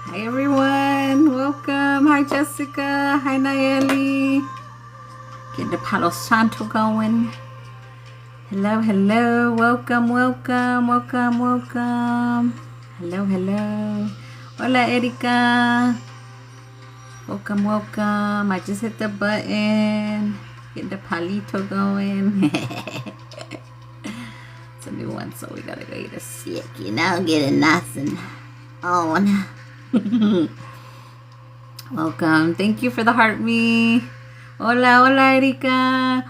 Hi everyone, welcome. Hi Jessica, hi Nayeli. Get the Palo Santo going. Hello, hello, welcome, welcome, welcome, welcome. Hello, hello. Hola Erika. Welcome, welcome. I just hit the button. Get the palito going. It's a new one, so we gotta go eat a sick. You know, get it nice and on. Welcome. Thank you for the heart me. Hola, hola, Erika.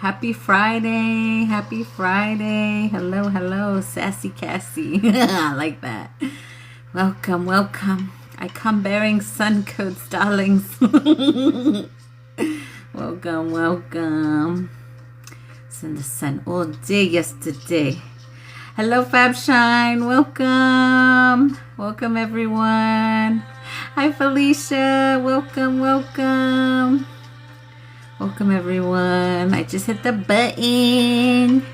Happy Friday. Happy Friday. Hello, hello, Sassy Cassie. I like that. Welcome, welcome. I come bearing sun coats, darlings. Welcome, welcome. It's in the sun all day yesterday. Hello, Fabshine. Welcome. Welcome, everyone. Hi, Felicia. Welcome, welcome. Welcome, everyone. I just hit the button.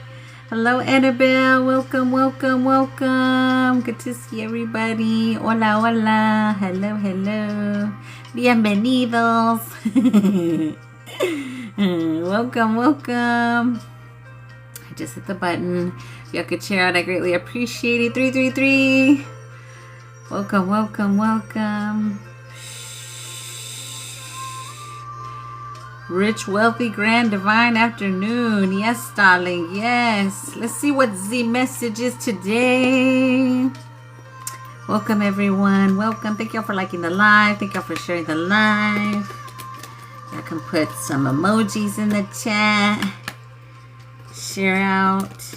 Hello, Annabelle. Welcome, welcome, welcome. Good to see everybody. Hola, hola. Hello, hello. Bienvenidos. Welcome, welcome. I just hit the button. If y'all could share out, I greatly appreciate it. 333. Welcome, welcome, welcome. Rich, wealthy, grand, divine afternoon. Yes, darling. Yes. Let's see what the message is today. Welcome, everyone. Welcome. Thank y'all for liking the live. Thank y'all for sharing the live. Y'all can put some emojis in the chat. Share out.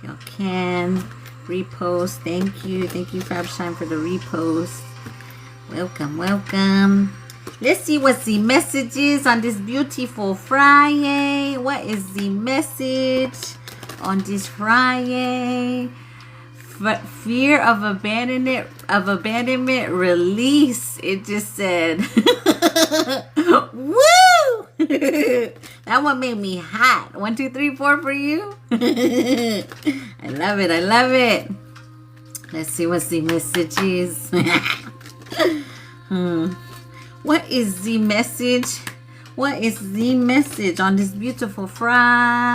Y'all can repost. Thank you. Thank you, Fabshine, for the repost. Welcome, welcome. Let's see what the message is on this beautiful Friday. What is the message on this Friday? Fear of abandonment release. It just said, woo! That one made me hot. 1, 2, 3, 4 for you. I love it. I love it. Let's see what the message is. What is the message? What is the message on this beautiful Friday?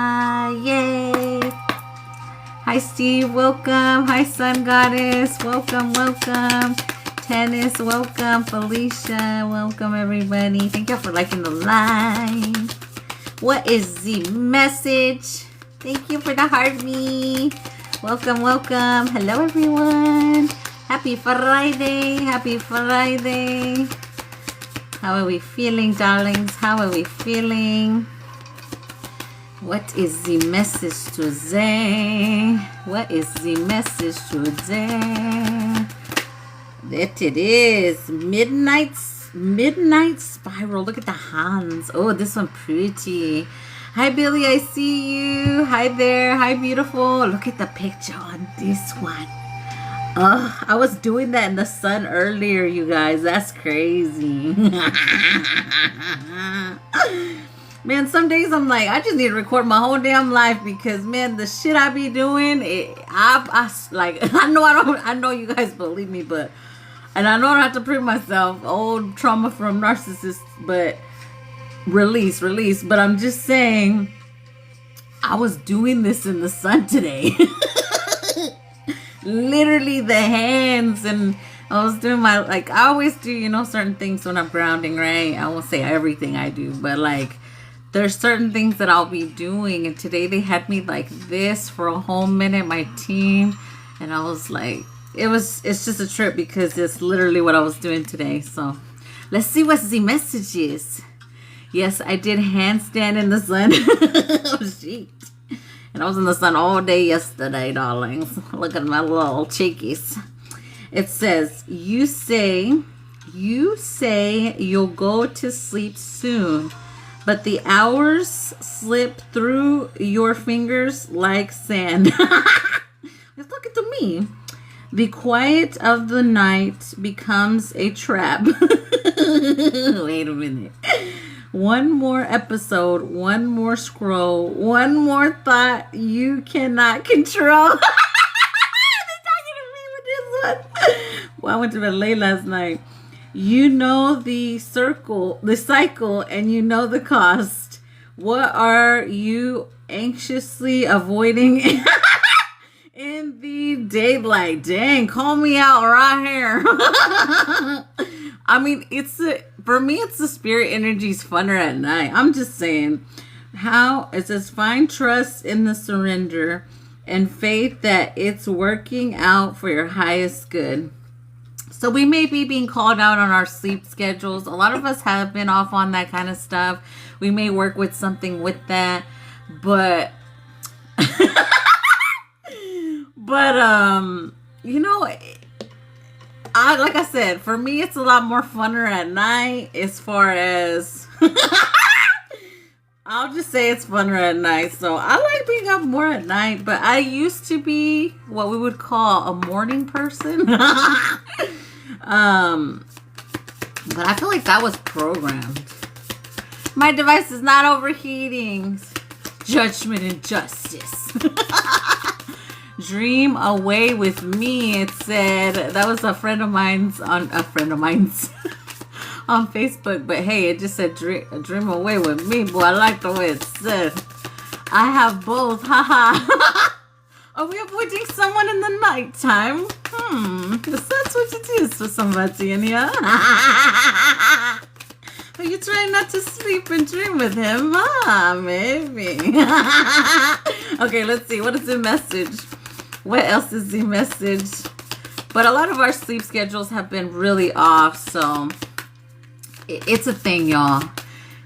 Hi, Steve. Welcome. Hi, Sun Goddess. Welcome, welcome. Tennis, welcome. Felicia, welcome, everybody. Thank you for liking the live. What is the message? Thank you for the heart me. Welcome, welcome. Hello, everyone. Happy Friday. Happy Friday. How are we feeling, darlings? How are we feeling? What is the message today? What is the message today? That it is. Midnight Spiral. Look at the hands. Oh, this one pretty. Hi, Billy. I see you. Hi there. Hi, beautiful. Look at the picture on this one. Oh, I was doing that in the sun earlier, you guys. That's crazy. Man, some days I'm like, I just need to record my whole damn life because, man, the shit I be doing, I know you guys believe me, but, and I know I don't have to prove myself, old trauma from narcissists, but release, but I'm just saying, I was doing this in the sun today. Literally the hands, and I was doing I always do, certain things when I'm grounding, right? I won't say everything I do, but like, there's certain things that I'll be doing, and today they had me like this for a whole minute, my team, and I was like, it's just a trip because it's literally what I was doing today. So let's see what the message is. Yes, I did handstand in the sun. Oh, shit. And I was in the sun all day yesterday, darlings. Look at my little cheekies. It says, you say you'll go to sleep soon, but the hours slip through your fingers like sand. It's looking to me. The quiet of the night becomes a trap. Wait a minute. One more episode, one more scroll, one more thought you cannot control. They're talking to me with this What? Well, I went to bed late last night. You know the cycle, and you know the cost. What are you anxiously avoiding in the daylight? Dang, call me out right here. I mean, for me, it's the spirit energy's funner at night. I'm just saying. How it says, find trust in the surrender and faith that it's working out for your highest good. So we may be being called out on our sleep schedules. A lot of us have been off on that kind of stuff. We may work with something with that, but you know, like I said, for me, it's a lot more funner at night as far as I'll just say it's funner at night. So I like being up more at night, but I used to be what we would call a morning person. But I feel like that was programmed. My device is not overheating. Judgment and justice. Dream away with me. It said that was a friend of mine's on Facebook, but hey, it just said dream away with me. Boy, I like the way it said. I have both. Haha. Are we avoiding someone in the nighttime? Because that's what it is for somebody in here. Are you trying not to sleep and dream with him? Maybe. Okay, let's see. What is the message? What else is the message? But a lot of our sleep schedules have been really off, so it's a thing, y'all.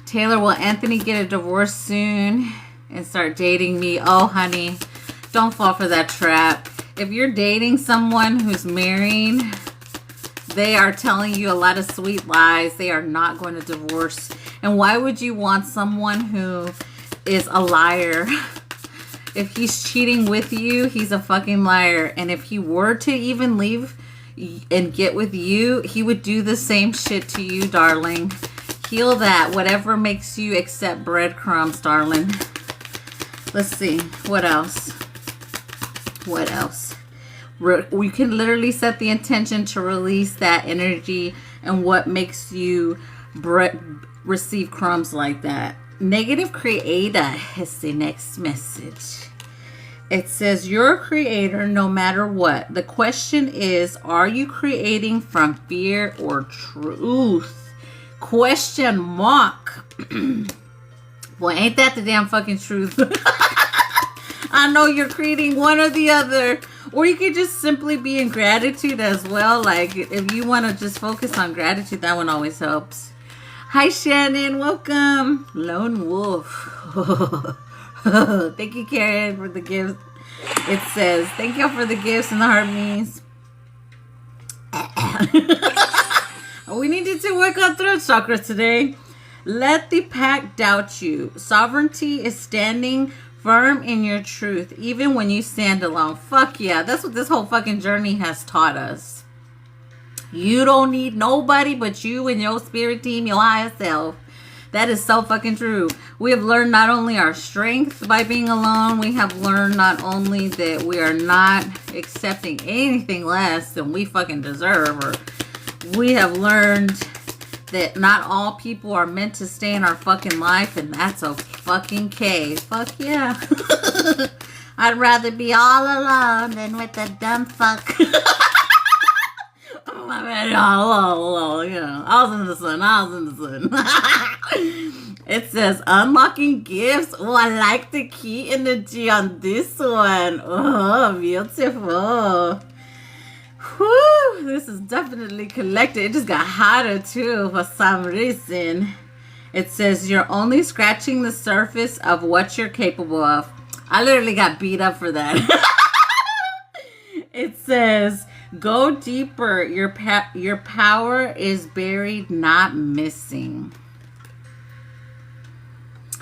Taylor, will Anthony get a divorce soon and start dating me? Oh, honey, don't fall for that trap. If you're dating someone who's married, they are telling you a lot of sweet lies. They are not going to divorce. And why would you want someone who is a liar? If he's cheating with you, he's a fucking liar. And if he were to even leave and get with you, he would do the same shit to you, darling. Heal that. Whatever makes you accept breadcrumbs, darling. Let's see. What else? What else? We can literally set the intention to release that energy and what makes you receive crumbs like that. Negative creator is the next message. It says, you're a creator no matter what. The question is, are you creating from fear or truth? Question mark. Boy, ain't that the damn fucking truth? I know you're creating one or the other. Or you could just simply be in gratitude as well. Like, if you want to just focus on gratitude, that one always helps. Hi, Shannon. Welcome. Lone Wolf. Thank you, Karen, for the gifts. It says, thank you for the gifts and the harmonies. We needed to work on throat chakra today. Let the pack doubt you. Sovereignty is standing firm in your truth, even when you stand alone. Fuck yeah. That's what this whole fucking journey has taught us. You don't need nobody but you and your spirit team, your higher self. That is so fucking true. We have learned not only our strength by being alone, we have learned not only that we are not accepting anything less than we fucking deserve, or we have learned that not all people are meant to stay in our fucking life, and that's a fucking case. Fuck yeah. I'd rather be all alone than with a dumb fuck. Oh my bad, y'all. You know, I was in the sun. It says unlocking gifts. Oh, I like the key energy on this one. Oh, beautiful. Whew, this is definitely collected. It just got hotter too for some reason. It says you're only scratching the surface of what you're capable of. I literally got beat up for that. It says go deeper. Your power is buried, not missing.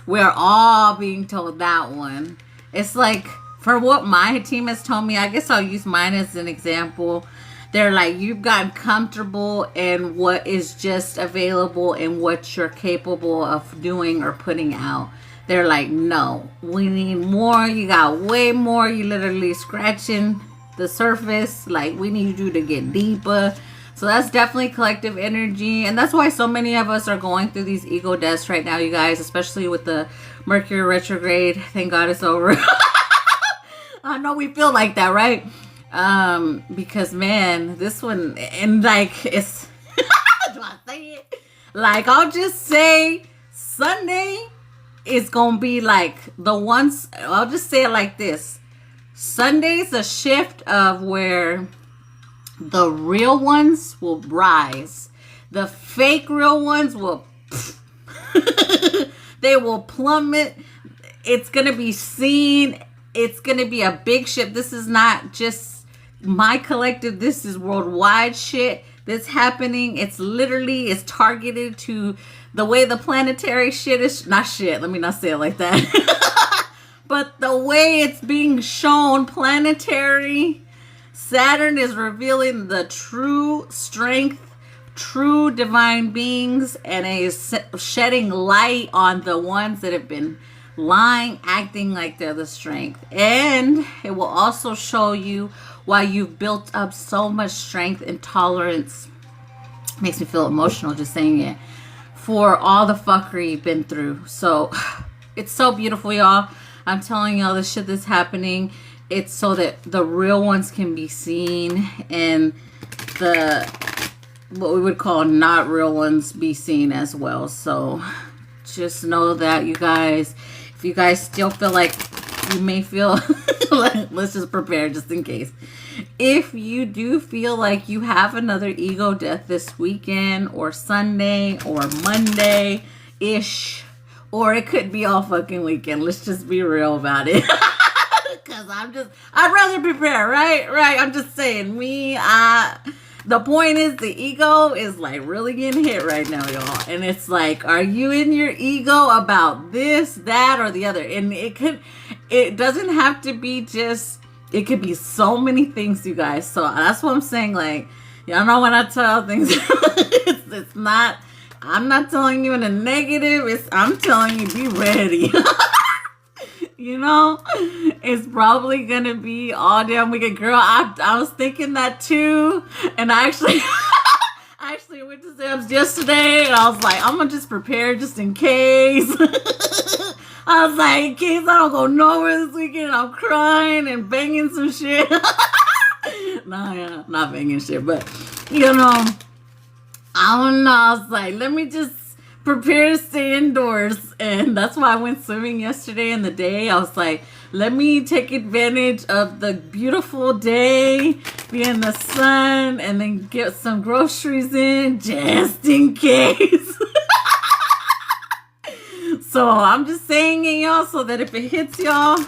We're all being told that one. It's like, for what my team has told me, I guess I'll use mine as an example. They're like, you've gotten comfortable in what is just available and what you're capable of doing or putting out. They're like, no, we need more. You got way more. You literally scratching the surface. Like, we need you to get deeper. So that's definitely collective energy. And that's why so many of us are going through these ego deaths right now, you guys, especially with the Mercury retrograde. Thank God it's over. I know we feel like that, right? Because, man, this one, and like, it's, do I say it? Like, I'll just say Sunday is going to be like the ones, I'll just say it like this. Sunday's a shift of where the real ones will rise. The fake real ones will, they will plummet. It's going to be seen. It's going to be a big shift. This is not just my collective. This is worldwide shit that's happening. It's literally, it's targeted to the way the planetary shit is, not shit, let me not say it like that. But the way it's being shown, planetary, Saturn is revealing the true strength, true divine beings, and is shedding light on the ones that have been lying, acting like they're the strength. And it will also show you why you've built up so much strength and tolerance. Makes me feel emotional just saying it. For all the fuckery you've been through. So it's so beautiful, y'all. I'm telling y'all, the shit that's happening, it's so that the real ones can be seen, and the what we would call not real ones be seen as well. So just know that, you guys, if you guys still feel like you may feel, let's just prepare just in case. If you do feel like you have another ego death this weekend or Sunday or Monday-ish, or it could be all fucking weekend. Let's just be real about it. Because I'd rather prepare, right? Right. I'm just saying, the point is the ego is like really getting hit right now, y'all. And it's like, are you in your ego about this, that, or the other? And it doesn't have to be just, it could be so many things, you guys. So that's what I'm saying. Like, y'all know when I tell things, it's not, I'm not telling you in a negative. I'm telling you, be ready. You know, it's probably going to be all damn weekend. Girl, I was thinking that too. And I actually went to Sam's yesterday. And I was like, I'm going to just prepare just in case. I was like, in case I don't go nowhere this weekend. I'm crying and banging some shit. Nah, yeah, not banging shit. But, you know, I don't know. I was like, let me just prepare to stay indoors. And that's why I went swimming yesterday in the day. I was like, let me take advantage of the beautiful day, be in the sun, and then get some groceries in just in case. So I'm just saying it, y'all, so that if it hits y'all,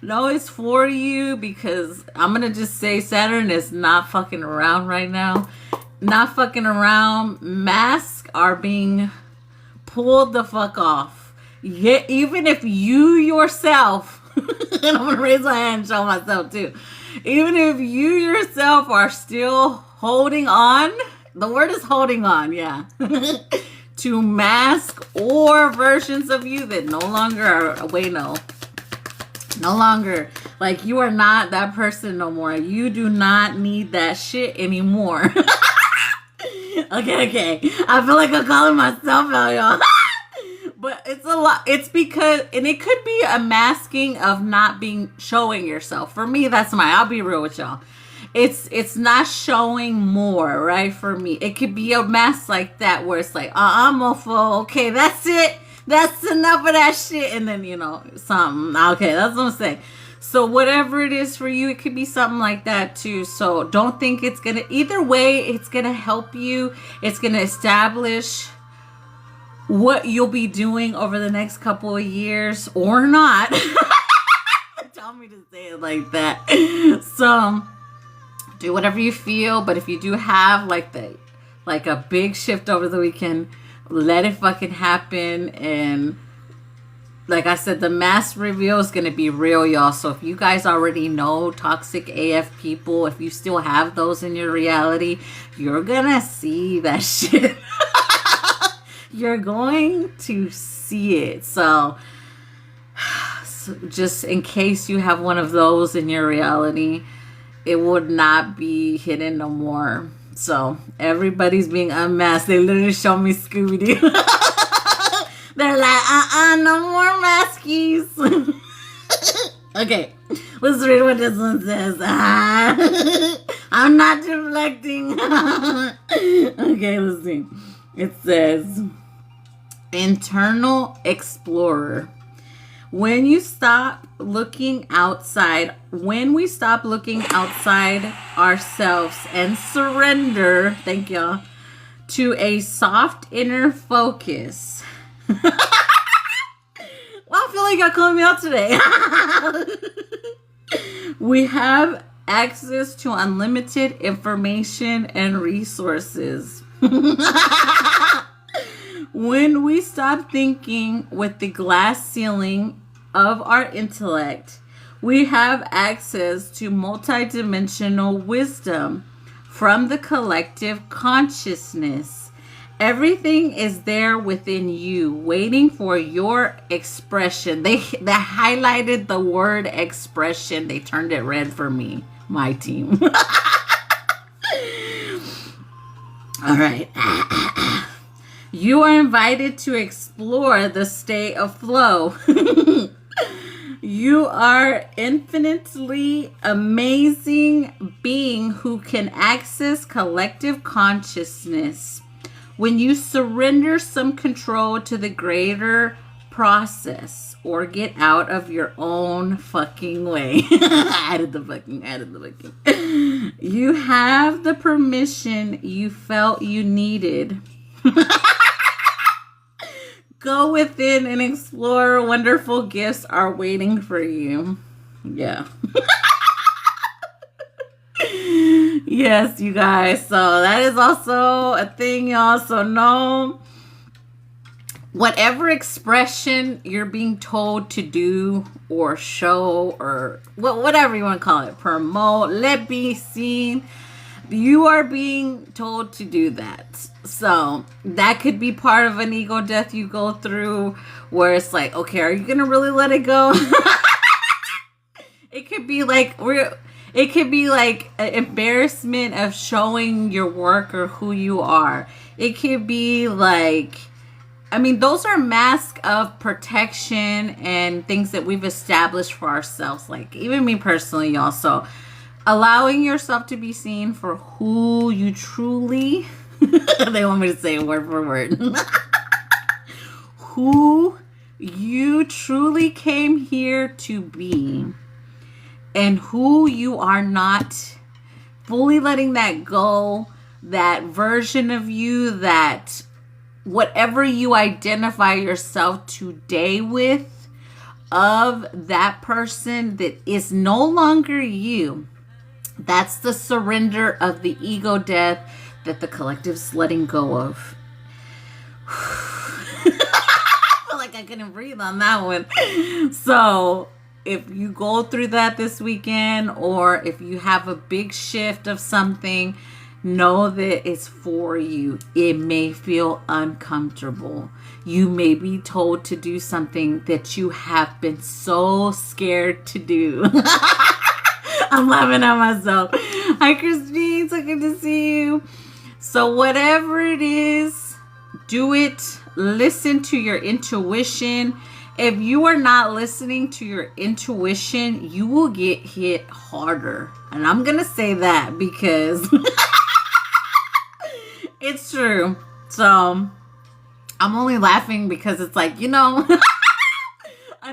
know it's for you. Because I'm going to just say Saturn is not fucking around right now. Not fucking around. Masks are being pulled the fuck off. Yeah, even if you yourself, and I'm gonna raise my hand and show myself too, even if you yourself are still holding on, the word is holding on, yeah, to mask or versions of you that no longer are, no longer, like, you are not that person no more. You do not need that shit anymore. Okay. I feel like I'm calling myself out, y'all. But it's a lot. It's because, and it could be a masking of not showing yourself. For me, that's I'll be real with y'all. It's not showing more, right? For me, it could be a mask like that where it's like, I'm a fool. Okay, that's it. That's enough of that shit. And then, something. Okay, that's what I'm saying. So whatever it is for you, it could be something like that too. So don't think it's going to, either way, it's going to help you. It's going to establish what you'll be doing over the next couple of years or not. Tell me to say it like that. So do whatever you feel. But if you do have like a big shift over the weekend, let it fucking happen. And like I said, the mass reveal is going to be real, y'all. So if you guys already know toxic AF people, if you still have those in your reality, you're going to see that shit. You're going to see it. So just in case you have one of those in your reality, it would not be hidden no more. So everybody's being unmasked. They literally show me Scooby-Doo. They're like, no more maskies. Okay, let's read what this one says. I'm not deflecting. Okay, let's see. It says, internal explorer. When we stop looking outside ourselves and surrender, thank y'all, to a soft inner focus. Well, I feel like y'all calling me out today. We have access to unlimited information and resources. When we stop thinking with the glass ceiling of our intellect, we have access to multidimensional wisdom from the collective consciousness. Everything is there within you, waiting for your expression. They highlighted the word expression. They turned it red for me, my team. All right. You are invited to explore the state of flow. You are infinitely amazing being who can access collective consciousness. When you surrender some control to the greater process or get out of your own fucking way. added the fucking. You have the permission you felt you needed. Go within and explore. Wonderful gifts are waiting for you. Yeah. Yes, you guys. So that is also a thing, y'all. So know, whatever expression you're being told to do or show or whatever you want to call it, promote, let be seen, you are being told to do that. So that could be part of an ego death you go through, where it's like, okay, are you gonna really let it go? It could be like an embarrassment of showing your work or who you are. It could be like, I mean, those are masks of protection and things that we've established for ourselves. Like, even me personally, y'all. So allowing yourself to be seen for who you truly, they want me to say it word for word, who you truly came here to be, and who you are not, fully letting that go, that version of you, that whatever you identify yourself today with, of that person that is no longer you. That's the surrender of the ego death that the collective's letting go of. I feel like I couldn't breathe on that one. So if you go through that this weekend, or if you have a big shift of something, know that it's for you. It may feel uncomfortable. You may be told to do something that you have been so scared to do. I'm laughing at myself. Hi, Christine. So good to see you. So whatever it is, do it. Listen to your intuition. If you are not listening to your intuition, you will get hit harder. And I'm going to say that because it's true. So I'm only laughing because it's like, I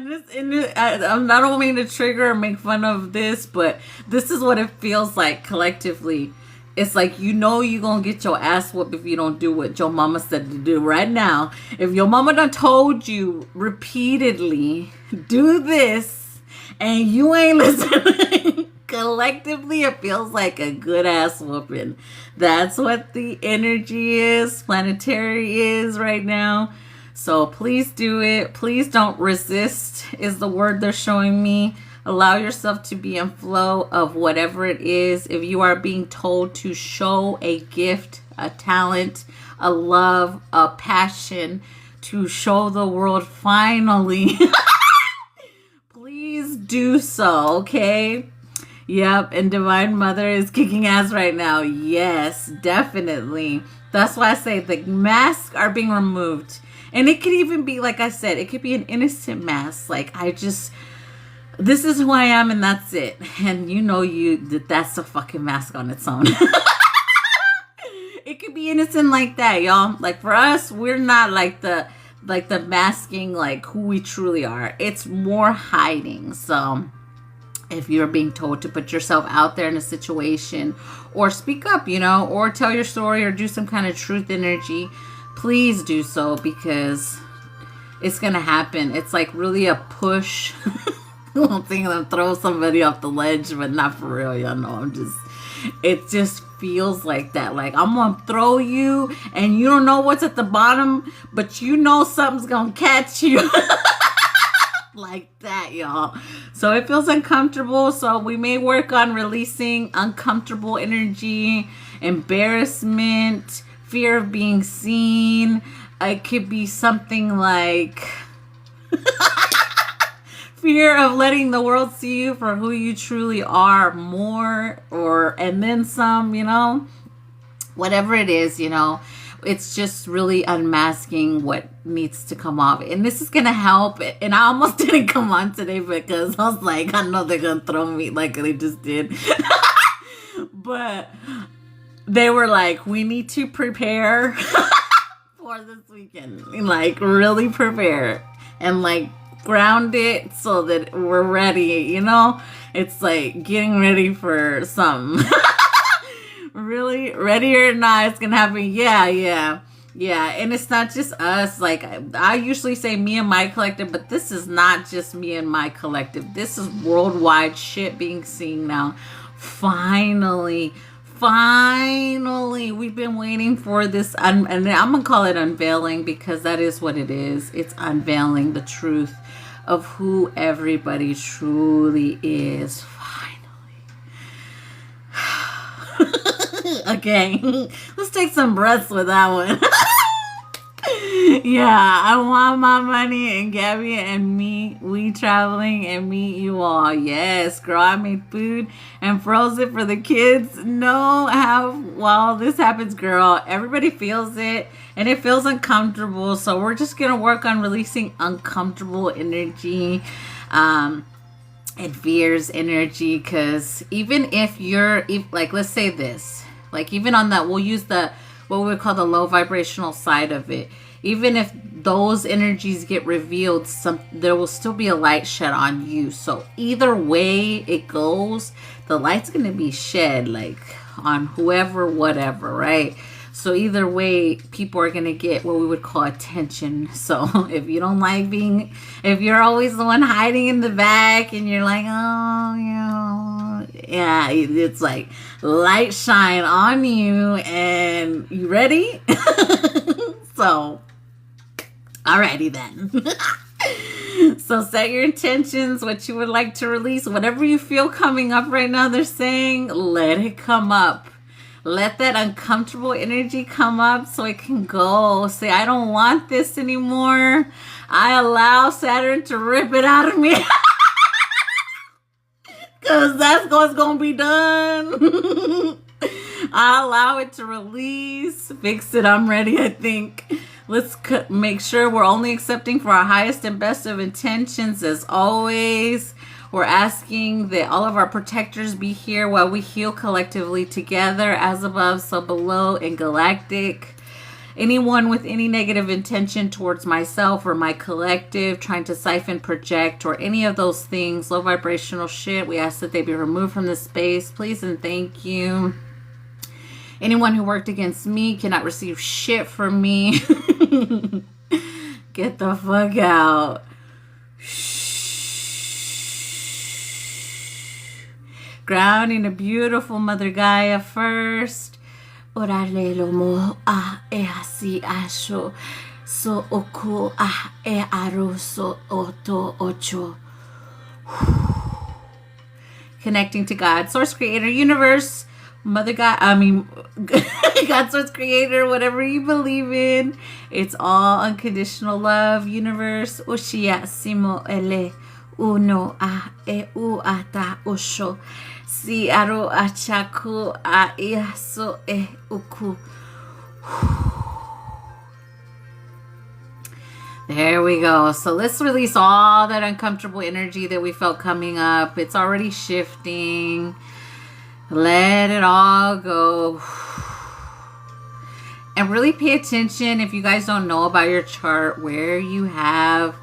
don't mean to trigger or make fun of this, but this is what it feels like collectively. It's like, you're going to get your ass whooped if you don't do what your mama said to do right now. If your mama done told you repeatedly, do this, and you ain't listening, collectively it feels like a good ass whooping. That's what the energy is, planetary is right now. So please do it. Please don't resist is the word they're showing me. Allow yourself to be in flow of whatever it is. If you are being told to show a gift, a talent, a love, a passion to show the world finally, please do so, okay? Yep, and Divine Mother is kicking ass right now. Yes, definitely. That's why I say the masks are being removed. And it could even be, like I said, it could be an innocent mask. Like, this is who I am and that's it. And that's a fucking mask on its own. It could be innocent like that, y'all. Like, for us, we're not like the masking, like, who we truly are. It's more hiding. So if you're being told to put yourself out there in a situation or speak up, or tell your story or do some kind of truth energy, please do so, because it's going to happen. It's like really a push. I'm thinking of throw somebody off the ledge, but not for real. Y'all know it just feels like that. Like, I'm going to throw you and you don't know what's at the bottom, but something's going to catch you. Like that, y'all. So it feels uncomfortable. So we may work on releasing uncomfortable energy, embarrassment, fear of being seen. It could be something like fear of letting the world see you for who you truly are more, and then some, whatever it is, it's just really unmasking what needs to come off. And this is going to help. And I almost didn't come on today because I was like, I know they're going to throw me like they just did. But they were like, we need to prepare for this weekend. Like, really prepare. And like, ground it so that we're ready, It's like getting ready for something. Really, ready or not, it's gonna happen. Yeah. And it's not just us. Like, I usually say me and my collective, but this is not just me and my collective. This is worldwide shit being seen now. Finally, we've been waiting for this, and I'm gonna call it unveiling, because that is what it is. It's unveiling the truth of who everybody truly is. Okay, let's take some breaths with that one. Yeah, I want my money and Gabby and me, we traveling and meet you all. Yes, girl, I made food and froze it for the kids. While this happens, girl, everybody feels it and it feels uncomfortable. So we're just going to work on releasing uncomfortable energy, and fears energy. Because even if like, let's say this, like, even on that, we'll use what we would call the low vibrational side of it. Even if those energies get revealed, there will still be a light shed on you. So either way it goes, the light's going to be shed, like, on whoever, whatever, right? So either way, people are going to get what we would call attention. So if you don't like if you're always the one hiding in the back and you're like, oh, yeah, it's like light shine on you. And you ready? So, alrighty then. So set your intentions, what you would like to release, whatever you feel coming up right now. They're saying, let it come up. Let that uncomfortable energy come up so it can go. Say, I don't want this anymore. I allow Saturn to rip it out of me. Because that's what's going to be done. I allow it to release. Fix it. I'm ready, I think. Let's make sure we're only accepting for our highest and best of intentions, as always. We're asking that all of our protectors be here while we heal collectively together, as above, so below, and galactic. Anyone with any negative intention towards myself or my collective, trying to siphon, project, or any of those things, low vibrational shit, we ask that they be removed from this space, please and thank you. Anyone who worked against me cannot receive shit from me. Get the fuck out. Grounding a beautiful Mother Gaia first. Orale lo mo a e hasi asho. So oku a e aroso oto ocho. Connecting to God, Source, Creator, Universe, Mother God, God, Source, Creator, whatever you believe in. It's all unconditional love. Universe, Ushia Simo Ele. Uno a e u ata usho. Si aro achaku a iaso e uku. There we go. So let's release all that uncomfortable energy that we felt coming up. It's already shifting. Let it all go. And really pay attention, if you guys don't know about your chart, where you have,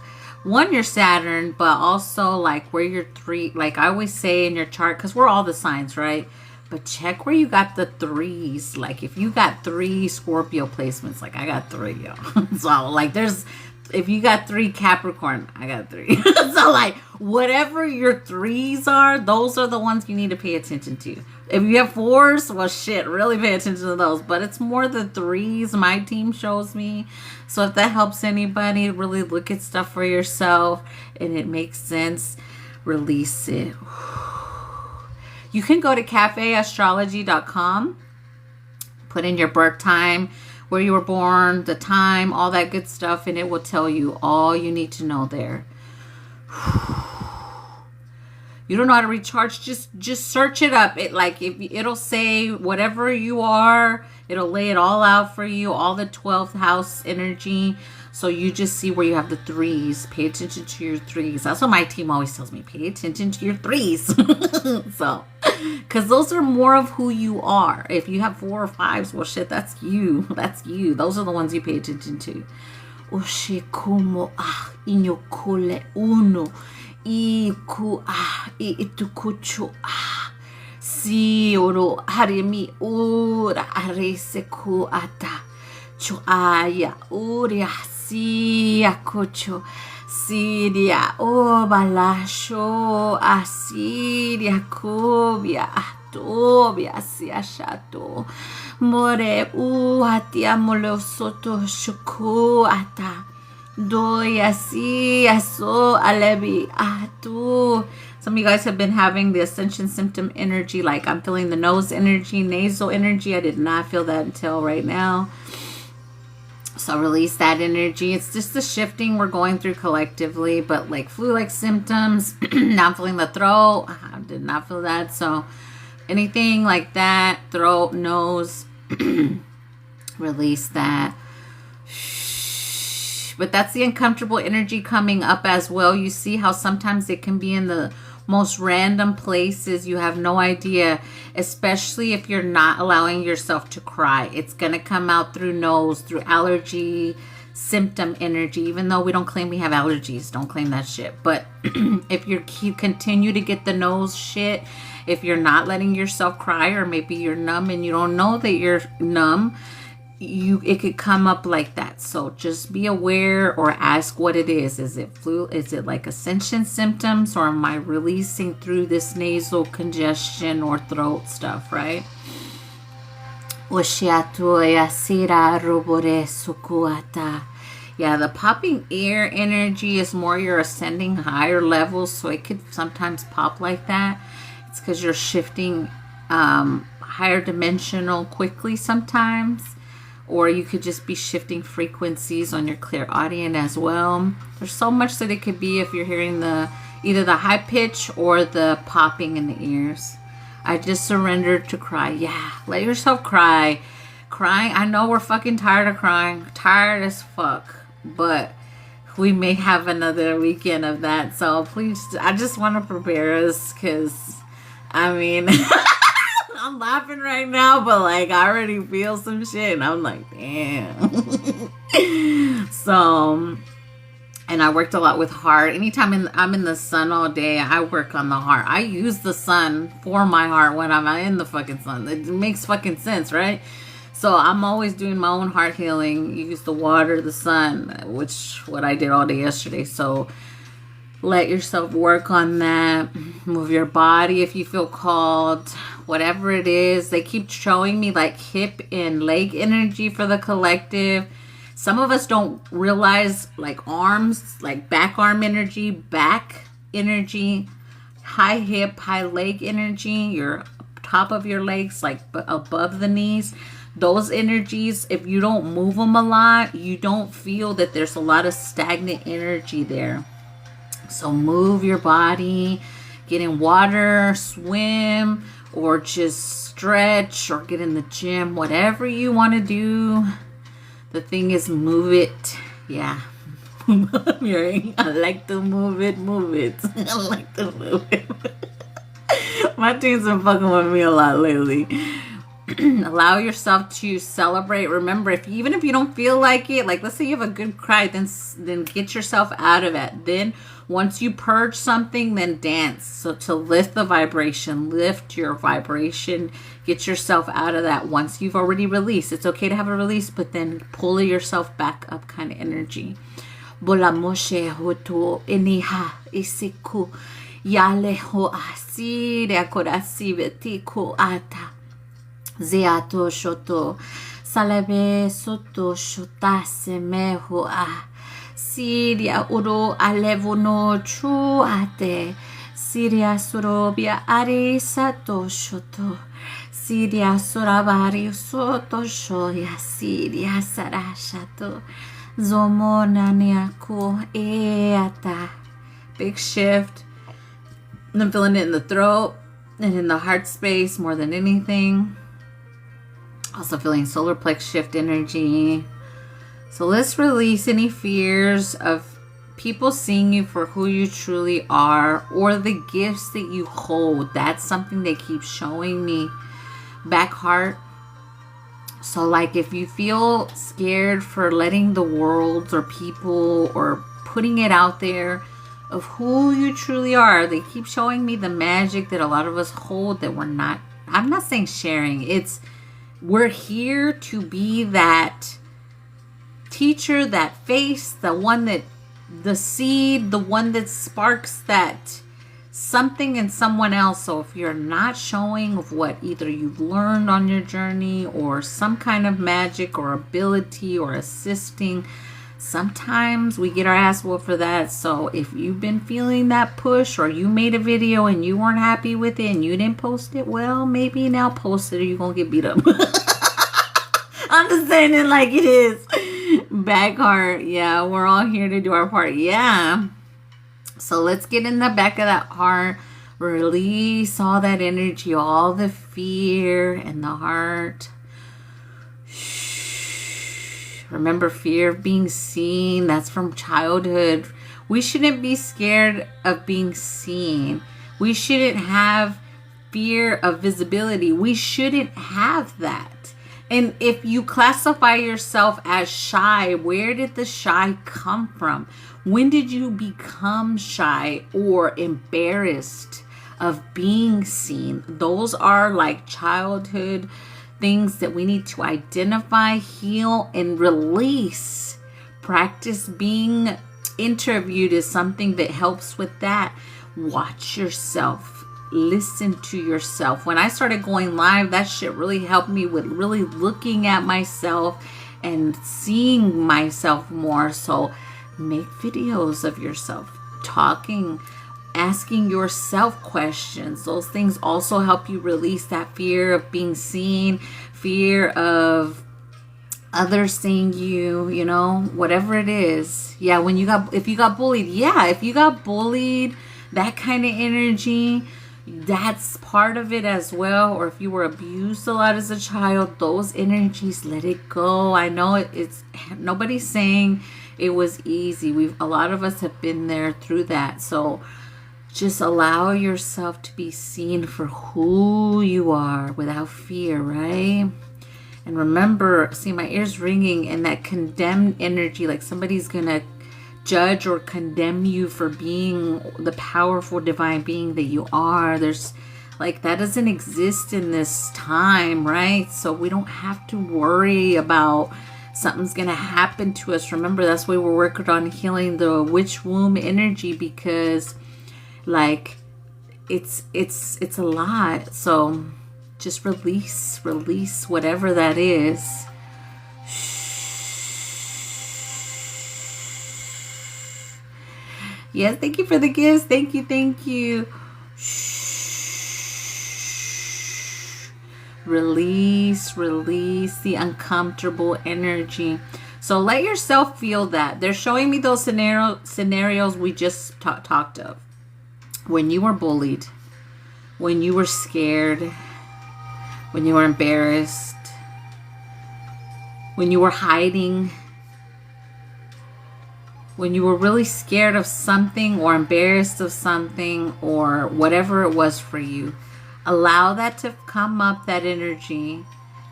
one, your Saturn, but also like where your three, like I always say in your chart, because we're all the signs, right? But check where you got the threes. Like if you got 3 Scorpio placements, like I got 3, yo. So like if you got 3 Capricorn, I got 3. So like whatever your 3s are, those are the ones you need to pay attention to. If you have 4s, well shit, really pay attention to those. But it's more the 3s my team shows me. So if that helps anybody, really look at stuff for yourself and it makes sense, release it. You can go to cafeastrology.com, put in your birth time, where you were born, the time, all that good stuff, and it will tell you all you need to know there. You don't know how to recharge, just search it up. It'll say whatever you are, it'll lay it all out for you, all the 12th house energy. So you just see where you have the 3s. Pay attention to your 3s. That's what my team always tells me. Pay attention to your 3s. So, because those are more of who you are. If you have 4 or 5s, well, shit, that's you. That's you. Those are the ones you pay attention to. Oshe como inyokole uno. Iku itukucho si oro haremi ora arese ku ata choaya uria si akocho siria o balasho asiria kubia atobia si ashato more atiamolo soto shuku ata doy así aso alebi atu. Some of you guys have been having the ascension symptom energy, like I'm feeling the nose energy, nasal energy. I did not feel that until right now. So release that energy. It's just the shifting we're going through collectively, but like flu-like symptoms. Now I'm feeling the throat. I did not feel that. So anything like that, throat, nose, release that. But that's the uncomfortable energy coming up as well. You see how sometimes it can be in the most random places. You have no idea, especially if you're not allowing yourself to cry. It's going to come out through nose, through allergy, symptom energy, even though we don't claim we have allergies. Don't claim that shit. But if you continue to get the nose shit, if you're not letting yourself cry, or maybe you're numb and you don't know that you're numb, it could come up like that. So just be aware or ask what it is. Is it flu? Is it like ascension symptoms, or am I releasing through this nasal congestion or throat stuff, right? Yeah, the popping ear energy is more you're ascending higher levels, so it could sometimes pop like that. It's because you're shifting higher dimensional quickly sometimes. Or you could just be shifting frequencies on your clairaudient as well. There's so much that it could be if you're hearing either the high pitch or the popping in the ears. I just surrendered to cry. Yeah, let yourself cry. Crying, I know we're fucking tired of crying. Tired as fuck. But we may have another weekend of that. So please, I just want to prepare us, because, I mean... I'm laughing right now, but like I already feel some shit and I'm like, damn. So, and I worked a lot with heart. Anytime I'm in the sun all day, I work on the heart. I use the sun for my heart when I'm in the fucking sun. It makes fucking sense, right? So I'm always doing my own heart healing. You use the water, the sun, which what I did all day yesterday. So let yourself work on that. Move your body if you feel called. Whatever it is. They keep showing me like hip and leg energy for the collective. Some of us don't realize like arms, like back arm energy, back energy, high hip, high leg energy, your top of your legs, like above the knees. Those energies, if you don't move them a lot, you don't feel that there's a lot of stagnant energy there. So move your body, get in water, swim, or just stretch or get in the gym, whatever you want to do. The thing is, move it. Yeah. I like to move it. I like to move it. My team's been fucking with me a lot lately. Allow yourself to celebrate. Remember, even if you don't feel like it, like let's say you have a good cry, then get yourself out of it. Then once you purge something, then dance. So to lift the vibration, lift your vibration, get yourself out of that. Once you've already released, it's okay to have a release, but then pull yourself back up kind of energy. Bola moshe hoto eniha isiku yaleho asire akorasi betiko ata. Zeato shoto salebe soto shotase meho a Siria uro alevono chuate Siria surobia ari sato shoto Siria soravari soto shoya Siria sarashato zomona niako eata. Big shift. I'm feeling it in the throat and in the heart space more than anything. Also feeling solar plex shift energy. So let's release any fears of people seeing you for who you truly are or the gifts that you hold. That's something they keep showing me. Back heart. So like if you feel scared for letting the world or people or putting it out there of who you truly are, they keep showing me the magic that a lot of us hold that we're not. I'm not saying sharing. We're here to be that teacher, that face, the one that, the seed, the one that sparks that something in someone else. So if you're not showing of what either you've learned on your journey or some kind of magic or ability or assisting, sometimes we get our ass whooped for that. So if you've been feeling that push or you made a video and you weren't happy with it and you didn't post it, well, maybe now post it or you're going to get beat up. I'm just saying it like it is. Back heart. Yeah, we're all here to do our part. Yeah. So let's get in the back of that heart. Release all that energy, all the fear in the heart. Remember, fear of being seen. That's from childhood. We shouldn't be scared of being seen. We shouldn't have fear of visibility. We shouldn't have that. And if you classify yourself as shy, where did the shy come from? When did you become shy or embarrassed of being seen? Those are like childhood things that we need to identify, heal, and release. Practice being interviewed is something that helps with that. Watch yourself. Listen to yourself. When I started going live, that shit really helped me with really looking at myself and seeing myself more. So make videos of yourself talking, asking yourself questions. Those things also help you release that fear of being seen, fear of others seeing you, you know, whatever it is. Yeah, if you got bullied, that kind of energy, that's part of it as well. Or if you were abused a lot as a child, those energies, let it go. I know it's nobody's saying it was easy. A lot of us have been there through that. So just allow yourself to be seen for who you are without fear, right? And remember, see, my ears ringing, and that condemned energy, like somebody's gonna judge or condemn you for being the powerful divine being that you are. There's like, that doesn't exist in this time, right? So we don't have to worry about something's gonna happen to us. Remember, that's why we're working on healing the witch womb energy, because like it's a lot. So just release whatever that is. Yes, thank you for the gifts. Thank you. Release the uncomfortable energy. So let yourself feel that. They're showing me those scenarios we just talked of. when you were bullied, when you were scared, when you were embarrassed, when you were hiding, when you were really scared of something or embarrassed of something or whatever it was for you, allow that to come up, that energy,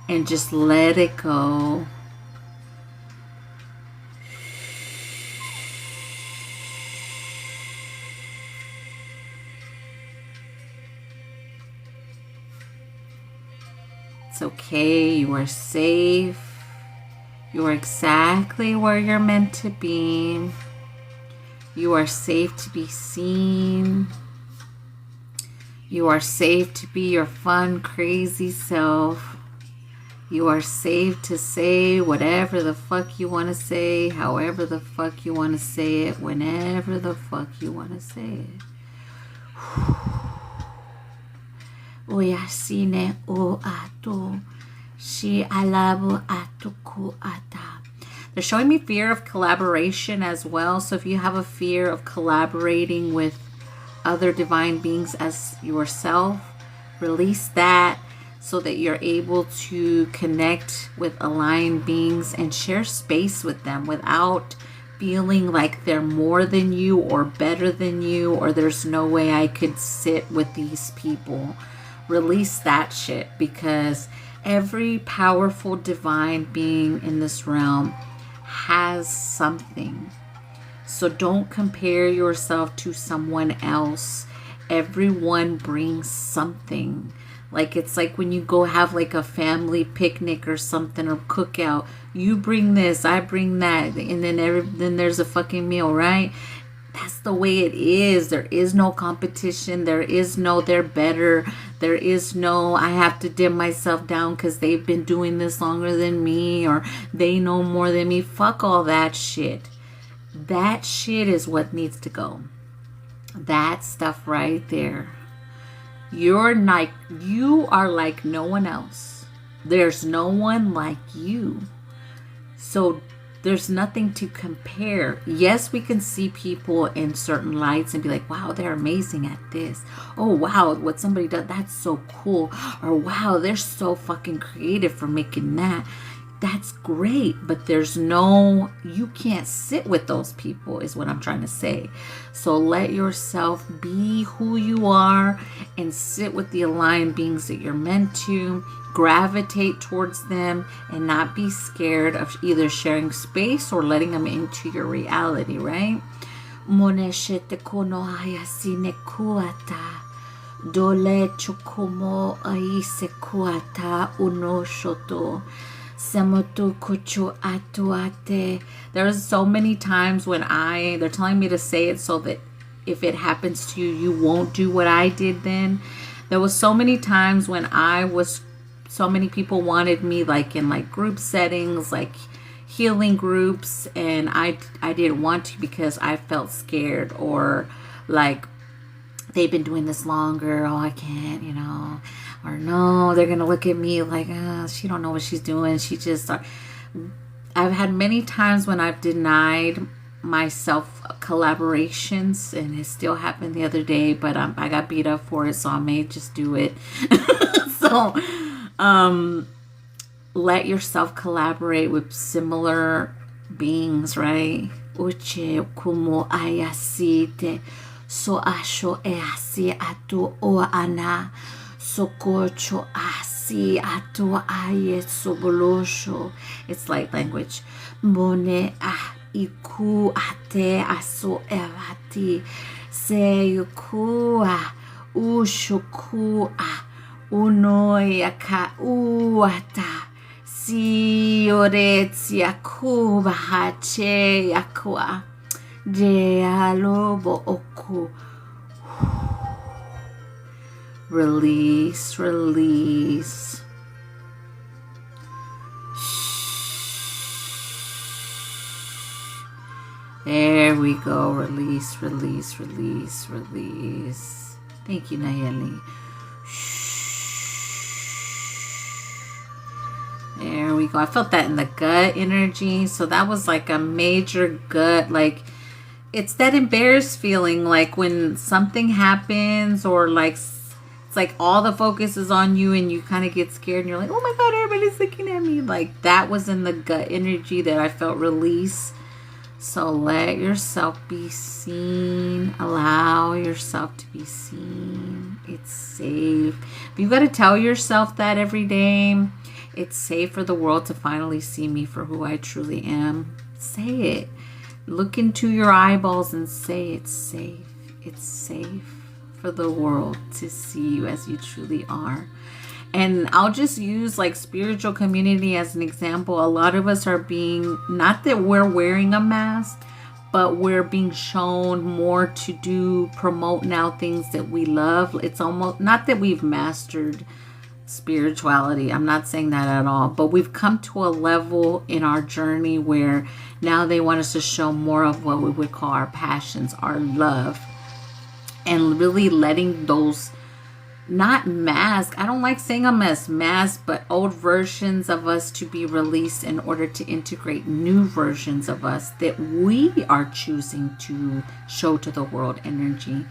and just let it go. It's okay. You are safe. You are exactly where you're meant to be. You are safe to be seen. You are safe to be your fun, crazy self. You are safe to say whatever the fuck you want to say, however the fuck you want to say it, whenever the fuck you want to say it. Oyasine o ato. Shi alabo atuku ata. They're showing me fear of collaboration as well. So if you have a fear of collaborating with other divine beings as yourself, release that so that you're able to connect with aligned beings and share space with them without feeling like they're more than you or better than you, or there's no way I could sit with these people. Release that shit, because every powerful divine being in this realm has something. So don't compare yourself to someone else. Everyone brings something. Like, it's like when you go have like a family picnic or something, or cookout, you bring this, I bring that, and then there's a fucking meal, right? That's the way it is. There is no competition. There is no they're better. There is no I have to dim myself down because they've been doing this longer than me, or they know more than me. Fuck all that shit. That shit is what needs to go. That stuff right there. You are like no one else. There's no one like you. So there's nothing to compare. Yes, we can see people in certain lights and be like, wow, they're amazing at this. Oh, wow, what somebody does, that's so cool. Or wow, they're so fucking creative for making that. That's great, but you can't sit with those people is what I'm trying to say. So let yourself be who you are and sit with the aligned beings that you're meant to. Gravitate towards them and not be scared of either sharing space or letting them into your reality, right? Moneshete kono hayasine kuata. Dole chukumo aise kuata unoshoto. There's so many times when they're telling me to say it so that if it happens to you, you won't do what I did then. There was so many times when so many people wanted me like in like group settings, like healing groups, and I didn't want to because I felt scared, or like they've been doing this longer, oh I can't, or no, they're gonna look at me like, she don't know what she's doing, I've had many times when I've denied myself collaborations, and it still happened the other day, but I got beat up for it, so I may just do it. So let yourself collaborate with similar beings, right? Uche kumo ayasite so asho easi atu o ana sokocho asi atu aye sobolosho. It's light language. Mone ah iku ate aso evati se yukua ushukua unoyaka uata si oretsia kuba hache yakua de alobo oku. Release, release. There we go. Release, release, release, release. Thank you, Nayeli. There we go. I felt that in the gut energy. So that was like a major gut, like it's that embarrassed feeling, like when something happens, or like it's like all the focus is on you and you kind of get scared and you're like, oh my God, everybody's looking at me. Like that was in the gut energy that I felt release. So let yourself be seen. Allow yourself to be seen. It's safe. You got to tell yourself that every day. It's safe for the world to finally see me for who I truly am. Say it. Look into your eyeballs and say it's safe. It's safe for the world to see you as you truly are. And I'll just use like spiritual community as an example. A lot of us are being, not that we're wearing a mask, but we're being shown more to promote now things that we love. It's almost not that we've mastered spirituality. I'm not saying that at all, but we've come to a level in our journey where now they want us to show more of what we would call our passions, our love, and really letting those, not mask, I don't like saying them as mask, but old versions of us to be released in order to integrate new versions of us that we are choosing to show to the world energy.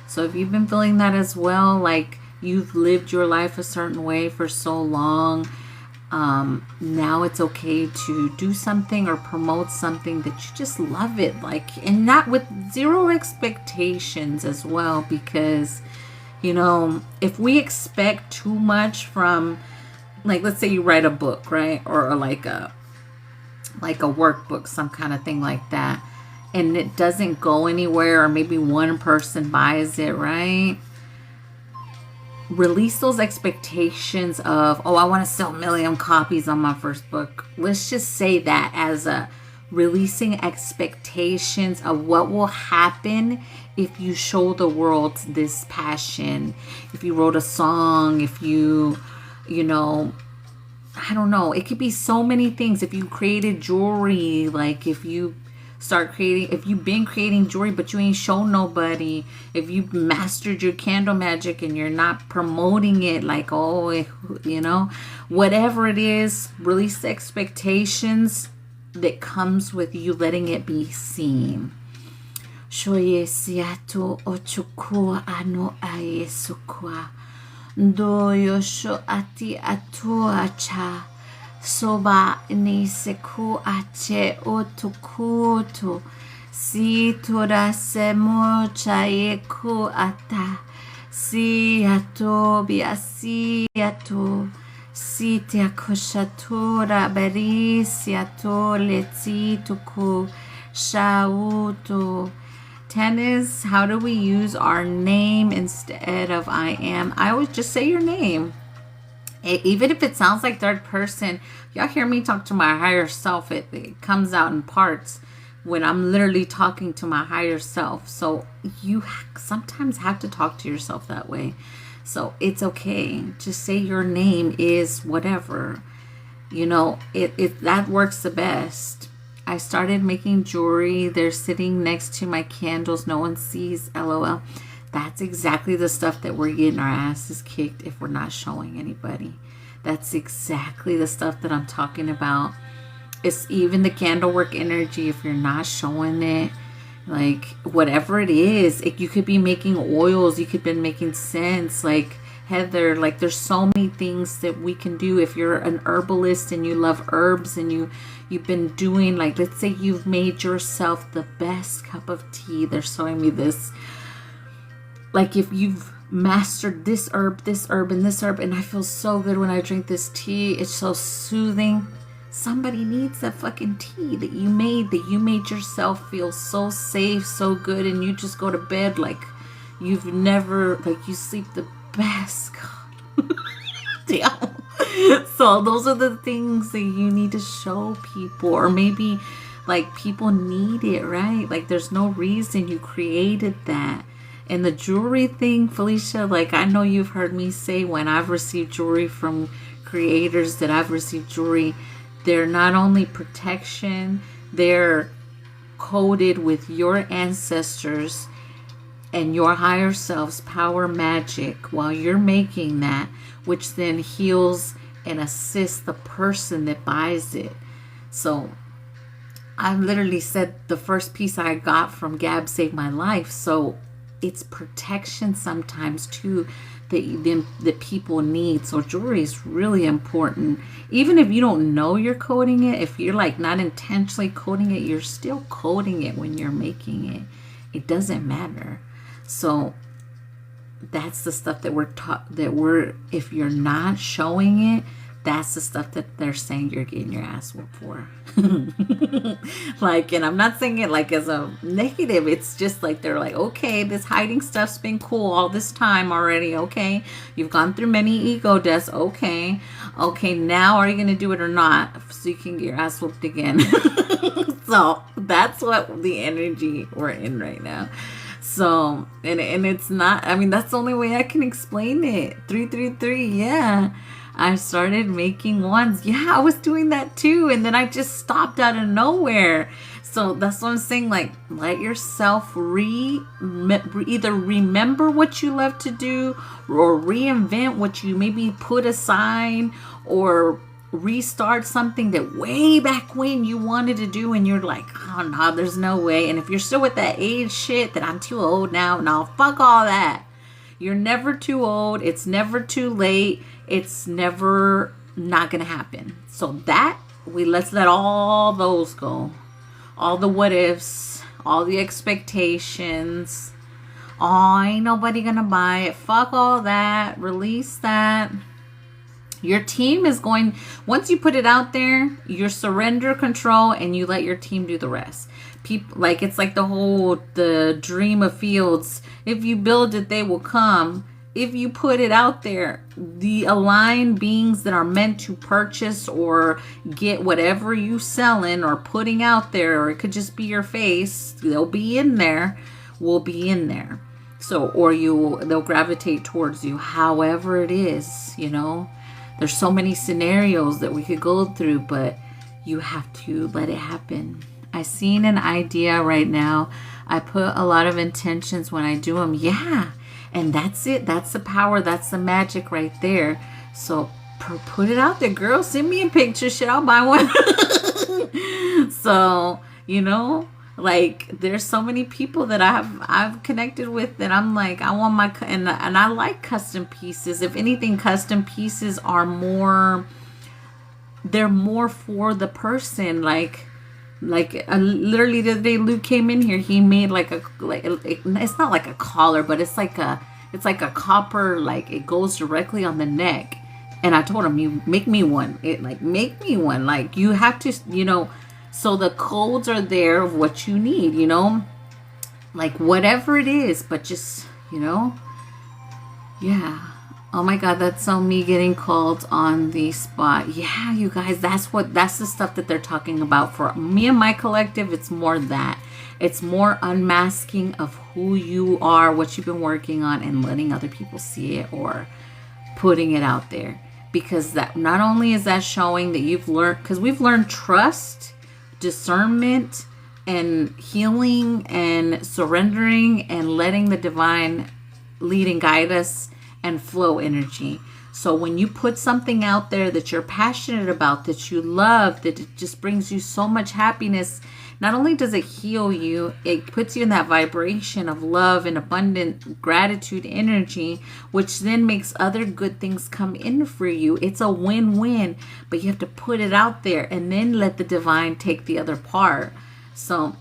So if you've been feeling that as well, like you've lived your life a certain way for so long, now it's okay to do something or promote something that you just love it, like, and not with zero expectations as well, because you know, if we expect too much from, like, let's say you write a book, right, or like a workbook, some kind of thing like that, and it doesn't go anywhere, or maybe one person buys it, right? Release those expectations of, oh, I want to sell 1 million copies on my first book. Let's just say that as a releasing expectations of what will happen if you show the world this passion. If you wrote a song, if you know, I don't know, it could be so many things. If you created jewelry, like if you start creating, if you've been creating jewelry but you ain't show nobody, if you've mastered your candle magic and you're not promoting it, like, oh, you know, whatever it is, release the expectations that comes with you letting it be seen. Shoye siato ochukua ano aesukua doyo sho ati atua cha soba ni seku ache otukuto si tora semo chayeku ata si ato biasi ato si te akoshatora berisi ato letsi tuku shauto. Tennis, how do we use our name instead of I am? I always just say your name. Even if it sounds like third person, y'all hear me talk to my higher self, it comes out in parts when I'm literally talking to my higher self. So you sometimes have to talk to yourself that way. So it's okay. Just say your name is whatever. You know, that works the best. I started making jewelry. They're sitting next to my candles. No one sees, LOL. That's exactly the stuff that we're getting our asses kicked if we're not showing anybody. That's exactly the stuff that I'm talking about. It's even the candle work energy. If you're not showing it, like whatever it is, you could be making oils. You could be making scents, like Heather. Like there's so many things that we can do. If you're an herbalist and you love herbs and you've been doing, like, let's say you've made yourself the best cup of tea. They're showing me this. Like if you've mastered this herb, and this herb, and I feel so good when I drink this tea. It's so soothing. Somebody needs that fucking tea that you made yourself feel so safe, so good, and you just go to bed like you've never, like you sleep the best. Damn. So those are the things that you need to show people, or maybe like people need it, right? Like there's no reason you created that. And the jewelry thing, Felicia, like I know you've heard me say when I've received jewelry from creators that I've received jewelry, they're not only protection, they're coded with your ancestors and your higher self's power magic while you're making that, which then heals and assists the person that buys it. So I literally said the first piece I got from Gab saved my life. So it's protection sometimes too that people need. So jewelry is really important. Even if you don't know you're coding it, if you're like not intentionally coding it, you're still coding it when you're making it. It doesn't matter. So that's the stuff that we're taught, if you're not showing it, that's the stuff that they're saying you're getting your ass whooped for. Like, and I'm not saying it like as a negative. It's just like they're like, okay, this hiding stuff's been cool all this time already. Okay, you've gone through many ego deaths. Okay, now are you gonna do it or not, so you can get your ass whooped again? So that's what the energy we're in right now. So, and it's not, I mean, that's the only way I can explain it. 333, yeah. I started making ones. Yeah, I was doing that too. And then I just stopped out of nowhere. So that's what I'm saying. Like, let yourself either remember what you love to do or reinvent what you maybe put aside, or restart something that way back when you wanted to do and you're like, oh no, there's no way. And if you're still with that age shit that I'm too old now, no, fuck all that. You're never too old. It's never too late. It's never not gonna happen. So let's let all those go. All the what ifs, all the expectations. Oh, ain't nobody gonna buy it. Fuck all that. Release that. Your team is going, once you put it out there, you surrender control and you let your team do the rest. People, like, it's like the dream of fields. If you build it, they will come. If you put it out there, the aligned beings that are meant to purchase or get whatever you selling or putting out there, or it could just be your face, they'll be in there, will be in there. So, or they'll gravitate towards you, however it is, you know. There's so many scenarios that we could go through, but you have to let it happen. I seen an idea right now. I put a lot of intentions when I do them. Yeah. And that's it. That's the power. That's the magic right there. So put it out there, girl. Send me a picture. Shit, I'll buy one. So, you know, like, there's so many people that I've connected with that I'm like, I want my, and I like custom pieces. If anything, custom pieces are they're more for the person. Like literally the other day Luke came in here, he made it's not like a collar, but it's like a copper, like it goes directly on the neck. And I told him, you make me one. Make me one. Like, you have to, you know, so the codes are there of what you need, you know, like whatever it is, but just, you know, yeah. Oh my God, that's so me getting called on the spot. Yeah, you guys, that's the stuff that they're talking about. For me and my collective, it's more that. It's more unmasking of who you are, what you've been working on, and letting other people see it or putting it out there. Because that not only is that showing that you've learned, because we've learned trust, discernment, and healing, and surrendering, and letting the divine lead and guide us, and flow energy. So when you put something out there that you're passionate about, that you love, that it just brings you so much happiness, not only does it heal you, it puts you in that vibration of love and abundant gratitude energy, which then makes other good things come in for you. It's a win-win, but you have to put it out there and then let the divine take the other part. So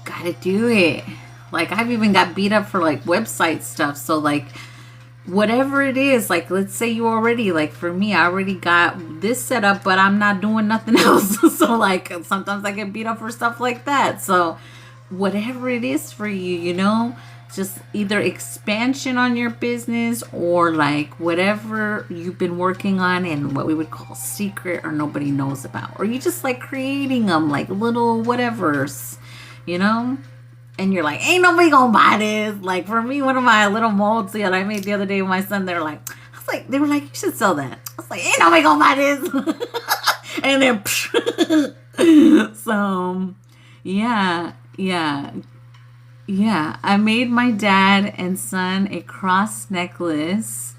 gotta do it. Like, I've even got beat up for like website stuff. So like, whatever it is, like, let's say you already, like, for me, I already got this set up, but I'm not doing nothing else. So like, sometimes I get beat up for stuff like that. So whatever it is for you, you know, just either expansion on your business, or like whatever you've been working on and what we would call secret or nobody knows about, or you just like creating them like little whatevers, you know. And you're like, ain't nobody gonna buy this. Like, for me, one of my little molds that I made the other day with my son, they were like, you should sell that. I was like, ain't nobody gonna buy this. And then, so, yeah. I made my dad and son a cross necklace,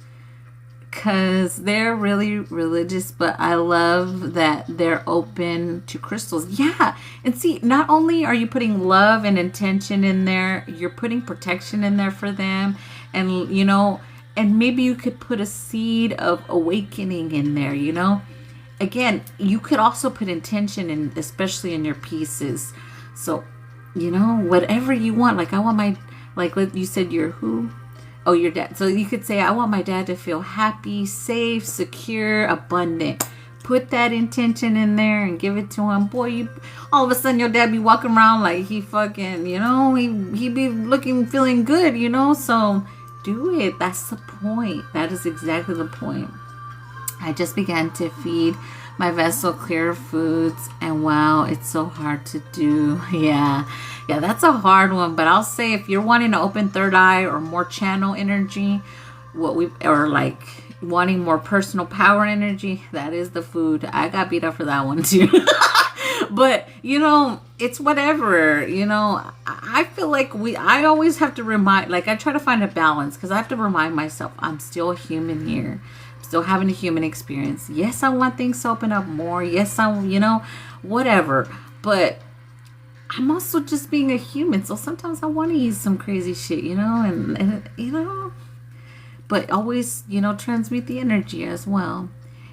because they're really religious, but I love that they're open to crystals. Yeah. And see, not only are you putting love and intention in there, you're putting protection in there for them. And, you know, and maybe you could put a seed of awakening in there, you know. Again, you could also put intention in, especially in your pieces. So, you know, whatever you want. Like, I want my, like you said, your who? Oh, your dad. So you could say, I want my dad to feel happy, safe, secure, abundant. Put that intention in there and give it to him. Boy, you all of a sudden your dad be walking around like he fucking, you know, he be looking, feeling good, you know. So do it. That's the point. That is exactly the point. I just began to feed my vessel clear foods, and wow, it's so hard to do. Yeah, that's a hard one. But I'll say, if you're wanting to open third eye or more channel energy, or like wanting more personal power energy, that is the food. I got beat up for that one too. But you know, it's whatever. You know, I feel like I always have to remind, like, I try to find a balance, because I have to remind myself I'm still a human here. Still having a human experience. Yes, I want things to open up more. Yes, you know, whatever. But I'm also just being a human. So sometimes I want to eat some crazy shit, you know, and you know, but always, you know, transmute the energy as well.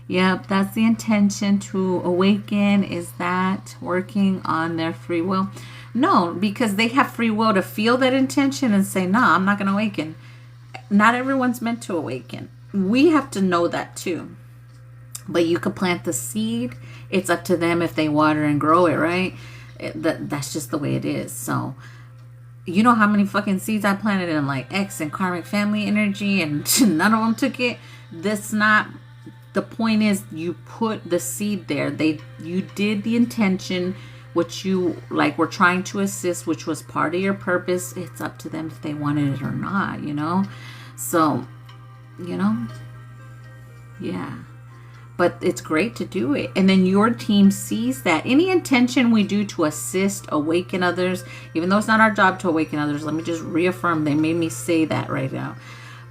Yep, that's the intention, to awaken. Is that working on their free will? No, because they have free will to feel that intention and say, nah, I'm not going to awaken. Not everyone's meant to awaken. We have to know that too. But you could plant the seed. It's up to them if they water and grow it, right? That's just the way it is. So, you know how many fucking seeds I planted in like X and karmic family energy, and none of them took it? That's not the point. Is you put the seed there. You did the intention, which you like were trying to assist, which was part of your purpose. It's up to them if they wanted it or not, you know? So, you know, yeah, but it's great to do it. And then your team sees that any intention we do to assist, awaken others, even though it's not our job to awaken others, let me just reaffirm, they made me say that right now.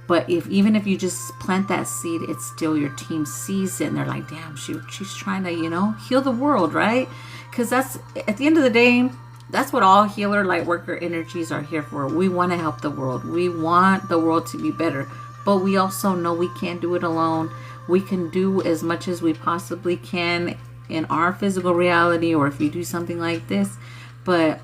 But even if you just plant that seed, it's still your team sees it and they're like, damn, she's trying to, you know, heal the world, right? Because that's, at the end of the day, that's what all healer light worker energies are here for. We want to help the world. We want the world to be better. But we also know we can't do it alone. We can do as much as we possibly can in our physical reality, or if you do something like this. But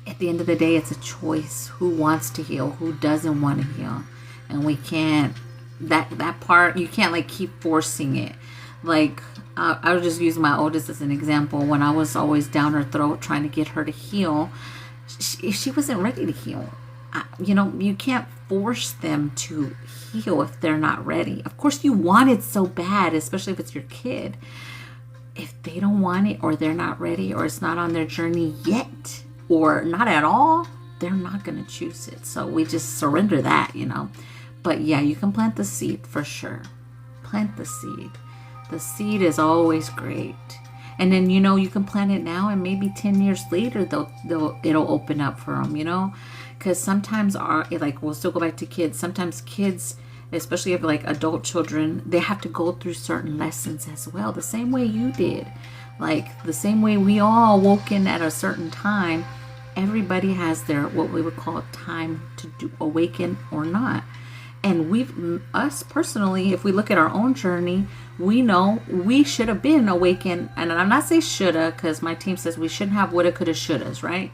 at the end of the day, it's a choice. Who wants to heal? Who doesn't want to heal? And we can't, that part, you can't like keep forcing it. Like, I was just using my oldest as an example. When I was always down her throat trying to get her to heal, she wasn't ready to heal. You know, you can't force them to heal if they're not ready. Of course, you want it so bad, especially if it's your kid. If they don't want it, or they're not ready, or it's not on their journey yet, or not at all, they're not going to choose it. So we just surrender that, you know. But yeah, you can plant the seed for sure. Plant the seed. The seed is always great. And then, you know, you can plant it now, and maybe 10 years later, it'll open up for them, you know. Because sometimes we'll still go back to kids. Sometimes kids, especially if like adult children, they have to go through certain lessons as well. The same way you did. Like the same way we all woke in at a certain time. Everybody has their, what we would call time to awaken or not. And us personally, if we look at our own journey, we know we should have been awakened. And I'm not saying shoulda, because my team says we shouldn't have woulda, coulda, shouldas, right?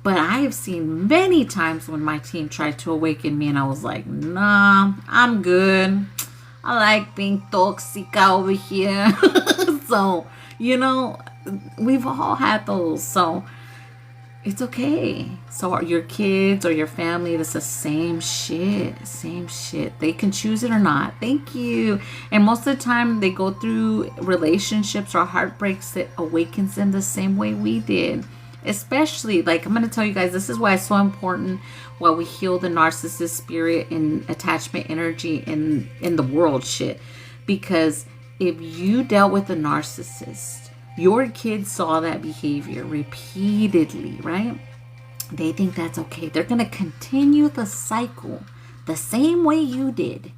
But I have seen many times when my team tried to awaken me and I was like, nah, I'm good. I like being toxica over here. So, you know, we've all had those. So it's okay. So your kids or your family, it's the same shit. They can choose it or not. Thank you. And most of the time they go through relationships or heartbreaks that awakens them the same way we did. Especially, like, I'm going to tell you guys, this is why it's so important while we heal the narcissist spirit and attachment energy in the world shit. Because if you dealt with a narcissist, your kids saw that behavior repeatedly, right? They think that's okay. They're going to continue the cycle the same way you did.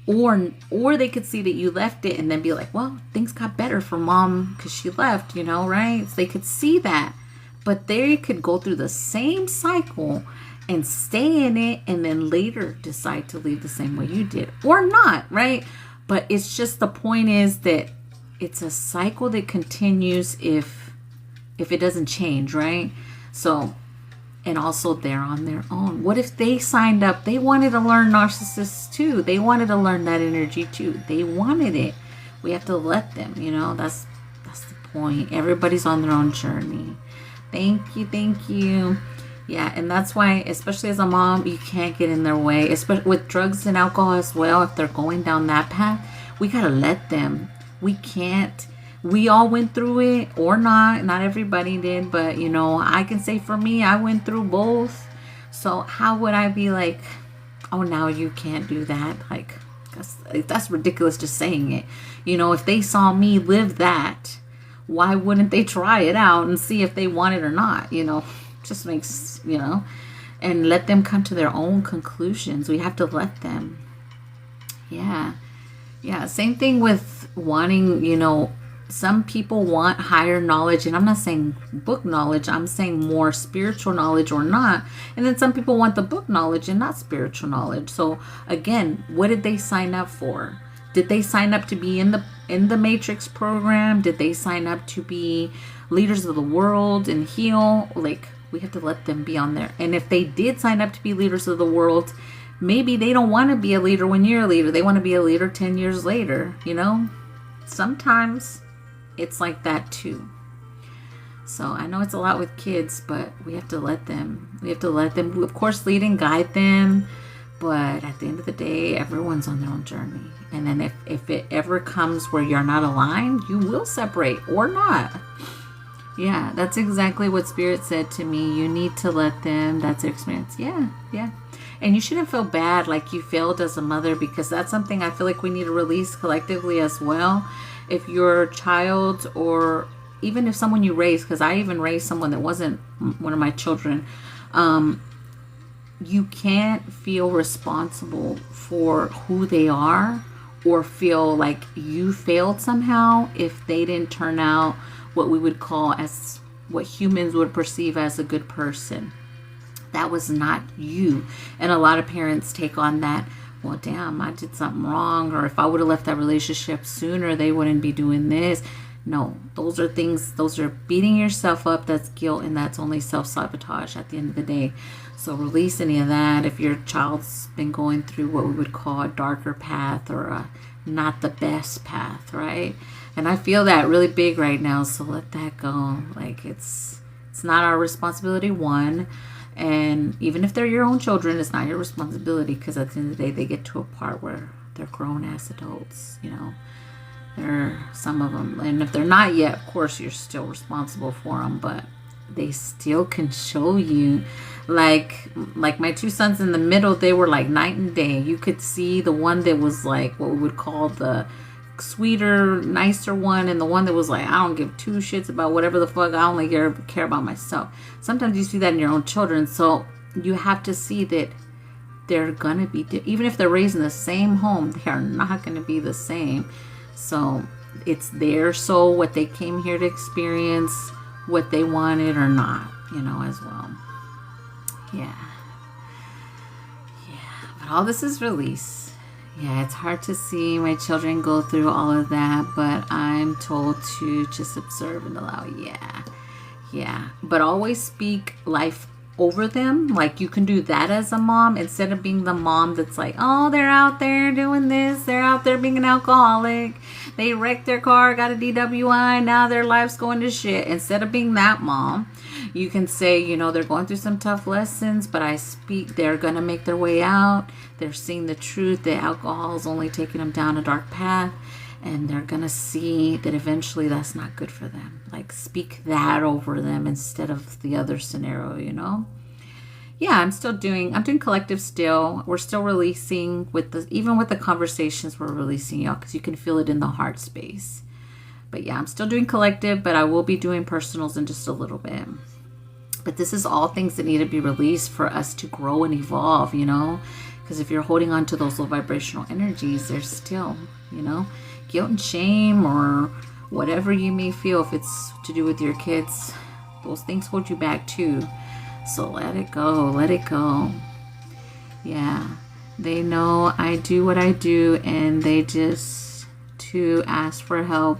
or they could see that you left it and then be like, well, things got better for mom because she left, right? So they could see that, but they could go through the same cycle and stay in it and then later decide to leave the same way you did or not, right? But it's just, the point is that it's a cycle that continues if it doesn't change, right? So, and also they're on their own. What if they signed up? They wanted to learn narcissists too. They wanted to learn that energy too. They wanted it. We have to let them, that's the point. Everybody's on their own journey. Thank you. Yeah, and that's why, especially as a mom, you can't get in their way, especially with drugs and alcohol as well. If they're going down that path, we gotta let them. We can't. We all went through it, or not. Not everybody did, but I can say for me, I went through both. So how would I be like, oh, now you can't do that? Like, that's ridiculous just saying it. If they saw me live that, why wouldn't they try it out and see if they want it or not? Just makes, and let them come to their own conclusions. We have to let them. Yeah. Same thing with wanting, some people want higher knowledge, and I'm not saying book knowledge, I'm saying more spiritual knowledge or not. And then some people want the book knowledge and not spiritual knowledge. So again, what did they sign up for? Did they sign up to be in the Matrix program? Did they sign up to be leaders of the world and heal? Like, we have to let them be on there. And if they did sign up to be leaders of the world, maybe they don't want to be a leader when you're a leader. They want to be a leader 10 years later, Sometimes it's like that too. So I know it's a lot with kids, but we have to let them. We have to let them, of course, lead and guide them. But at the end of the day, everyone's on their own journey. And then if it ever comes where you're not aligned, you will separate or not. Yeah, that's exactly what Spirit said to me. You need to let them. That's their experience. Yeah. And you shouldn't feel bad like you failed as a mother, because that's something I feel like we need to release collectively as well. If your child, or even if someone you raised, because I even raised someone that wasn't one of my children, you can't feel responsible for who they are or feel like you failed somehow if they didn't turn out what we would call, as what humans would perceive as, a good person. That was not you. And a lot of parents take on that, well, damn, I did something wrong, or if I would have left that relationship sooner, they wouldn't be doing this. No, those are things, those are beating yourself up. That's guilt, and that's only self-sabotage at the end of the day. So release any of that. If your child's been going through what we would call a darker path, or a not the best path, right? And I feel that really big right now, so let that go. Like, it's not our responsibility, one. And even if they're your own children, it's not your responsibility, because at the end of the day, they get to a part where they're grown-ass adults, They're some of them. And if they're not yet, of course, you're still responsible for them, but they still can show you. Like my two sons in the middle, they were like night and day. You could see the one that was like what we would call the sweeter, nicer one, and the one that was like, I don't give two shits about whatever the fuck, I only care about myself. Sometimes you see that in your own children. So you have to see that they're gonna be, even if they're raised in the same home, they are not gonna be the same. So it's their soul, what they came here to experience, what they wanted or not, as well. Yeah, but all this is release. Yeah, it's hard to see my children go through all of that, but I'm told to just observe and allow. Yeah. But always speak life over them. Like, you can do that as a mom, instead of being the mom that's like, oh, they're out there doing this, they're out there being an alcoholic, they wrecked their car, got a DWI, now their life's going to shit. Instead of being that mom, you can say, they're going through some tough lessons, but they're going to make their way out. They're seeing the truth that alcohol is only taking them down a dark path, and they're going to see that eventually that's not good for them. Like, speak that over them instead of the other scenario, Yeah, I'm doing collective still. We're still releasing even with the conversations we're releasing, y'all, because you can feel it in the heart space. But yeah, I'm still doing collective, but I will be doing personals in just a little bit. But this is all things that need to be released for us to grow and evolve, Because if you're holding on to those low vibrational energies, there's still, guilt and shame or whatever you may feel. If it's to do with your kids, those things hold you back too. So let it go. Let it go. Yeah. They know I do what I do, and they just to ask for help,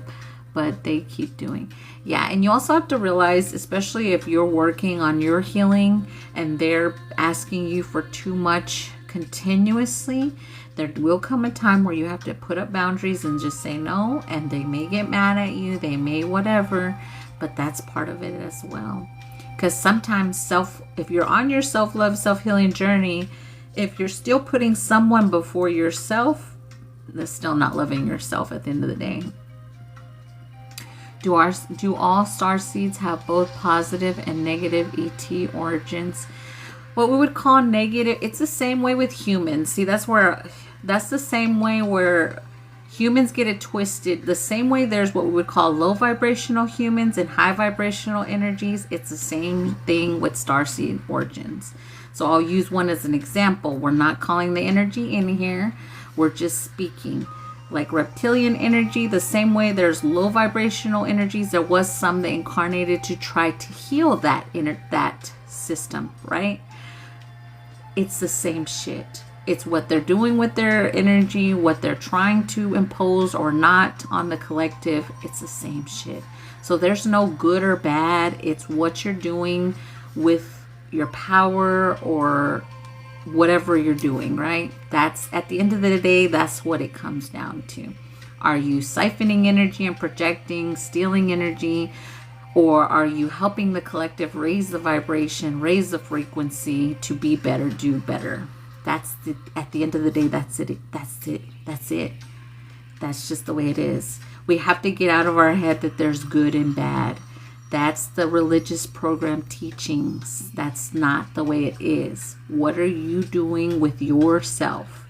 but they keep doing. Yeah, and you also have to realize, especially if you're working on your healing and they're asking you for too much continuously, there will come a time where you have to put up boundaries and just say no, and they may get mad at you, they may whatever, but that's part of it as well. Because sometimes if you're on your self-love, self-healing journey, if you're still putting someone before yourself, that's still not loving yourself at the end of the day. Do all star seeds have both positive and negative ET origins? What we would call negative, it's the same way with humans. See, that's the same way where humans get it twisted. The same way there's what we would call low vibrational humans and high vibrational energies. It's the same thing with starseed origins. So I'll use one as an example. We're not calling the energy in here. We're just speaking. Like reptilian energy, the same way there's low vibrational energies, there was some that incarnated to try to heal that system, right? It's the same shit. It's what they're doing with their energy, what they're trying to impose or not on the collective. It's the same shit. So there's no good or bad. It's what you're doing with your power or whatever you're doing, right? That's at the end of the day, that's what it comes down to. Are you siphoning energy and projecting, stealing energy, or are you helping the collective raise the vibration, raise the frequency to be better, do better? At the end of the day, that's it. That's just the way it is. We have to get out of our head that there's good and bad. That's the religious program teachings. That's not the way it is. What are you doing with yourself?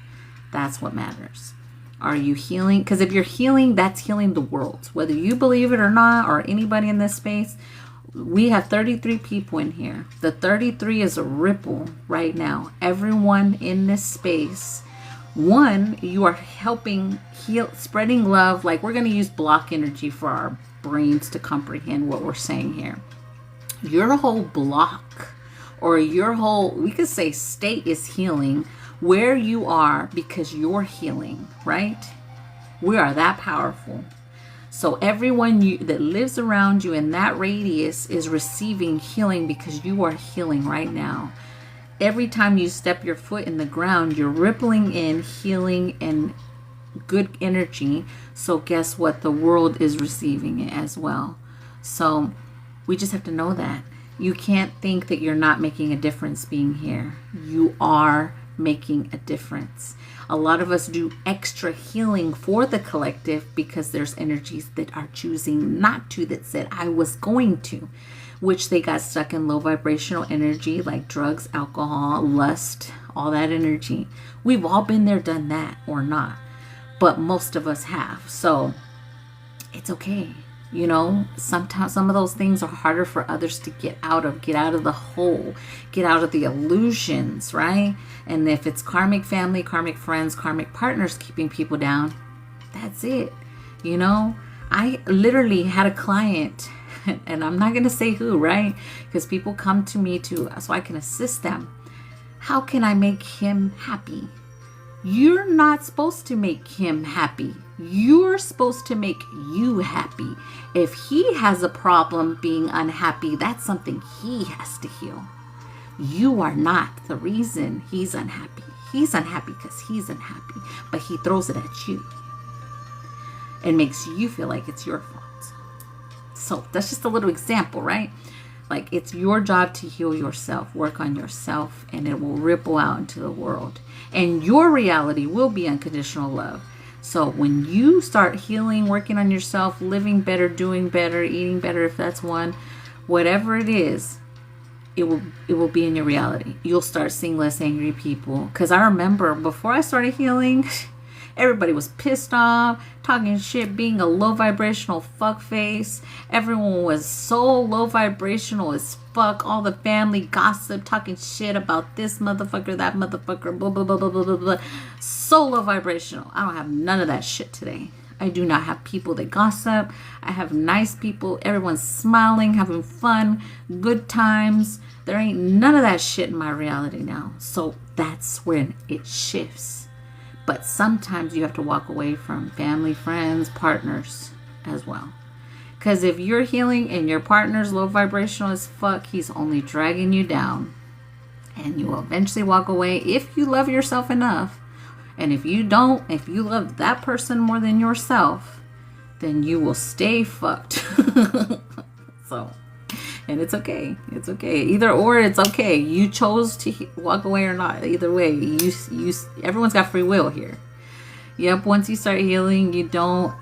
That's what matters. Are you healing? Because if you're healing, that's healing the world. Whether you believe it or not, or anybody in this space, we have 33 people in here. The 33 is a ripple right now. Everyone in this space, one, you are helping heal, spreading love. Like we're going to use block energy for our brains to comprehend what we're saying here. Your whole block or your whole, we could say state is healing where you are because you're healing, right? We are that powerful. So everyone that lives around you in that radius is receiving healing because you are healing right now. Every time you step your foot in the ground, you're rippling in healing and good energy. So guess what? The world is receiving it as well. So we just have to know that. You can't think that you're not making a difference being here. You are making a difference. A lot of us do extra healing for the collective because there's energies that are choosing not to, that said I was going to, which they got stuck in low vibrational energy like drugs, alcohol, lust, all that energy. We've all been there, done that, or not. But most of us have. So it's okay. You know, sometimes some of those things are harder for others to get out of the hole, get out of the illusions, right? And if it's karmic family, karmic friends, karmic partners keeping people down, that's it. You know, I literally had a client, and I'm not going to say who, right? Because people come to me so I can assist them. How can I make him happy? You're not supposed to make him happy. You're supposed to make you happy. If he has a problem being unhappy, that's something he has to heal. You are not the reason he's unhappy. He's unhappy because he's unhappy, but he throws it at you and makes you feel like it's your fault. So that's just a little example, right? Like it's your job to heal yourself, work on yourself, and it will ripple out into the world. And your reality will be unconditional love. So when you start healing, working on yourself, living better, doing better, eating better, if that's one, whatever it is, it will be in your reality. You'll start seeing less angry people. Because I remember before I started healing, Everybody was pissed off, talking shit, being a low vibrational fuckface. Everyone was so low vibrational as fuck. All the family gossip, talking shit about this motherfucker, that motherfucker, blah, blah, blah, blah, blah, blah, blah. So low vibrational. I don't have none of that shit today. I do not have people that gossip. I have nice people. Everyone's smiling, having fun, good times. There ain't none of that shit in my reality now. So that's when it shifts. But sometimes you have to walk away from family, friends, partners as well. Because if you're healing and your partner's low vibrational as fuck, he's only dragging you down. And you will eventually walk away if you love yourself enough. And if you don't, if you love that person more than yourself, then you will stay fucked. So, and it's okay. It's okay. Either or, it's okay. You chose to walk away or not. Either way, everyone's got free will here. Yep. Once you start healing, you don't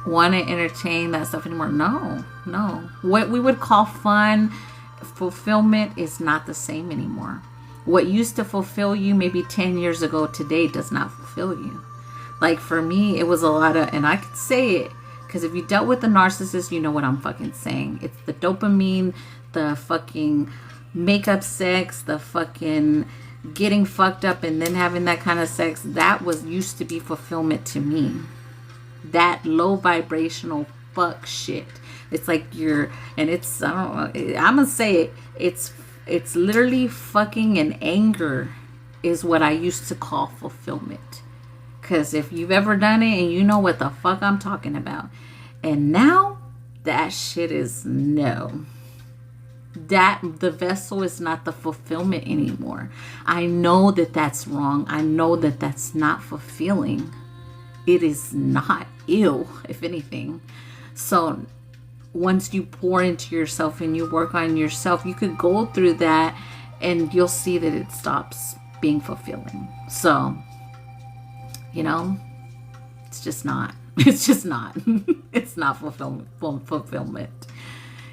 want to entertain that stuff anymore. No. What we would call fun, fulfillment is not the same anymore. What used to fulfill you maybe 10 years ago today does not fulfill you. Like for me, it was a lot of, and I could say it, because if you dealt with the narcissist, you know what I'm fucking saying. It's the dopamine, the fucking makeup sex, the fucking getting fucked up and then having that kind of sex. That was used to be fulfillment to me. That low vibrational fuck shit. It's like and it's, I don't know, I'm going to say it, it's literally fucking and anger is what I used to call fulfillment. Because if you've ever done it and you know what the fuck I'm talking about. And now that shit is no. That the vessel is not the fulfillment anymore. I know that that's wrong. I know that that's not fulfilling. It is not ill, if anything. So once you pour into yourself and you work on yourself, you could go through that and you'll see that it stops being fulfilling. So, it's just not. It's just not. It's not fulfillment.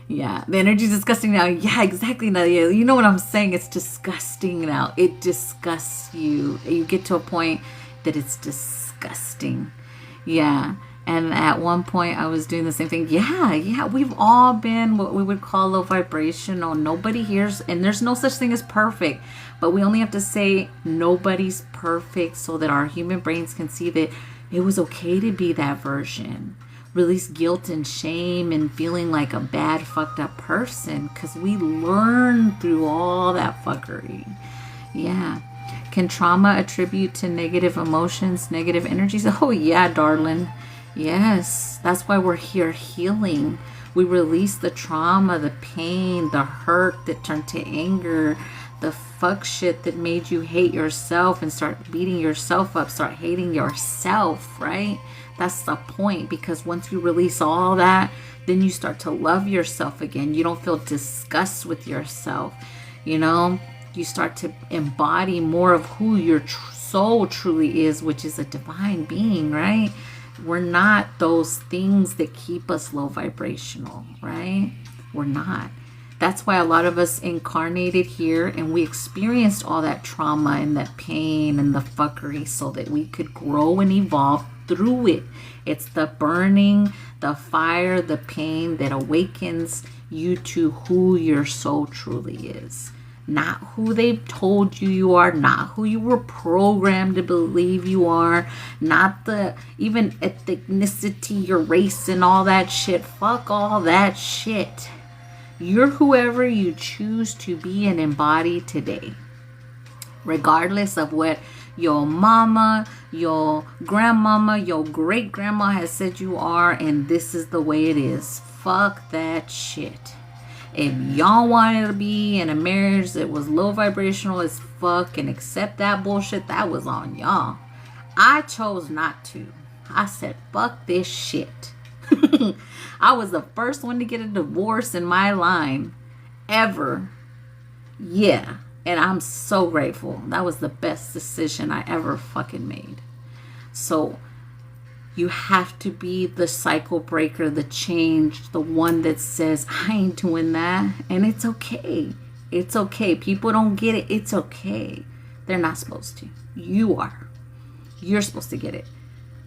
Yeah, the energy is disgusting now. Yeah, exactly. Now, you know what I'm saying? It's disgusting now. It disgusts you. You get to a point that it's disgusting. Yeah. And at one point I was doing the same thing. Yeah. We've all been what we would call low vibrational. Nobody hears, and there's no such thing as perfect. But we only have to say nobody's perfect so that our human brains can see that it was okay to be that version. Release guilt and shame and feeling like a bad, fucked up person. Because we learn through all that fuckery. Yeah. Can trauma attribute to negative emotions, negative energies? Oh, yeah, darling. Yes, that's why we're here healing. We release the trauma, the pain, the hurt that turned to anger, the fuck shit that made you hate yourself and start beating yourself up, start hating yourself, right? That's the point, because once you release all that, then you start to love yourself again. You don't feel disgust with yourself, You start to embody more of who your soul truly is, which is a divine being, right? We're not those things that keep us low vibrational, right? We're not. That's why a lot of us incarnated here and we experienced all that trauma and that pain and the fuckery so that we could grow and evolve through it. It's the burning, the fire, the pain that awakens you to who your soul truly is. Not who they've told you are, not who you were programmed to believe you are, not the even ethnicity, your race and all that shit. Fuck all that shit. You're whoever you choose to be and embody today. Regardless of what your mama, your grandmama, your great grandma has said you are, and this is the way it is. Fuck that shit. If y'all wanted to be in a marriage that was low vibrational as fuck and accept that bullshit, that was on y'all. I chose not to. I said, fuck this shit. I was the first one to get a divorce in my line ever. Yeah. And I'm so grateful. That was the best decision I ever fucking made. So you have to be the cycle breaker, the change, the one that says, I ain't doing that. And it's okay. It's okay. People don't get it. It's okay. They're not supposed to. You are. You're supposed to get it.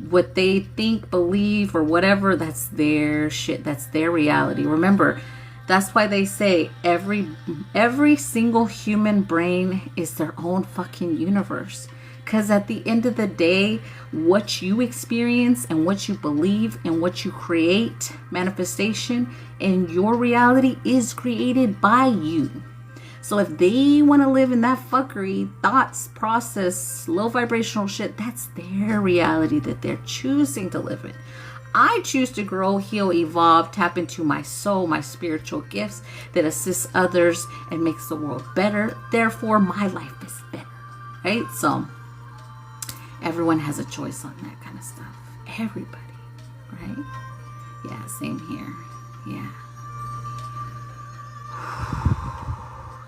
what they think, believe, or whatever, that's their shit. That's their reality. Remember, that's why they say every single human brain is their own fucking universe. Because at the end of the day, what you experience and what you believe and what you create, manifestation in your reality is created by you. So if they want to live in that fuckery, thoughts, process, low vibrational shit, that's their reality that they're choosing to live in. I choose to grow, heal, evolve, tap into my soul, my spiritual gifts that assist others and makes the world better. Therefore, my life is better, right? So everyone has a choice on that kind of stuff. Everybody, right? Yeah, same here. Yeah.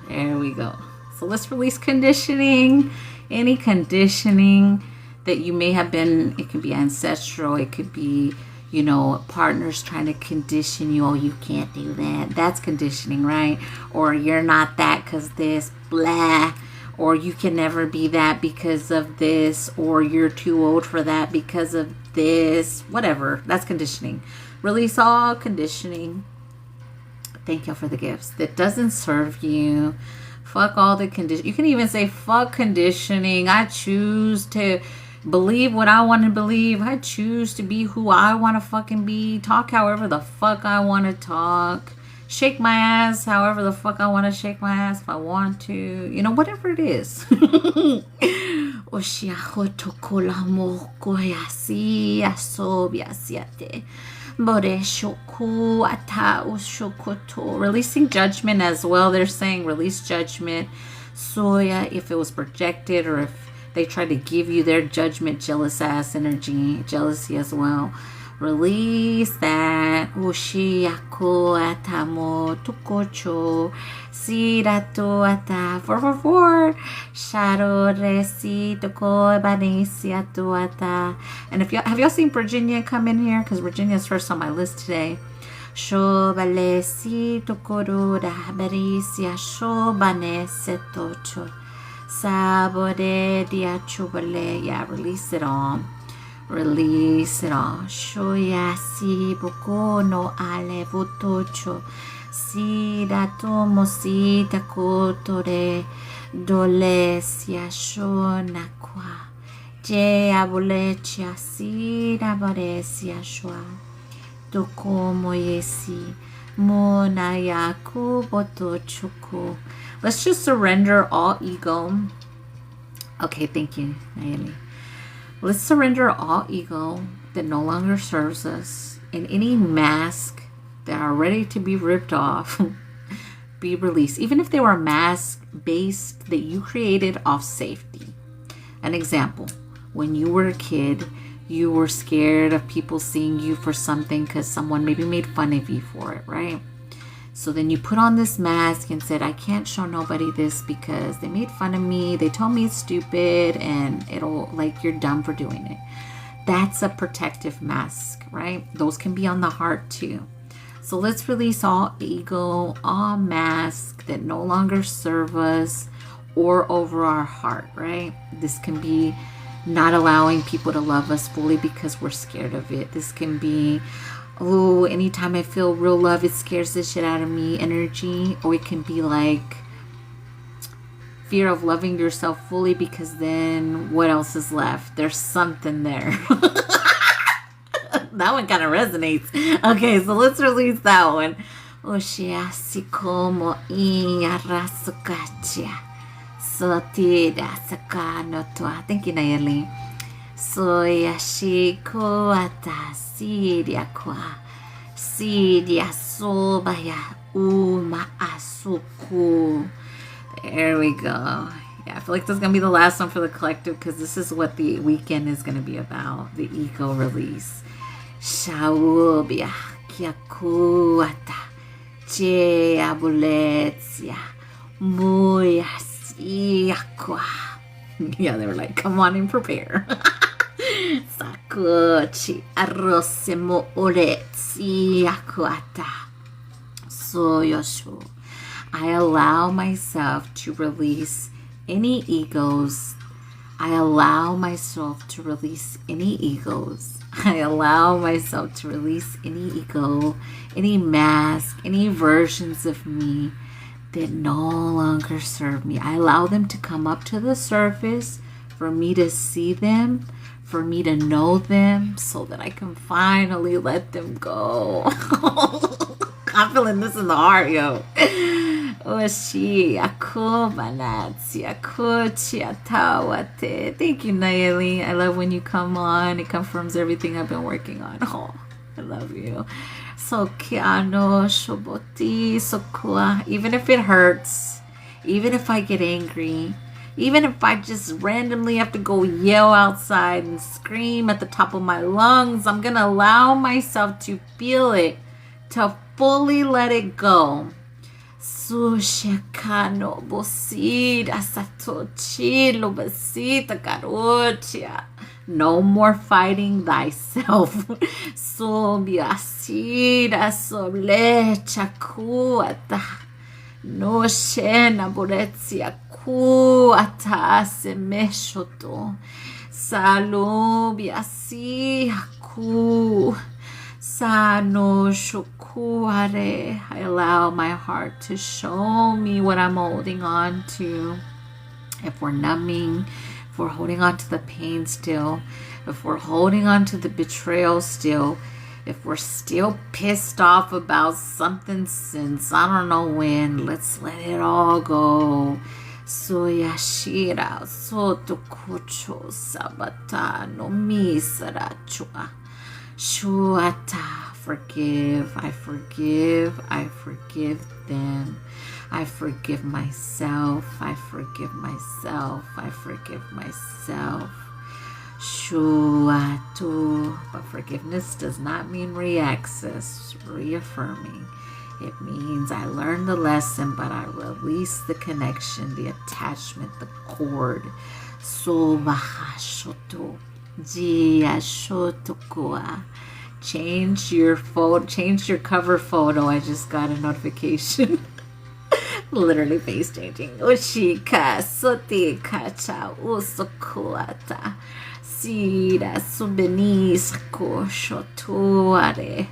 There we go. So let's release conditioning. Any conditioning that you may have been, it could be ancestral, it could be, you know, partners trying to condition you. Oh, you can't do that. That's conditioning, right? Or you're not that because this, blah. Or you can never be that because of this. Or you're too old for that because of this. Whatever. That's conditioning. Release all conditioning. Thank you for the gifts that doesn't serve you. Fuck all the condition. You can even say fuck conditioning. I choose to believe what I want to believe. I choose to be who I want to fucking be. Talk however the fuck I want to talk. Shake my ass however the fuck I want to shake my ass if I want to. You know, whatever it is. Releasing judgment as well. They're saying release judgment. Soya, if it was projected or if they try to give you their judgment, jealous ass energy, jealousy as well. Release that. Ushiako atamo tukocho sirato ata 444 sharo resi toko banesia ata. And if y'all have y'all seen Virginia come in here? Because Virginia's first on my list today. Shobalesi tokoro da barisia shobane setocho sabore diachubale. Yeah, release it all. Release it all. Shoyasi boko no ale votocho sidato mosita kotore dolesia shonakwa je abulecia sida baresia shwa tokomo yesi monayaku botochuku. Let's just surrender all ego. Okay, thank you, Nayeli. Let's surrender all ego that no longer serves us and any mask that are ready to be ripped off, be released. Even if they were mask based that you created off safety. An example, when you were a kid, you were scared of people seeing you for something because someone maybe made fun of you for it, right? So then you put on this mask and said, I can't show nobody this because they made fun of me. They told me it's stupid and it'll, like, you're dumb for doing it. That's a protective mask, right? Those can be on the heart too. So let's release all ego, all masks that no longer serve us or over our heart, right? This can be not allowing people to love us fully because we're scared of it. This can be, oh, anytime I feel real love, it scares the shit out of me energy. Or it can be like fear of loving yourself fully because then what else is left? There's something there. That one kind of resonates. Okay, so let's release that one. Oshiasi como iarasukachia. Sotida sakano toa. Thank you, Nayeli. Soyashiko atasidia kwa. Sidia sobaya uma asuku. There we go. Yeah, I feel like this is going to be the last one for the collective because this is what the weekend is going to be about. The ego release. Shaubia kiakuata. Che abuletia. Muyasiakwa. Yeah, they were like, come on and prepare. Sakuchi arrosemo oretsi akwata. Soyoshu. I allow myself to release any egos. I allow myself to release any egos. I allow myself to release any ego, any mask, any versions of me that no longer serve me. I allow them to come up to the surface for me to see them, for me to know them, so that I can finally let them go. I'm feeling this in the heart, yo. Oshi, aku banatsi, aku chiatawate. Thank you, Nayeli. I love when you come on. It confirms everything I've been working on. Oh, I love you. So kiano shoboti sokua. Even if it hurts, even if I get angry, even if I just randomly have to go yell outside and scream at the top of my lungs, I'm gonna allow myself to feel it, to fully let it go. Sushakano bosida satochi lobasita karochia. No more fighting thyself. Sobiasida solecha kuata. No shena boretsia kuata semeshoto. Salobiasi ku. Sano shukuare. I allow my heart to show me what I'm holding on to. If we're numbing, if we're holding on to the pain still, if we're holding on to the betrayal still, if we're still pissed off about something since I don't know when, let's let it all go. Soyashira sotokucho sabata no misarachua. Shuata, forgive, I forgive, I forgive them. I forgive myself, I forgive myself, I forgive myself. Shuatu. But forgiveness does not mean reaccess, reaffirming. It means I learned the lesson, but I release the connection, the attachment, the cord. Sobahashoto. Change your photo, change your cover photo. I just got a notification. Literally face changing. Oshika soti kacha usokuata. Sira subenisako shotuare.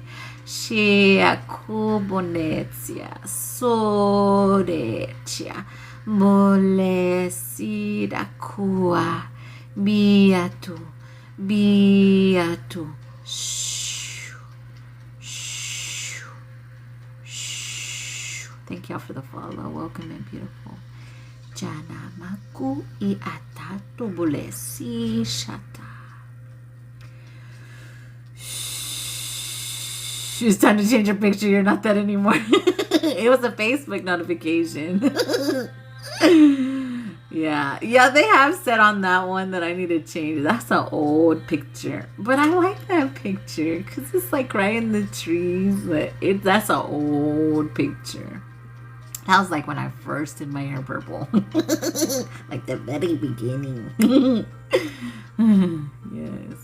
Shia kubonetia. Soretia. Molesira kua. Biatu. Biatu. Shoo. Shoo. Shoo. Thank y'all for the follow. Welcome in, beautiful. Jana maku I atatu bulesi shata. It's time to change your picture. You're not that anymore. It was a Facebook notification. Yeah, they have said on that one that I need to change. That's an old picture, but I like that picture because it's like right in the trees. But that's an old picture. That was like when I first did my hair purple, like the very beginning. Yes.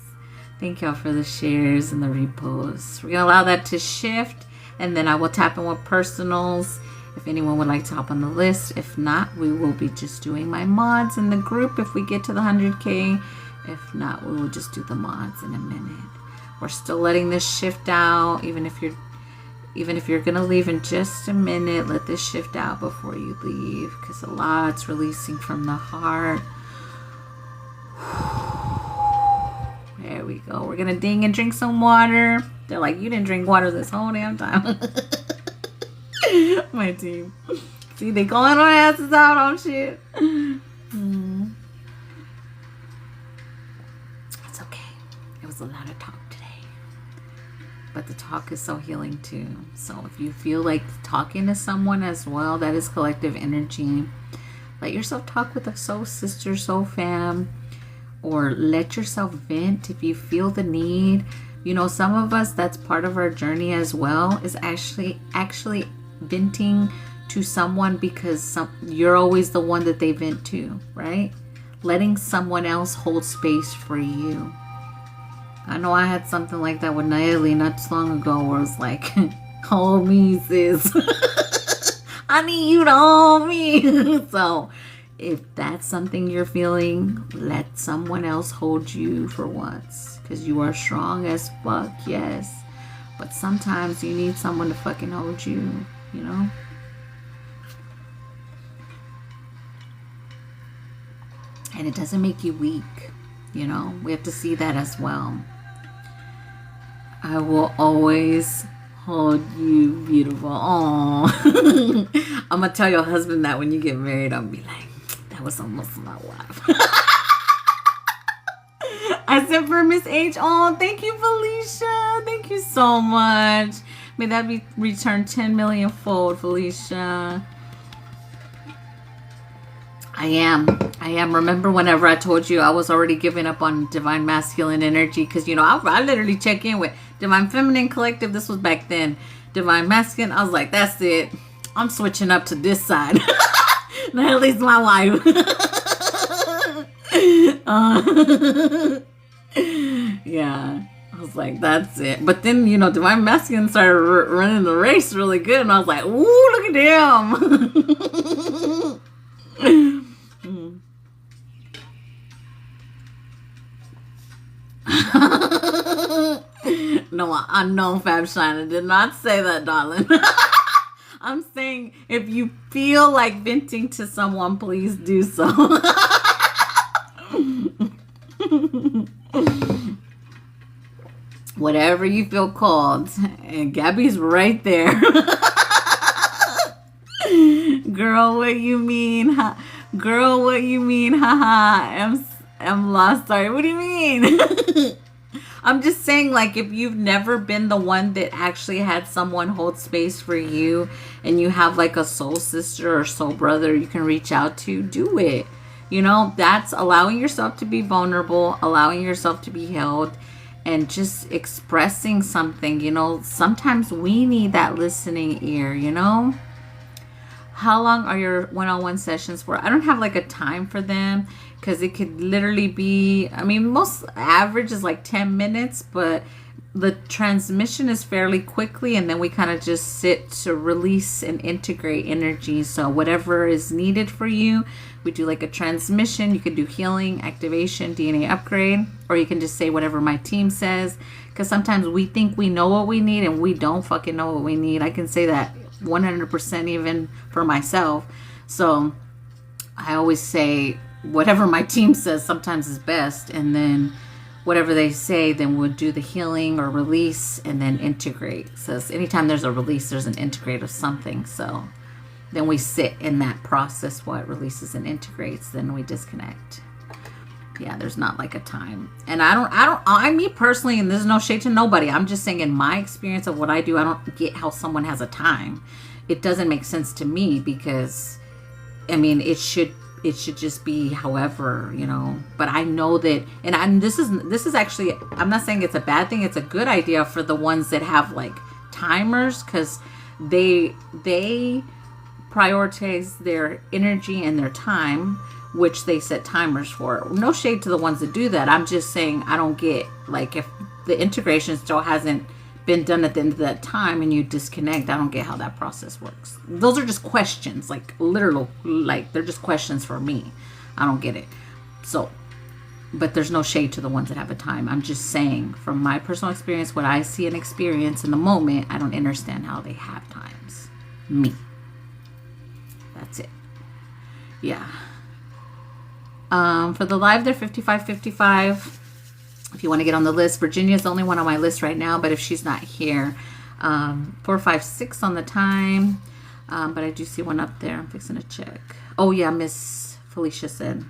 Thank y'all for the shares and the reposts. We're gonna allow that to shift, and then I will tap in with personals if anyone would like to hop on the list. If not, we will be just doing my mods in the group if we get to the 100K. If not, we will just do the mods in a minute. We're still letting this shift out. Even if you're gonna leave in just a minute, let this shift out before you leave, because a lot's releasing from the heart. There we go. We're gonna ding and drink some water. They're like, you didn't drink water this whole damn time. My team. See, they calling our asses out on shit. It's okay. It was a lot of talk today. But the talk is so healing too. So if you feel like talking to someone as well, that is collective energy. Let yourself talk with a soul sister, soul fam, or let yourself vent if you feel the need. You know, some of us, that's part of our journey as well, is actually venting to someone because you're always the one that they vent to, right? Letting someone else hold space for you. I know I had something like that with Nayeli not too long ago where it's like, hold me, sis. I need you to hold me. So if that's something you're feeling, let someone else hold you for once. Because you are strong as fuck, yes. But sometimes you need someone to fucking hold you, you know? And it doesn't make you weak, you know? We have to see that as well. I will always hold you, beautiful. Aww. I'm going to tell your husband that when you get married. I'll be like, that was almost my wife. I said for Miss H. Oh, thank you, Felicia. Thank you so much. May that be returned 10 million fold, Felicia. I am. Remember whenever I told you I was already giving up on Divine Masculine energy? Because, you know, I literally check in with Divine Feminine Collective. This was back then. Divine Masculine. I was like, that's it. I'm switching up to this side. At least my wife. Yeah. I was like, that's it. But then, you know, Divine Masculine started running the race really good. And I was like, ooh, look at them. No, unknown Fab Shiner did not say that, darling. I'm saying if you feel like venting to someone, please do so. Whatever you feel called. And Gabby's right there. Girl, what you mean? Girl, what you mean? Haha. I'm lost. Sorry. What do you mean? I'm just saying, like, if you've never been the one that actually had someone hold space for you and you have like a soul sister or soul brother you can reach out to, do it. You know, that's allowing yourself to be vulnerable, allowing yourself to be held, and just expressing something. You know, sometimes we need that listening ear, you know? How long are your one-on-one sessions for? I don't have like a time for them because it could literally be, I mean, most average is like 10 minutes, but the transmission is fairly quickly, and then we kind of just sit to release and integrate energy. So whatever is needed for you, we do like a transmission. You can do healing, activation, DNA upgrade, or you can just say whatever my team says, because sometimes we think we know what we need and we don't fucking know what we need. I can say that 100% even for myself. So I always say whatever my team says sometimes is best, and then whatever they say, then we'll do the healing or release and then integrate. So anytime there's a release, there's an integrate of something. So then we sit in that process while it releases and integrates, then we disconnect. Yeah, there's not like a time. And I me personally, and there's no shade to nobody, I'm just saying in my experience of what I do, I don't get how someone has a time. It doesn't make sense to me, because I mean, it should just be however, you know. But I know that, and this is actually, I'm not saying it's a bad thing, it's a good idea for the ones that have like timers, because they prioritize their energy and their time, which they set timers for. No shade to the ones that do that. I'm just saying I don't get, like, if the integration still hasn't been done at the end of that time and you disconnect, I don't get how that process works. Those are just questions, like literal, like they're just questions for me. I don't get it. So, but there's no shade to the ones that have a time. I'm just saying from my personal experience, what I see and experience in the moment, I don't understand how they have times. Me. That's it. Yeah. For the live, they're 55.55. If you want to get on the list, Virginia's the only one on my list right now, but if she's not here, 456 on the time. But I do see one up there. I'm fixing to check. Oh yeah, Miss Felicia said.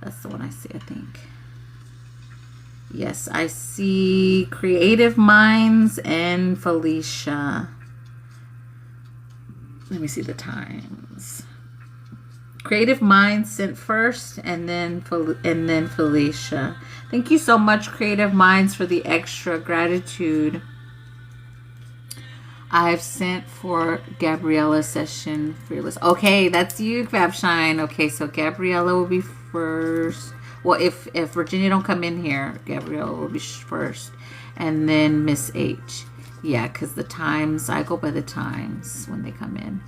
That's the one I see, I think. Yes, I see Creative Minds and Felicia. Let me see the times. Creative Minds sent first, and then Felicia. Thank you so much, Creative Minds, for the extra gratitude. I've sent for Gabriella's session, Fearless. Okay, that's you, Fabshine. Okay, so Gabriella will be first. Well, if Virginia don't come in here, Gabriella will be first, and then Miss H. Yeah, because the times, I go by the times when they come in.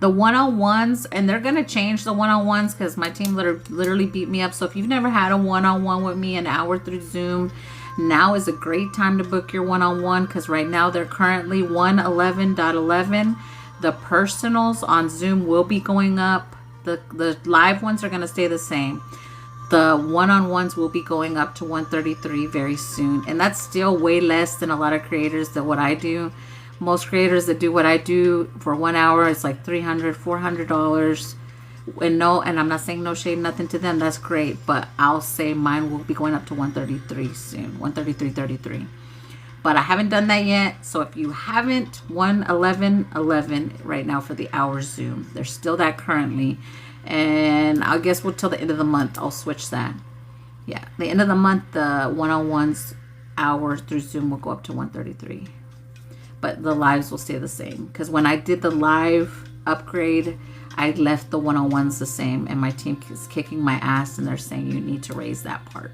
The one-on-ones, and they're going to change the one-on-ones because my team literally beat me up. So if you've never had a one-on-one with me, an hour through Zoom, now is a great time to book your one-on-one because right now they're currently 111.11. The personals on Zoom will be going up. The live ones are going to stay the same. The one-on-ones will be going up to 133 very soon. And that's still way less than a lot of creators that what I do. Most creators that do what I do for 1 hour, it's like $300, $400. And I'm not saying no shade, nothing to them. That's great. But I'll say mine will be going up to 133 soon. 133.33. But I haven't done that yet. So if you haven't, 111.11 right now for the hour Zoom. There's still that currently. And I guess till the end of the month, I'll switch that. Yeah, the end of the month, the one-on-ones hours through Zoom will go up to 133. But the lives will stay the same. Because when I did the live upgrade, I left the one-on-ones the same. And my team is kicking my ass. And they're saying you need to raise that part.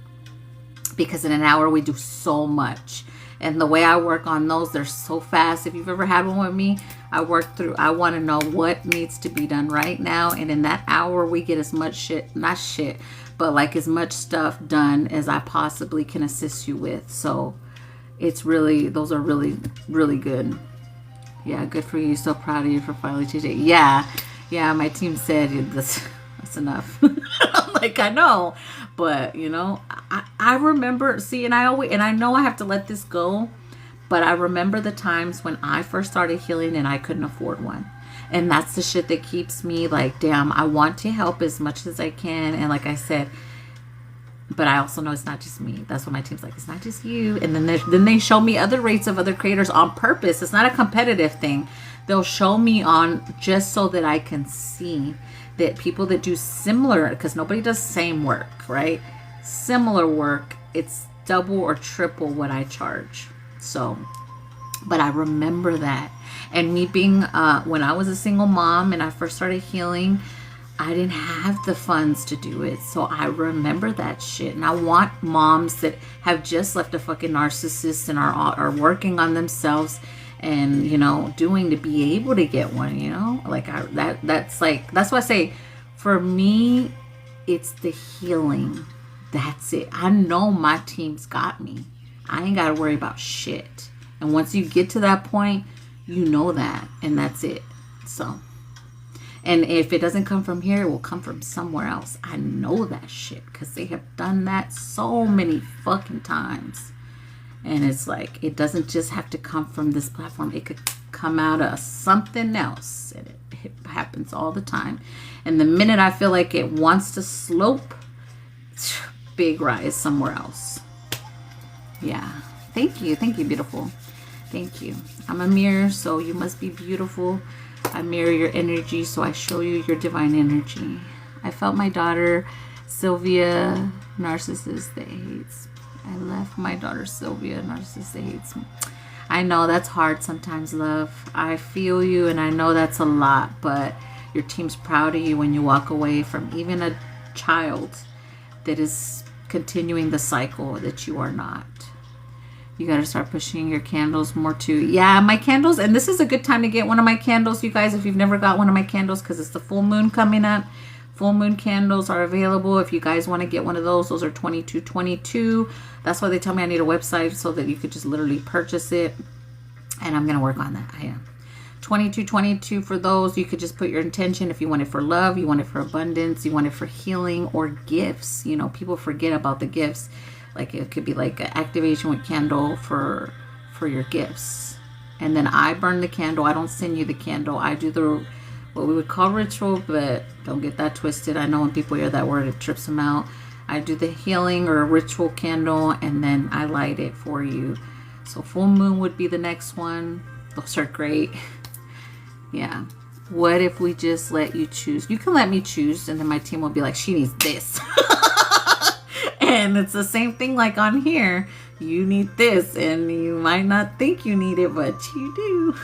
Because in an hour, we do so much. And the way I work on those, they're so fast. If you've ever had one with me, I want to know what needs to be done right now. And in that hour, we get as much but like as much stuff done as I possibly can assist you with. So it's really, those are really, really good. Yeah, good for you. So proud of you for finally changing. Yeah, my team said that's enough. I'm like, I know. But, you know, I remember, see, and I know I have to let this go. But I remember the times when I first started healing and I couldn't afford one. And that's the shit that keeps me like, damn, I want to help as much as I can. And like I said, but I also know it's not just me. That's what my team's like. It's not just you. And then they show me other rates of other creators on purpose. It's not a competitive thing. They'll show me on just so that I can see that people that do similar, because nobody does same work, right? Similar work, it's double or triple what I charge. So, but I remember that. And me being, when I was a single mom and I first started healing, I didn't have the funds to do it. So I remember that shit. And I want moms that have just left a fucking narcissist and are working on themselves and, you know, doing to be able to get one, you know, like that's why I say for me, it's the healing. That's it. I know my team's got me. I ain't got to worry about shit. And once you get to that point, you know that. And that's it. So, and if it doesn't come from here, it will come from somewhere else. I know that shit because they have done that so many fucking times. And it's like, it doesn't just have to come from this platform. It could come out of something else. And it happens all the time. And the minute I feel like it wants to slope, big rise somewhere else. Yeah. Thank you. Thank you, beautiful. Thank you. I'm a mirror, so you must be beautiful. I mirror your energy, so I show you your divine energy. I felt my daughter, Sylvia, narcissist that hates. I left my daughter, Sylvia, narcissist that hates me. I know that's hard sometimes, love. I feel you, and I know that's a lot, but your team's proud of you when you walk away from even a child that is continuing the cycle that you are not. You got to start pushing your candles more too. Yeah, my candles. And this is a good time to get one of my candles, you guys, if you've never got one of my candles, because it's the full moon coming up. Full moon candles are available. If you guys want to get one of those are $22.22. That's why they tell me I need a website so that you could just literally purchase it. And I'm going to work on that. I am. $22.22 for those. You could just put your intention if you want it for love, you want it for abundance, you want it for healing or gifts. You know, people forget about the gifts. Like it could be like an activation with candle for your gifts. And then I burn the candle. I don't send you the candle. I do the what we would call ritual, but don't get that twisted. I know when people hear that word, it trips them out. I do the healing or ritual candle, and then I light it for you. So full moon would be the next one. Those are great. Yeah. What if we just let you choose? You can let me choose, and then my team will be like, she needs this. And it's the same thing like on here. You need this, and you might not think you need it, but you do.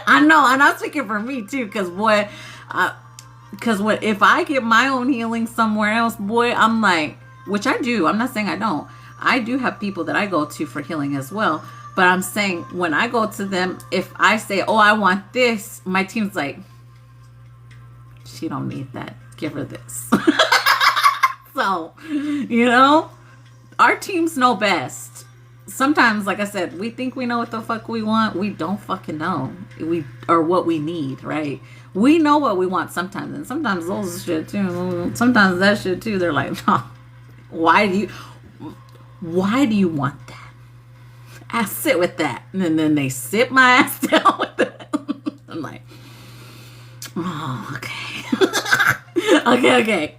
I know, and I'm speaking for me too, because if I get my own healing somewhere else, boy, I'm like, which I do. I'm not saying I don't. I do have people that I go to for healing as well. But I'm saying when I go to them, if I say, oh, I want this, my team's like, She don't need that. Give her this. So, you know, our teams know best. Sometimes, like I said, we think we know what the fuck we want. We don't fucking know. Or what we need, right? We know what we want sometimes, and sometimes those shit too. Sometimes that shit too. They're like, oh, why do you want that? I sit with that, and then they sit my ass down with it. I'm like, oh, okay. okay.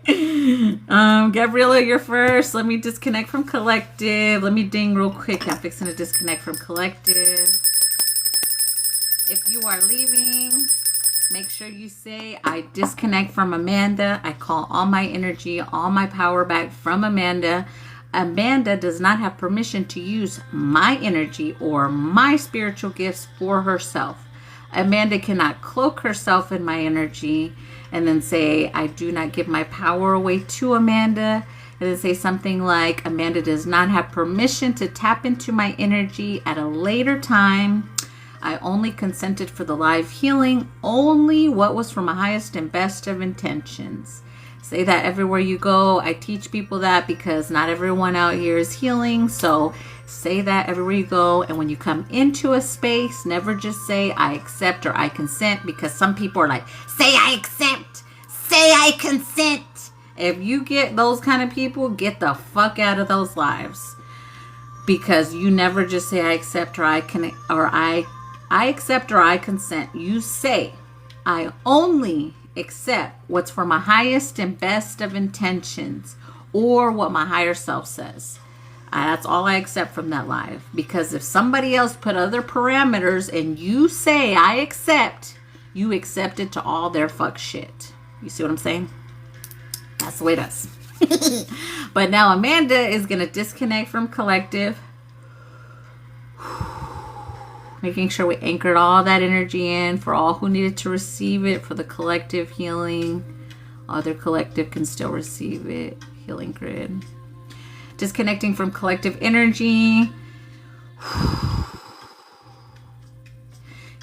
Gabriella, you're first. Let me disconnect from collective. Let me ding real quick. I'm fixing to disconnect from collective. If you are leaving, make sure you say, I disconnect from Amanda. I call all my energy, all my power back from Amanda. Amanda does not have permission to use my energy or my spiritual gifts for herself. Amanda cannot cloak herself in my energy and then say, I do not give my power away to Amanda. And then say something like, Amanda does not have permission to tap into my energy at a later time. I only consented for the live healing, only what was from my highest and best of intentions. Say that everywhere you go. I teach people that because not everyone out here is healing. So say that everywhere you go. And when you come into a space, never just say I accept or I consent, because some people are like, say I accept, say I consent. If you get those kind of people, get the fuck out of those lives, because you never just say I accept or I accept or I consent. You say I only accept what's for my highest and best of intentions, or what my higher self says. That's all I accept from that live. Because if somebody else put other parameters and you say I accept, you accept it to all their fuck shit. You see what I'm saying? That's the way it is. But now Amanda is going to disconnect from collective. Making sure we anchored all that energy in for all who needed to receive it for the collective healing. Other collective can still receive it. Healing grid. Disconnecting from collective energy.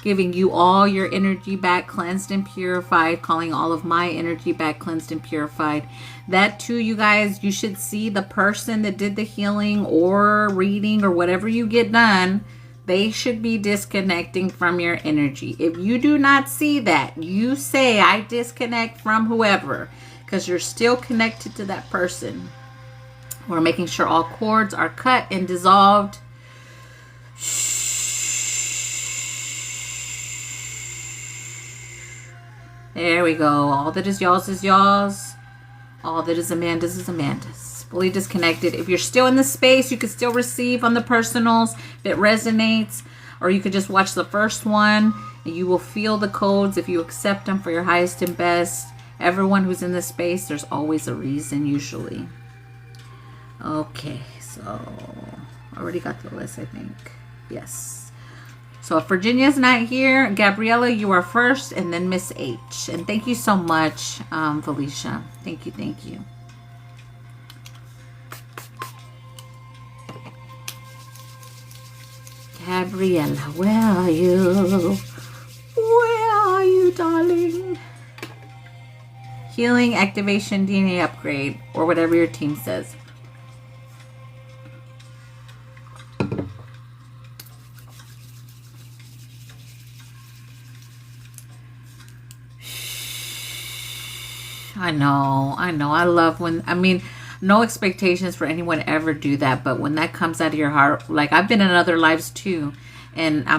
Giving you all your energy back, cleansed and purified. Calling all of my energy back, cleansed and purified. That too, you guys, you should see the person that did the healing or reading or whatever you get done. They should be disconnecting from your energy. If you do not see that, you say, I disconnect from whoever, because you're still connected to that person. We're making sure all cords are cut and dissolved. There we go. All that is y'all's is y'all's. All that is Amanda's is Amanda's. Fully disconnected. If you're still in the space, you can still receive on the personals if it resonates, or you could just watch the first one and you will feel the codes if you accept them for your highest and best. Everyone who's in the space, there's always a reason usually. Okay, so I already got the list, I think. Yes. So if Virginia's not here, Gabriella, you are first, and then Miss H. And thank you so much, Felicia. Thank you, thank you. Gabriella, where are you? Where are you, darling? Healing, activation, DNA upgrade, or whatever your team says. I know. I love when, no expectations for anyone ever do that, but when that comes out of your heart, like I've been in other lives too, and I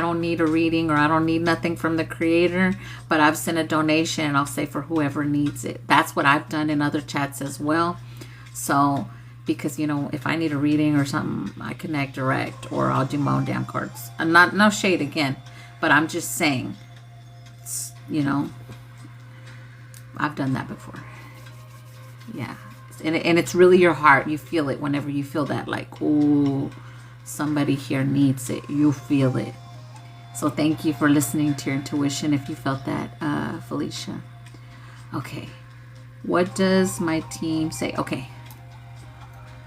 don't need a reading or I don't need nothing from the creator, but I've sent a donation and I'll say for whoever needs it. That's what I've done in other chats as well. So because if I need a reading or something, I connect direct, or I'll do my own damn cards. I'm not, no shade again, but I'm just saying, I've done that before. Yeah. And it's really your heart. You feel it whenever you feel that, like, ooh, somebody here needs it. You feel it. So thank you for listening to your intuition if you felt that, Felicia. Okay. What does my team say? Okay.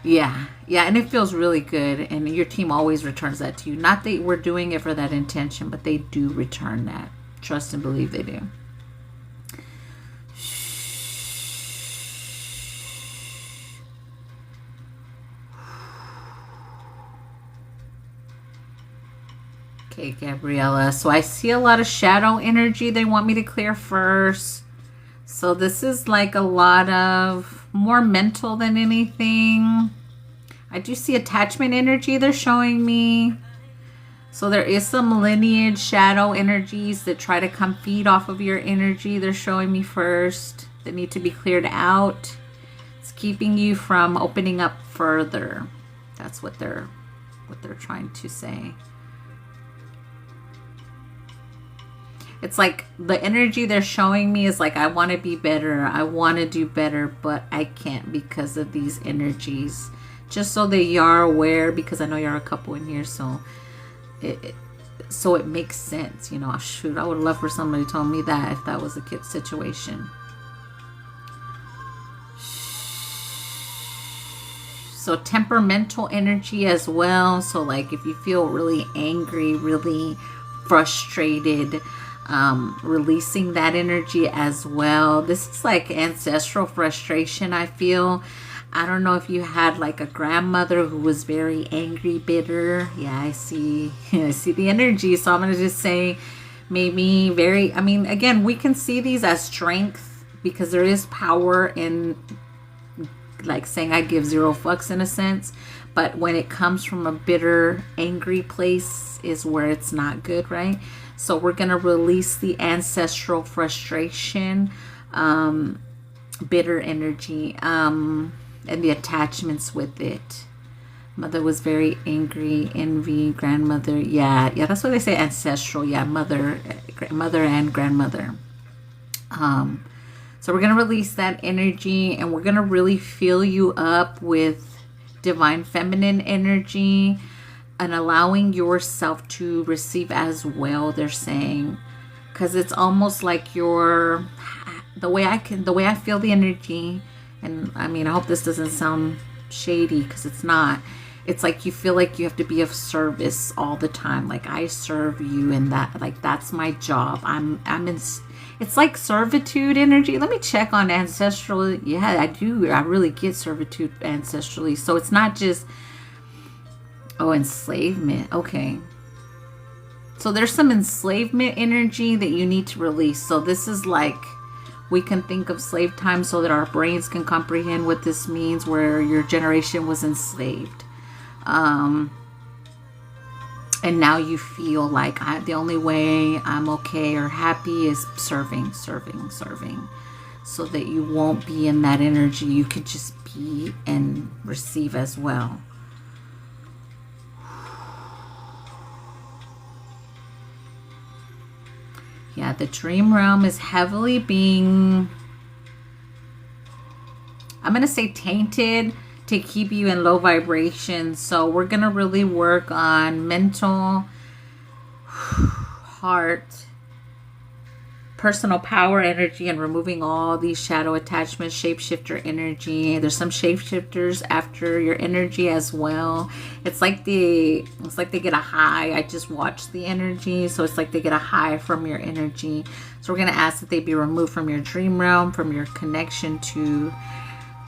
Yeah. And it feels really good. And your team always returns that to you. Not that we're doing it for that intention, but they do return that. Trust and believe they do. Okay, Gabriella. So I see a lot of shadow energy they want me to clear first. So this is like a lot of more mental than anything. I do see attachment energy they're showing me. So there is some lineage shadow energies that try to come feed off of your energy. They're showing me first that need to be cleared out. It's keeping you from opening up further. That's what they're trying to say. It's like the energy they're showing me is like, I want to be better. I want to do better, but I can't because of these energies. Just so that you are aware, because I know you're a couple in here, so it makes sense. You know, shoot, I would love for somebody to tell me that if that was a kid situation. So temperamental energy as well. So like if you feel really angry, really frustrated, releasing that energy as well. This is like ancestral frustration, I feel. I don't know if you had like a grandmother who was very angry, bitter. Yeah, I see the energy. So I'm going to just say maybe very, I mean, again, we can see these as strength because there is power in like saying I give zero fucks in a sense. But when it comes from a bitter, angry place is where it's not good, right? So we're going to release the ancestral frustration, bitter energy, and the attachments with it. Mother was very angry, envy, grandmother. Yeah, that's what they say, ancestral. Yeah, mother and grandmother. So we're going to release that energy and we're going to really fill you up with divine feminine energy and allowing yourself to receive as well, they're saying. Because it's almost like the way I feel the energy, and I mean, I hope this doesn't sound shady because it's not. It's like you feel like you have to be of service all the time. Like I serve you and that, like that's my job. I'm in, it's like servitude energy. Let me check on ancestral. Yeah, I do. I really get servitude ancestrally. So it's not just, oh, enslavement. Okay. So there's some enslavement energy that you need to release. So this is like, we can think of slave time so that our brains can comprehend what this means, where your generation was enslaved. And now you feel like the only way I'm okay or happy is serving. So that you won't be in that energy. You could just be and receive as well. Yeah, the dream realm is heavily being, I'm going to say tainted to keep you in low vibration. So we're going to really work on mental, heart, personal power energy, and removing all these shadow attachments, shapeshifter energy. There's some shapeshifters after your energy as well. It's like they get a high. I just watched the energy, so it's like they get a high from your energy. So we're going to ask that they be removed from your dream realm, from your connection to,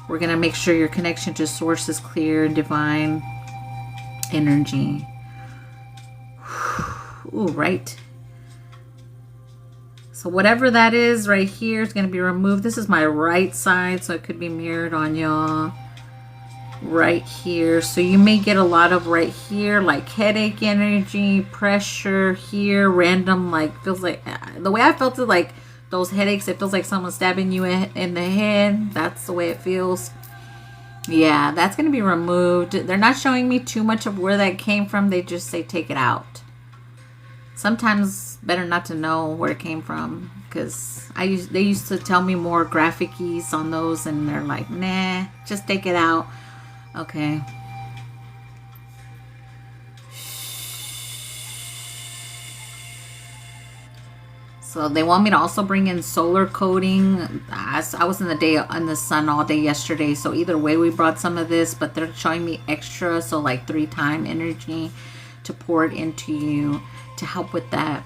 we're going to make sure your connection to source is clear and divine energy. Ooh, right. So whatever that is right here is going to be removed. This is my right side, so it could be mirrored on y'all right here. So you may get a lot of right here, like headache energy, pressure here, random, like feels like, the way I felt it, like those headaches, it feels like someone stabbing you in the head. That's the way it feels. Yeah, that's going to be removed. They're not showing me too much of where that came from. They just say take it out. Sometimes better not to know where it came from, because they used to tell me more graphic-ies on those, and they're like, nah, just take it out. Okay. So they want me to also bring in solar coding. I was in the sun all day yesterday, so either way we brought some of this, but they're showing me extra, so like 3-time energy to pour it into you to help with that.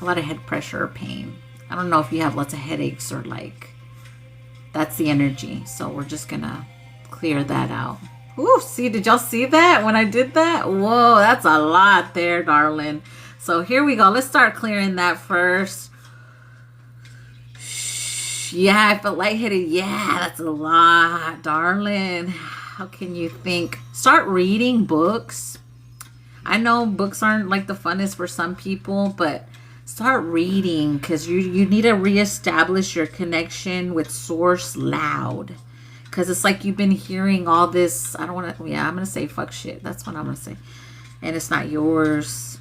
A lot of head pressure or pain. I don't know if you have lots of headaches or like, that's the energy. So we're just gonna clear that out. Ooh, see, did y'all see that when I did that? Whoa, that's a lot there, darling. So here we go. Let's start clearing that first. Yeah, I feel lightheaded. Yeah, that's a lot, darling. How can you think? Start reading books. I know books aren't like the funnest for some people, but start reading because you need to reestablish your connection with source loud. Because it's like you've been hearing all this. I don't want to, yeah, I'm going to say fuck shit. That's what I'm going to say. And it's not yours.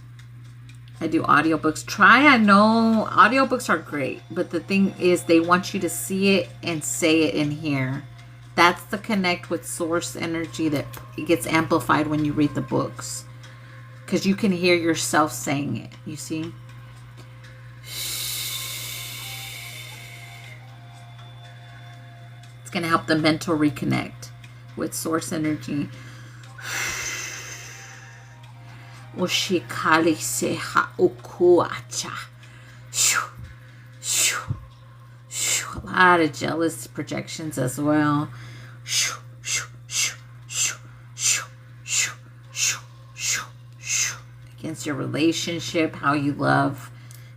I do audiobooks. I know audiobooks are great, but the thing is they want you to see it and say it in here. That's the connect with source energy that gets amplified when you read the books. Because you can hear yourself saying it. You see? It's going to help the mental reconnect with source energy. Oshikali seha ukuacha. A lot of jealous projections as well. Against your relationship, how you love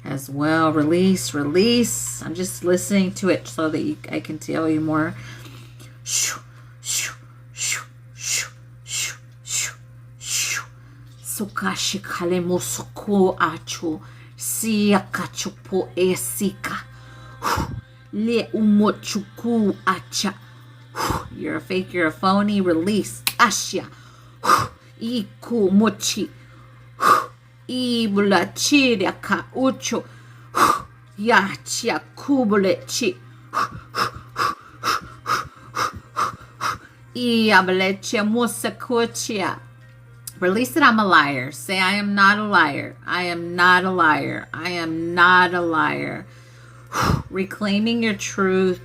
as well. Release. I'm just listening to it so that I can tell you more. Sukashikale musuku achu siakachupo esika le umochuku acha. You're a fake, you're a phony. Release. Asha iku mochi ibulachiria ka ucho yachia kubulechi iablecha musakuchia. Release it. I'm a liar. Say, I am not a liar. I am not a liar. I am not a liar. Reclaiming your truth.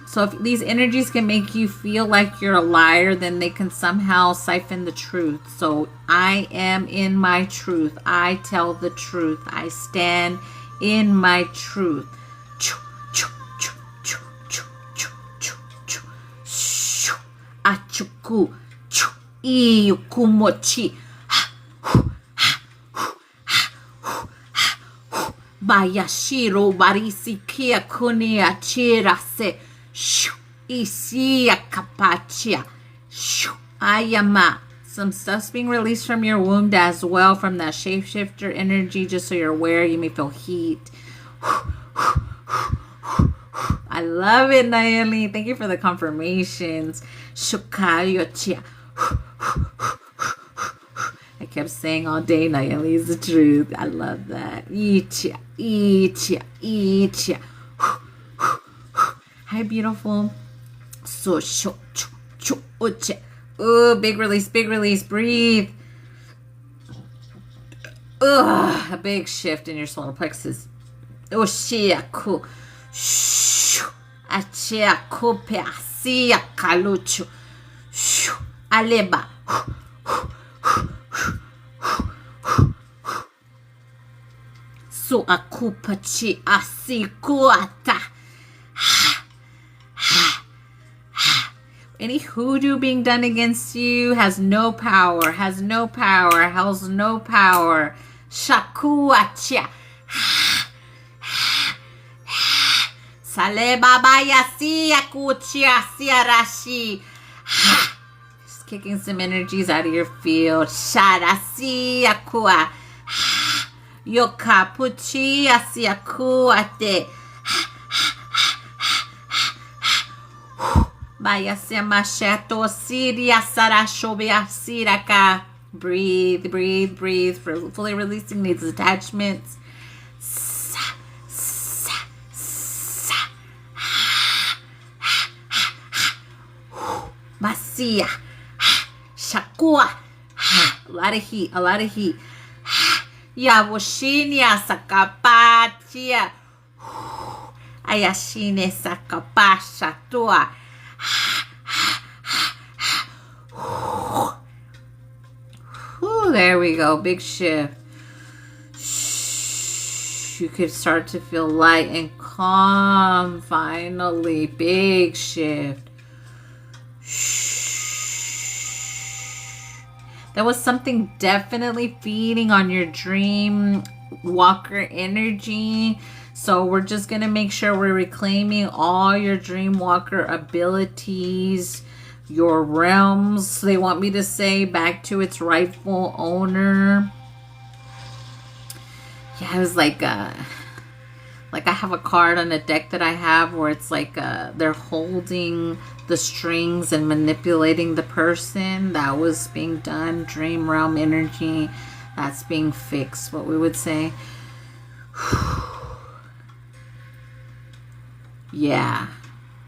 So if these energies can make you feel like you're a liar, then they can somehow siphon the truth. So I am in my truth. I tell the truth. I stand in my truth. Achuku. Iyukumochi. Bayashiro barisi kia kuni achirase. Isia kapachia. Ayama. Some stuff's being released from your womb as well, from that shapeshifter energy, just so you're aware. You may feel heat. I love it, Nayeli. Thank you for the confirmations. Shukayochia. I kept saying all day, Nayeli is the truth. I love that. Ichia. Hi, beautiful. So sho chu chu uche. Oh, big release. Breathe. Ugh, a big shift in your solar plexus. Oh, shiaku. Shoo. Achia kupe asia kaluchu. Shoo. Aleba. So akupachi asikuata. Any hoodoo being done against you has no power. Shakuacha. Sale babaya siya kuchia siya rashi. Just kicking some energies out of your field. Shara siya kua. Yoka puchi siya kuate. Baya sema shato siria sarashobia siraka. Breathe. Fully releasing these attachments. Masia. Shakua. A lot of heat. Yawoshinia sakapatia. Ayashine sakapasha tua. There we go. Big shift. You could start to feel light and calm. Finally. Big shift. There was something definitely feeding on your dream walker energy. So we're just going to make sure we're reclaiming all your dream walker abilities, your realms, they want me to say, back to its rightful owner. Yeah, it was like I have a card on a deck that I have where it's like they're holding the strings and manipulating the person. That was being done. Dream realm energy, that's being fixed, what we would say. Yeah,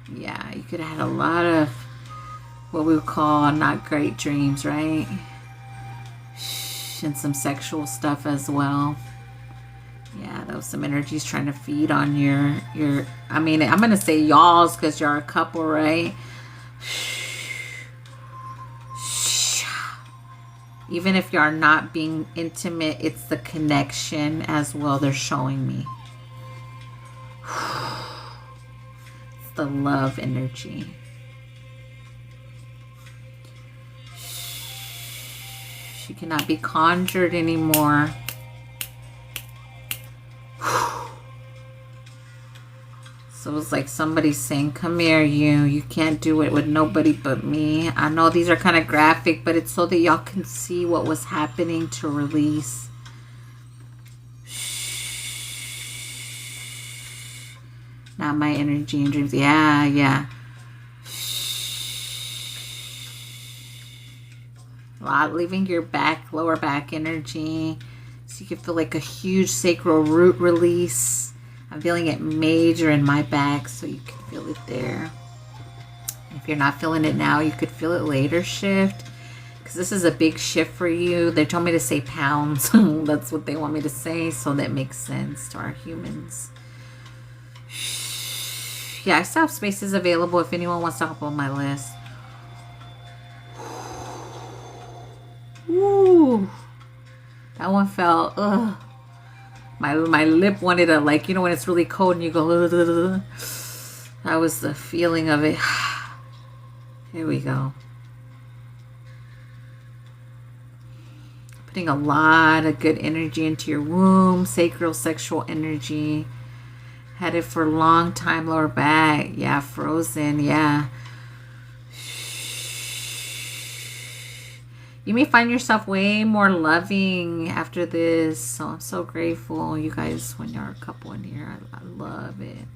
you could have had a lot of what we would call not great dreams, right? And some sexual stuff as well. Yeah, there was some energies trying to feed on your I mean, I'm going to say y'all's because you're a couple, right? Even if you are not being intimate, it's the connection as well they're showing me. It's the love energy. She cannot be conjured anymore. So it's like somebody saying, come here, you can't do it with nobody but me. I know these are kind of graphic, but it's so that y'all can see what was happening to release. Not my energy and dreams. Yeah. A lot leaving your back, lower back energy. So you can feel like a huge sacral root release. I'm feeling it major in my back, so you can feel it there. If you're not feeling it now, you could feel it later shift. Because this is a big shift for you. They told me to say pounds. That's what they want me to say, so that makes sense to our humans. Yeah, I still have spaces available if anyone wants to hop on my list. Woo! That one felt, ugh. My lip wanted to, like, you know when it's really cold and you go, ugh. That was the feeling of it. Here we go. Putting a lot of good energy into your womb, sacral sexual energy. Had it for a long time, lower back. Yeah, frozen, yeah. You may find yourself way more loving after this. So I'm so grateful, you guys, when you're a couple in here. I love it.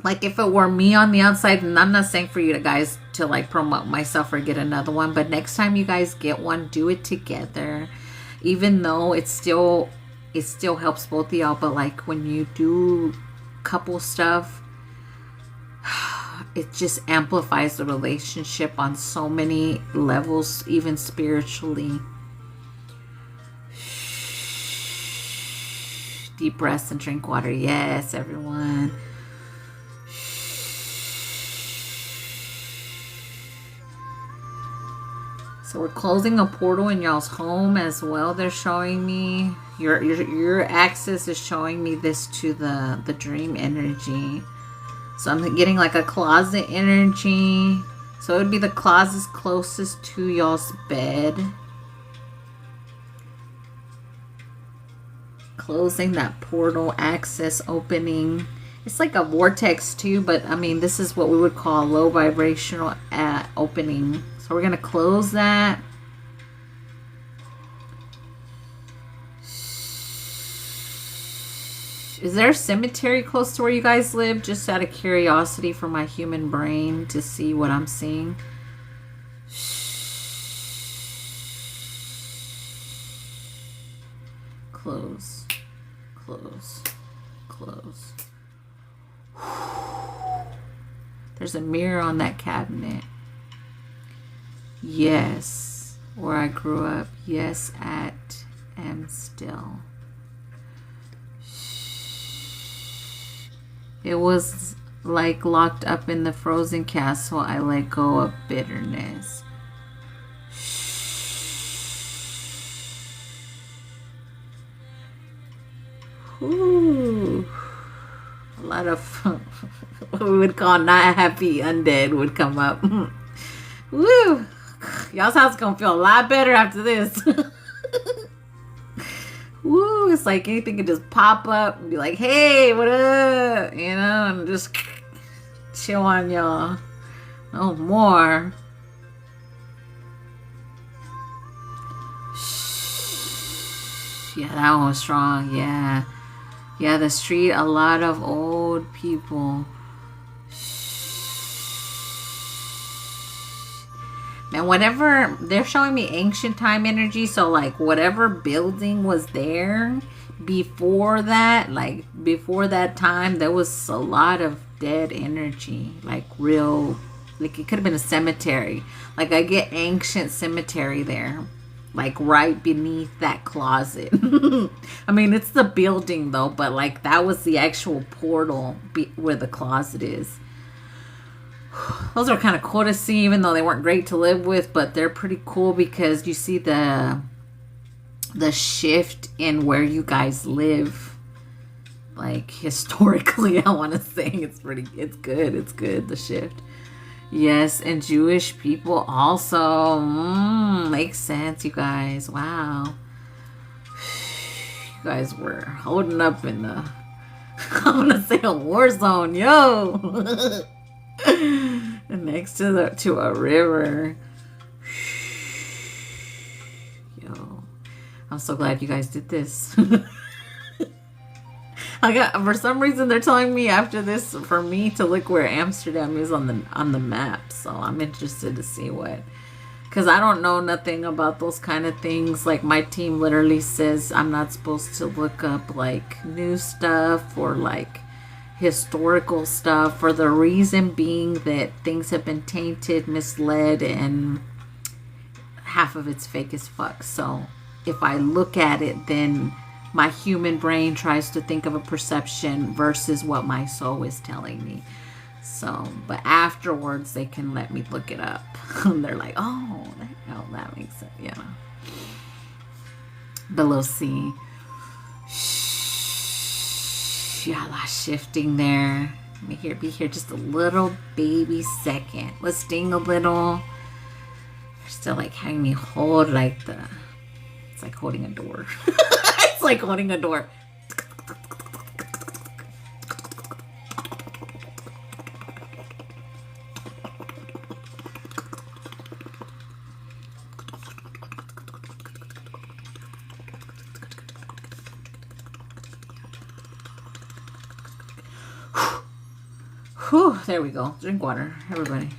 Like if it were me on the outside, and I'm not saying for you guys to like promote myself or get another one, but next time you guys get one, do it together. Even though it still helps both of y'all, but like when you do couple stuff, it just amplifies the relationship on so many levels, even spiritually. Deep breaths and drink water. Yes, everyone. So we're closing a portal in y'all's home as well. They're showing me your axis is showing me this to the dream energy. So I'm getting like a closet energy. So it would be the closet closest to y'all's bed. Closing that portal, access opening. It's like a vortex too, but I mean, this is what we would call a low vibrational opening. So we're going to close that. Is there a cemetery close to where you guys live? Just out of curiosity for my human brain to see what I'm seeing. Close. Close. Close. There's a mirror on that cabinet. Yes. Where I grew up. Yes, at am still. It was like locked up in the frozen castle. I let go of bitterness. Ooh. A lot of what we would call not happy undead would come up. Woo! Y'all's house gonna feel a lot better after this. Woo, it's like anything can just pop up and be like, hey, what up? You know, and just chill on y'all. No more. Yeah, that one was strong. Yeah. Yeah, the street, a lot of old people. Man, whatever, they're showing me ancient time energy. So, like, whatever building was there before that, like, before that time, there was a lot of dead energy. Like, real, like, it could have been a cemetery. Like, I get ancient cemetery there. Like, right beneath that closet. I mean, it's the building, though. But, like, that was the actual portal where the closet is. Those are kind of cool to see, even though they weren't great to live with, but they're pretty cool because you see the shift in where you guys live. Like, historically, I want to say it's good, the shift. Yes, and Jewish people also. Makes sense, you guys. Wow. You guys were holding up in the, I'm going to say a war zone, yo. Next to a river. Yo, I'm so glad you guys did this. For some reason they're telling me after this for me to look where Amsterdam is on the map. So I'm interested to see what, because I don't know nothing about those kind of things. Like, my team literally says I'm not supposed to look up like new stuff or like historical stuff, for the reason being that things have been tainted, misled, and half of it's fake as fuck. So if I look at it, then my human brain tries to think of a perception versus what my soul is telling me. So, but afterwards they can let me look it up. They're like, oh, that makes sense. Yeah. Below C. Yeah, a lot shifting there. Let me be here just a little baby second. Let's ding a little. They're still like having me hold like it's like holding a door. It's like holding a door. Whew, there we go. Drink water, everybody.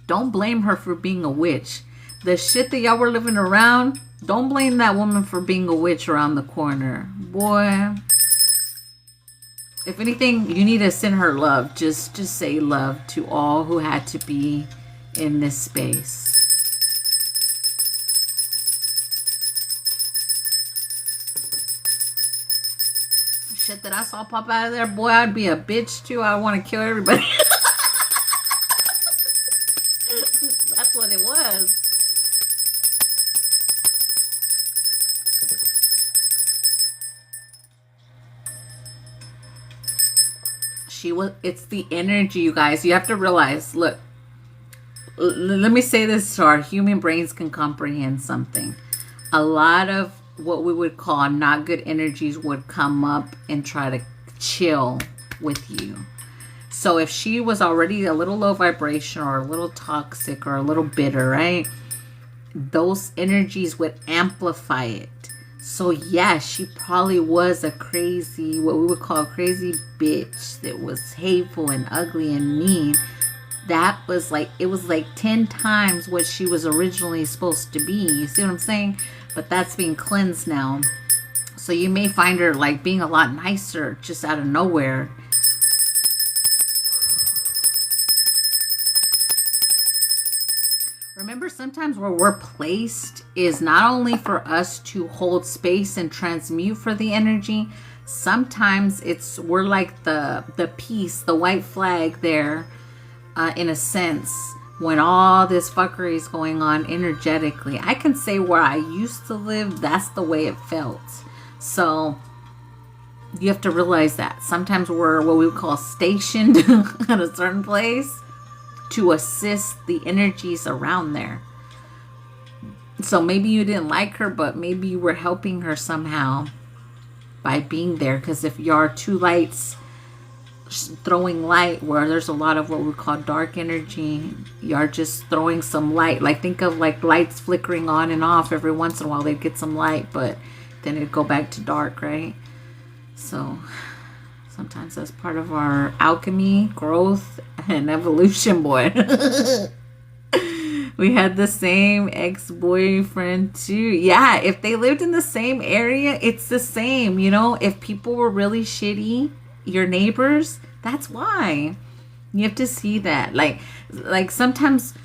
Don't blame her for being a witch. The shit that y'all were living around, don't blame that woman for being a witch around the corner. Boy. If anything, you need to send her love. Just say love to all who had to be in this space. Shit that I saw pop out of there, boy, I'd be a bitch too. I want to kill everybody. That's what it was. It's the energy, you guys. You have to realize, look, let me say this so our human brains can comprehend something. A lot of what we would call not good energies would come up and try to chill with you. So if she was already a little low vibration or a little toxic or a little bitter, right? Those energies would amplify it. So yeah, she probably was a crazy, what we would call a crazy bitch that was hateful and ugly and mean. That was like, it was like 10 times what she was originally supposed to be. You see what I'm saying? But that's being cleansed now. So you may find her like being a lot nicer just out of nowhere. Remember, sometimes where we're placed is not only for us to hold space and transmute for the energy. Sometimes we're like the piece, the white flag there, in a sense, when all this fuckery is going on energetically. I can say where I used to live, that's the way it felt. So you have to realize that sometimes we're what we would call stationed at a certain place to assist the energies around there. So maybe you didn't like her, but maybe you were helping her somehow by being there. Because if you are two lights throwing light where there's a lot of what we call dark energy, you're just throwing some light. Like think of like lights flickering on and off. Every once in a while they'd get some light, but then it'd go back to dark, right? So sometimes that's part of our alchemy, growth, and evolution, boy. We had the same ex-boyfriend too. Yeah, if they lived in the same area, it's the same. You know, if people were really shitty, your neighbors, that's why. You have to see that. Like sometimes,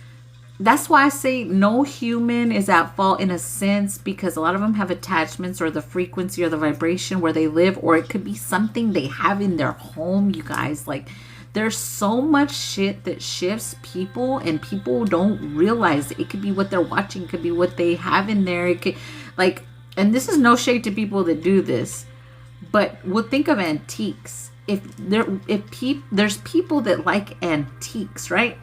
that's why I say no human is at fault in a sense, because a lot of them have attachments or the frequency or the vibration where they live, or it could be something they have in their home, you guys. Like, there's so much shit that shifts people and people don't realize it. It could be what they're watching, it could be what they have in there. It could, like, and this is no shade to people that do this, but we'll think of antiques. There's people that like antiques, right?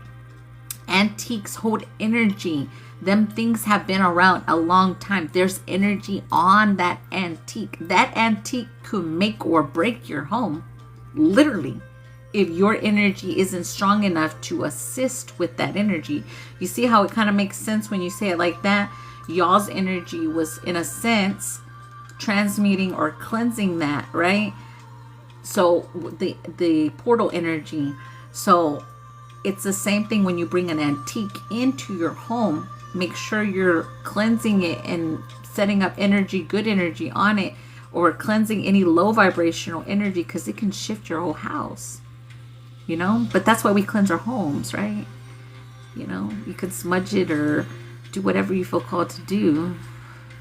Antiques hold energy. Them things have been around a long time. There's energy on that antique. That antique could make or break your home, literally, if your energy isn't strong enough to assist with that energy. You see how it kind of makes sense when you say it like that? Y'all's energy was, in a sense, transmuting or cleansing that, right? So the portal energy. So it's the same thing when you bring an antique into your home. Make sure you're cleansing it and setting up energy, good energy on it, or cleansing any low vibrational energy, because it can shift your whole house. You know, but that's why we cleanse our homes, right? You know, you can smudge it or do whatever you feel called to do.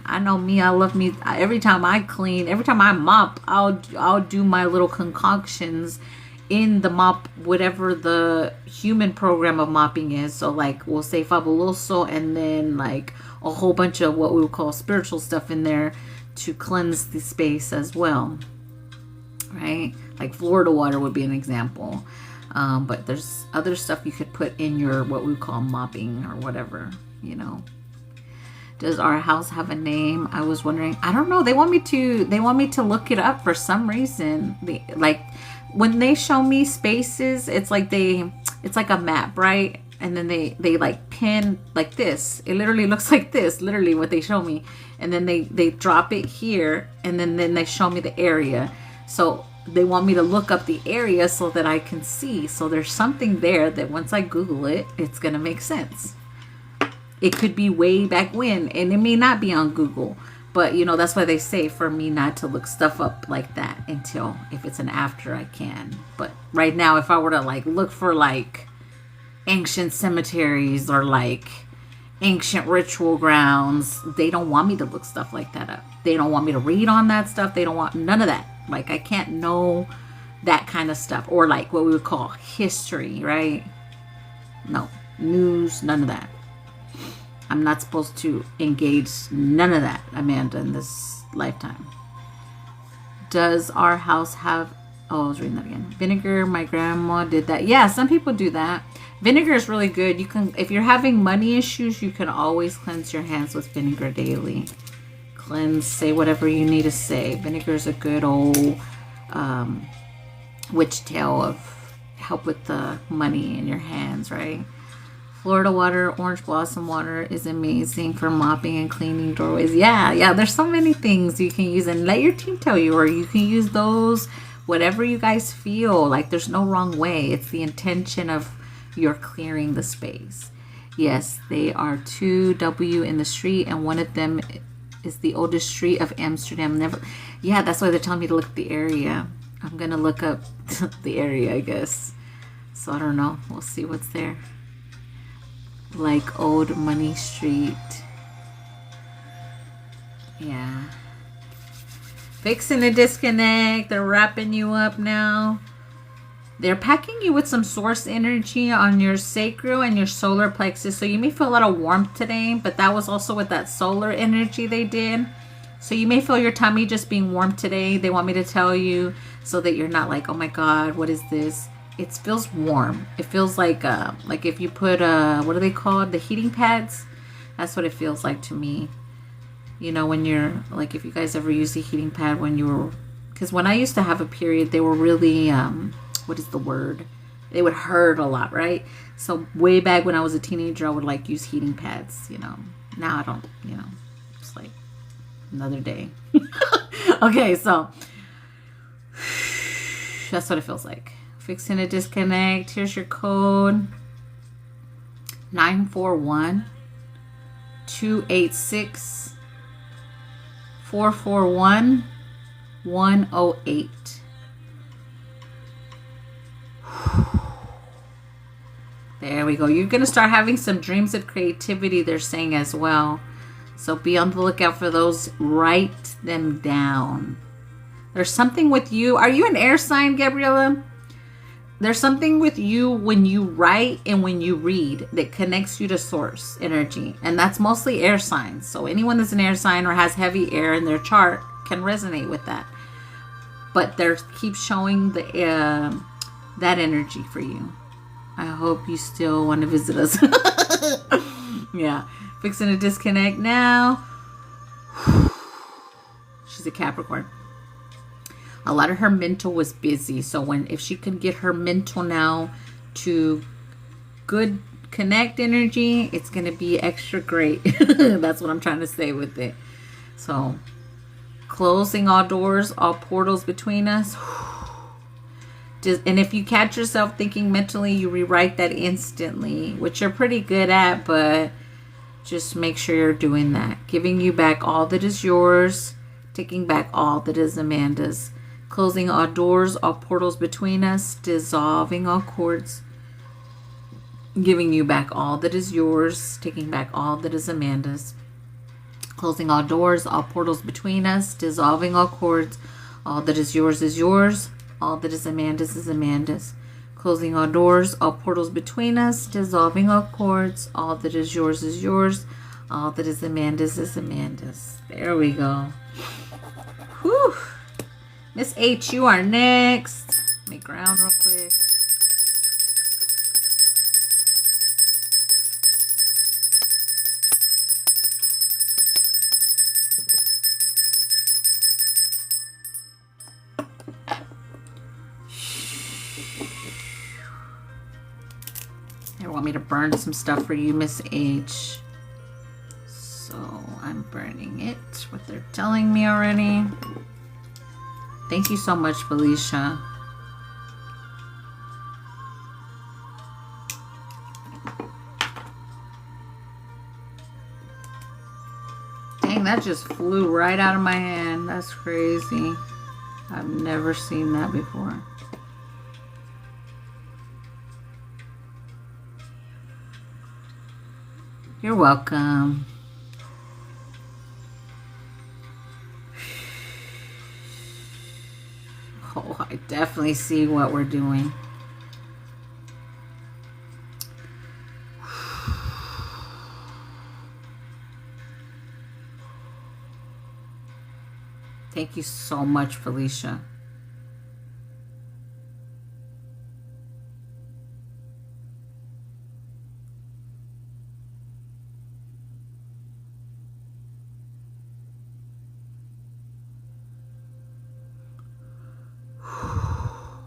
I know me, I love me. Every time I clean, every time I mop, I'll do my little concoctions in the mop, whatever the human program of mopping is. So like we'll say fabuloso, and then like a whole bunch of what we would call spiritual stuff in there to cleanse the space as well, right? Like Florida water would be an example. But there's other stuff you could put in your what we call mopping or whatever, you know. Does our house have a name? I was wondering. I don't know. They want me to look it up for some reason. Like when they show me spaces, it's like a map, right? And then they like pin like this. It literally looks like this, literally what they show me. And then they drop it here, and then they show me the area. So they want me to look up the area so that I can see. So there's something there that once I Google it, it's going to make sense. It could be way back when, and it may not be on Google. But, you know, that's why they say for me not to look stuff up like that until if it's an after I can. But right now, if I were to like look for like ancient cemeteries or like ancient ritual grounds, they don't want me to look stuff like that up. They don't want me to read on that stuff. They don't want none of that. Like, I can't know that kind of stuff. Or like what we would call history, right? No. News, none of that. I'm not supposed to engage none of that, Amanda, in this lifetime. Does our house have... Oh, I was reading that again. Vinegar, my grandma did that. Yeah, some people do that. Vinegar is really good. You can, if you're having money issues, you can always cleanse your hands with vinegar daily. Cleanse, say whatever you need to say. Vinegar is a good old witch tale of help with the money in your hands, right? Florida water, orange blossom water is amazing for mopping and cleaning doorways. Yeah, there's so many things you can use, and let your team tell you, or you can use those, whatever you guys feel. Like, there's no wrong way. It's the intention of your clearing the space. Yes, they are 2W in the street, and one of them is the oldest street of Amsterdam. Yeah, that's why they're telling me to look at the area. I'm gonna look up the area, I guess. So I don't know. We'll see what's there. Like Old Money Street. Yeah. Fixing the disconnect. They're wrapping you up now. They're packing you with some source energy on your sacral and your solar plexus. So you may feel a lot of warmth today, but that was also with that solar energy they did. So you may feel your tummy just being warm today. They want me to tell you so that you're not like, oh my God, what is this? It feels warm. It feels like if you put, what are they called? The heating pads? That's what it feels like to me. You know, when you're, like, if you guys ever use a heating pad when you were, because when I used to have a period, they were really, what is the word? They would hurt a lot, right? So way back when I was a teenager, I would like use heating pads, you know. Now I don't, you know, it's like another day. Okay, so that's what it feels like. Fixing to disconnect. Here's your code. 941 286 441 108. There we go. You're going to start having some dreams of creativity, they're saying as well. So be on the lookout for those. Write them down. There's something with you. Are you an air sign, Gabriella? There's something with you when you write and when you read that connects you to source energy. And that's mostly air signs. So anyone that's an air sign or has heavy air in their chart can resonate with that. But they keep showing the that energy for you. I hope you still want to visit us. Yeah. Fixing to disconnect now. She's a Capricorn. A lot of her mental was busy. So if she can get her mental now to good connect energy, it's going to be extra great. That's what I'm trying to say with it. So closing all doors, all portals between us. And if you catch yourself thinking mentally, you rewrite that instantly, which you're pretty good at, but just make sure you're doing that. Giving you back all that is yours, taking back all that is Amanda's. Closing all doors, all portals between us, dissolving all cords, giving you back all that is yours, taking back all that is Amanda's. Closing all doors, all portals between us, dissolving all cords, all that is yours, all that is Amanda's is Amanda's. Closing all doors, all portals between us, dissolving all cords, all that is yours, all that is Amanda's is Amanda's. There we go. Whew. Miss H, you are next. Let me ground real quick. They want me to burn some stuff for you, Miss H. So I'm burning it, what they're telling me already. Thank you so much, Felicia. Dang, that just flew right out of my hand. That's crazy. I've never seen that before. You're welcome. Oh, I definitely see what we're doing. Thank you so much, Felicia.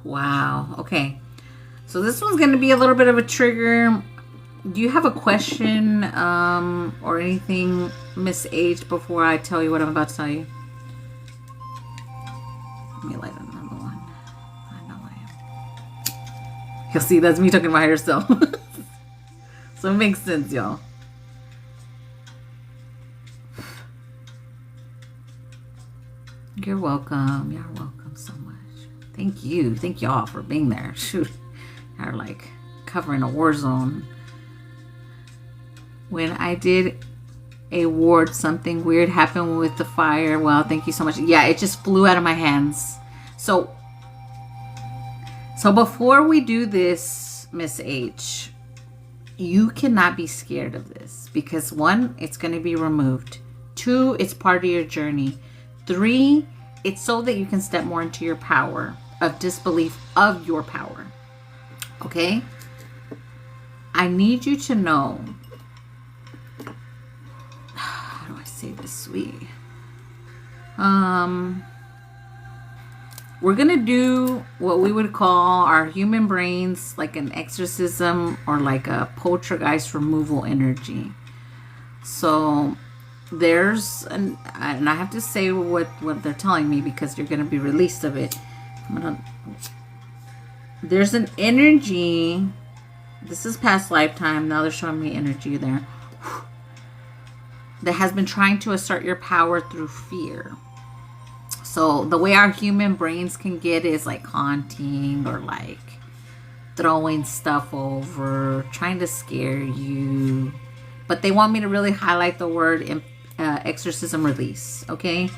Wow. Okay. So this one's going to be a little bit of a trigger. Do you have a question or anything, Miss H, before I tell you what I'm about to tell you? Let me light another one. I know I am. You'll see, that's me talking about herself. So it makes sense, y'all. You're welcome. You're welcome so much. Thank you. Thank y'all for being there. Shoot. You're like covering a war zone. When I did a ward, something weird happened with the fire. Well, thank you so much. Yeah, it just flew out of my hands. So before we do this, Miss H, you cannot be scared of this because one, it's going to be removed. 2, it's part of your journey. 3, it's so that you can step more into your power of disbelief of your power. Okay? I need you to know, how do I say this sweet? We're going to do what we would call our human brains, like an exorcism or like a poltergeist removal energy. So there's, and I have to say what they're telling me because you're going to be released of it. There's an energy, this is past lifetime, now they're showing me energy there, that has been trying to assert your power through fear. So the way our human brains can get is like haunting or like throwing stuff over, trying to scare you. But they want me to really highlight the word exorcism release, okay?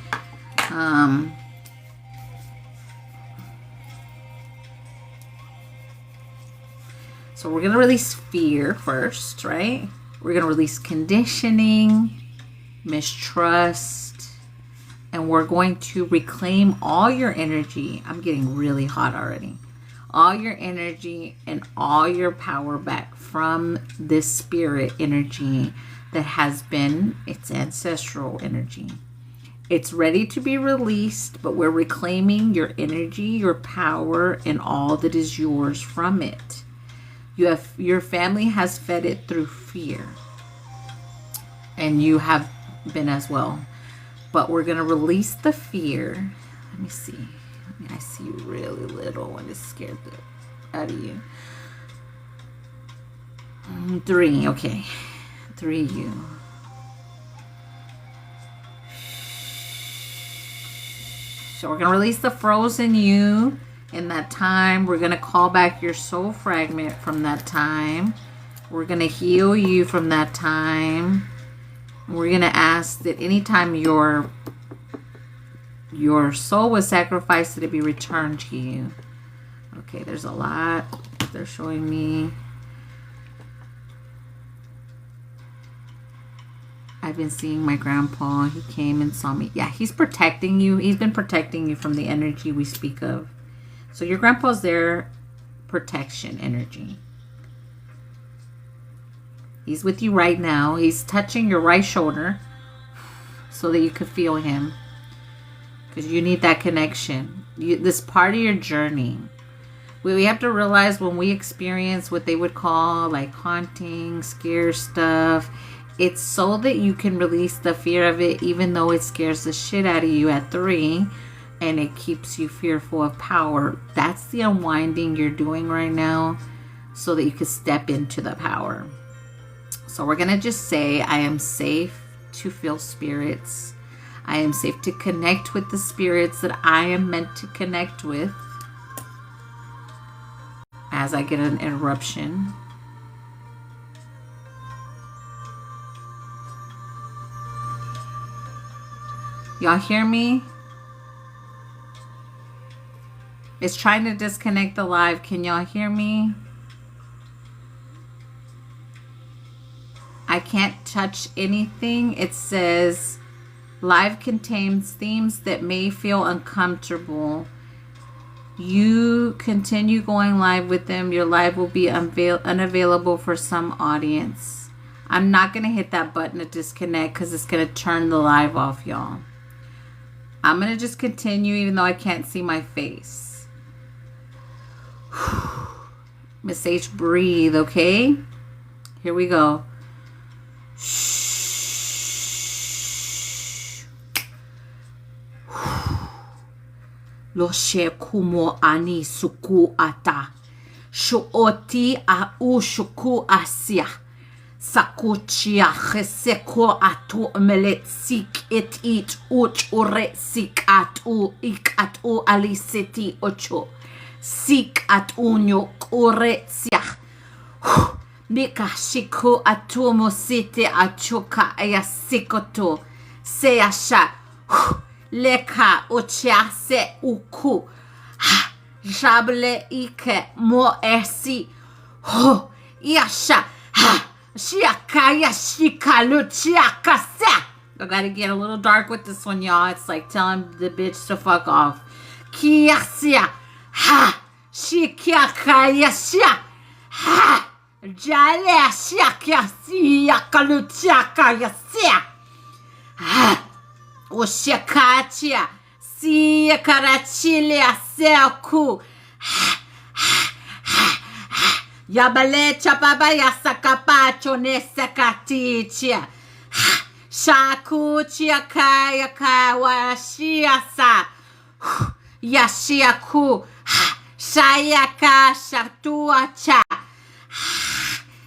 So we're going to release fear first, right? We're going to release conditioning, mistrust, and we're going to reclaim all your energy. I'm getting really hot already. All your energy and all your power back from this spirit energy that has been its ancestral energy. It's ready to be released, but we're reclaiming your energy, your power, and all that is yours from it. Your family has fed it through fear, and you have been as well. But we're going to release the fear. Let me see. I see you really little and it's scared out of you. 3, okay. 3 you. So we're going to release the frozen you in that time. We're going to call back your soul fragment from that time. We're going to heal you from that time. We're going to ask that anytime your soul was sacrificed, that it be returned to you. Okay, there's a lot they're showing me. I've been seeing my grandpa. He came and saw me. Yeah, he's protecting you. He's been protecting you from the energy we speak of. So your grandpa's there, protection energy. He's with you right now. He's touching your right shoulder so that you could feel him. Because you need that connection. This part of your journey. We have to realize when we experience what they would call like haunting, scare stuff, it's so that you can release the fear of it, even though it scares the shit out of you at 3 and it keeps you fearful of power. That's the unwinding you're doing right now so that you can step into the power. So we're going to just say, I am safe to feel spirits. I am safe to connect with the spirits that I am meant to connect with. As I get an interruption. Y'all hear me? It's trying to disconnect the live. Can y'all hear me? I can't touch anything. It says live contains themes that may feel uncomfortable. You continue going live with them. Your live will be unavailable for some audience. I'm not going to hit that button to disconnect because it's going to turn the live off, y'all. I'm going to just continue even though I can't see my face. Miss H, breathe, okay? Here we go. Lo she kumo ani suku ata. Shuoti a u shuku asia. Sakuchia cheseko atu melet sik et it uch ure sik atu ik atu aliseti ocho. Sik at unyo kure siach. Mika shiku atu mosite achuka ayasikoto. Seasha. Leka ochiase uku. Jable ike mo esi. Yasha. Shiakaya shikalu chiakasa. I gotta get a little dark with this one, y'all. It's like telling the bitch to fuck off. Kiasia. Ha. Shikiakayasia. Ha. Jalashia kasia kaluchaka yasia. Ha. Oshakatia. Sia karachilia selku. Ha. Yabale chapabaya sakapacho nesakatichia. Shakuchia kaya kawa shiasa. Yashiaku. Shayaka shatuacha.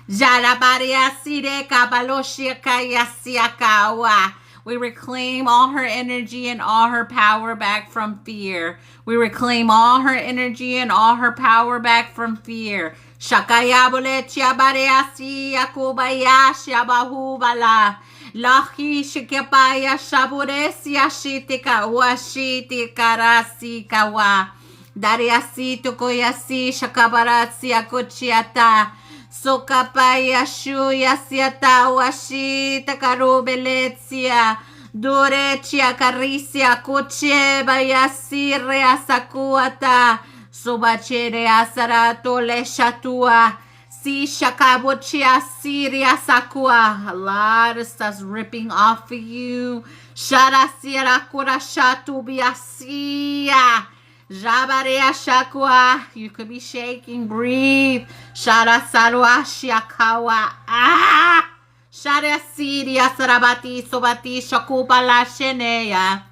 Jarabaria sire kabaloshia kaya siakawa. We reclaim all her energy and all her power back from fear. We reclaim all her energy and all her power back from fear. Shakayabole chiabareasi akubaya shabahubala. Lahi shikapaya shaburesia shitika washiti karasi kawa. Dariasi tukoyasi shakabarasi akuchiata. Sokapaya shuya siata washita karubeletia. Durechia carisia kuche bayasire asakuata. Sobachere asarato leshatua. Si shakabochia siria sakua. A lot of stuff's ripping off of you. Shara sira kura shatu biasia. Jabarea shakwa. You could be shaking. Breathe. Shara sarua shiakawa. Ah! Shara siria sarabati sobati shakupa la sheneya.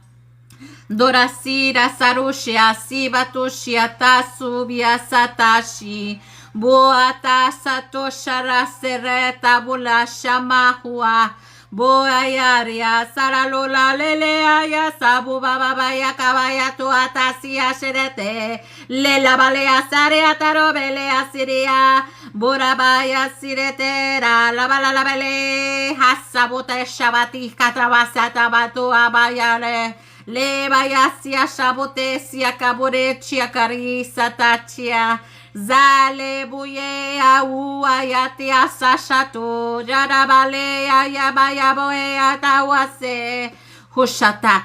Dorasira sarushia sibatushia tasubia satashi. Boata satoshara sereta bula shamahua. Boayaria saralula leleaya sabu babaya kabaya tuatasia sherete. Lela balea sarea tarobelea siria. Burabaya siretera la bala la bele. Hasabote shabati katrabasa tabatu abayale. Le bayasia shabotesia kaburechia karisa tachia. Zale buye ayati asashato jarabale ayabaya boe atawase hushata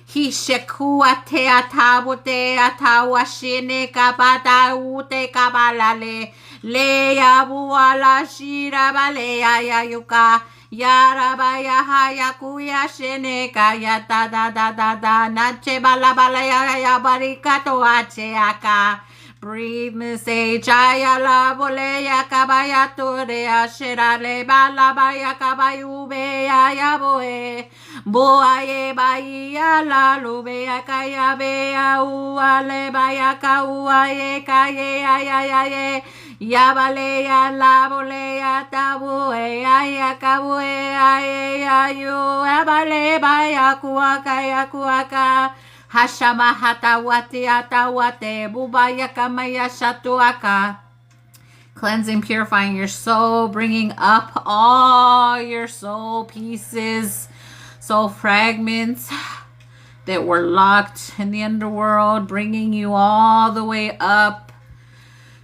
hishekua te atabote atawashine kapata ute kabalale le abuala shirabale ayayuka yarabaya hayakuya shene kaya da da da da da nache balabale ayabarikato acheaka. Breathe, Miss H. Ayala, Boleya, Cabayatorea, Sherale, Balabaya, Cabayube, Ayaboe, Boaye, Bahia, La Lubea, Cayabea, Uale, Baya, Kauaye, Caye, Ayaye, Yabalea, La Bolea, Tabue, Ayakabue, Ayayu, Abale, Baya, Kuaka, Kuaka. Hashama hatawate atawate bubaya kamaya shatuaka. Cleansing, purifying your soul, bringing up all your soul pieces, soul fragments that were locked in the underworld, bringing you all the way up.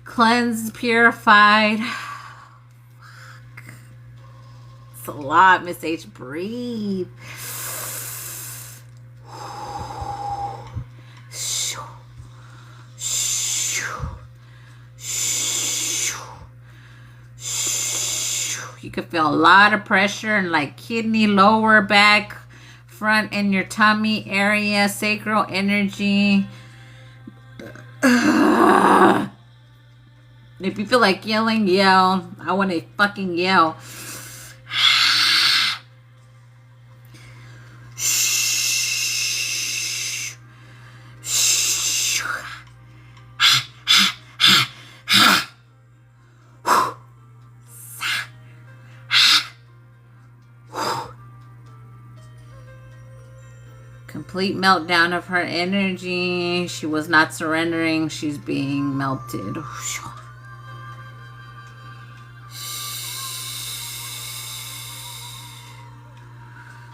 Cleansed, purified. It's a lot, Miss H. Breathe. You can feel a lot of pressure in like kidney, lower back, front, and your tummy area, sacral energy. If you feel like yelling, yell. I want to fucking yell. Complete meltdown of her energy. She was not surrendering. She's being melted.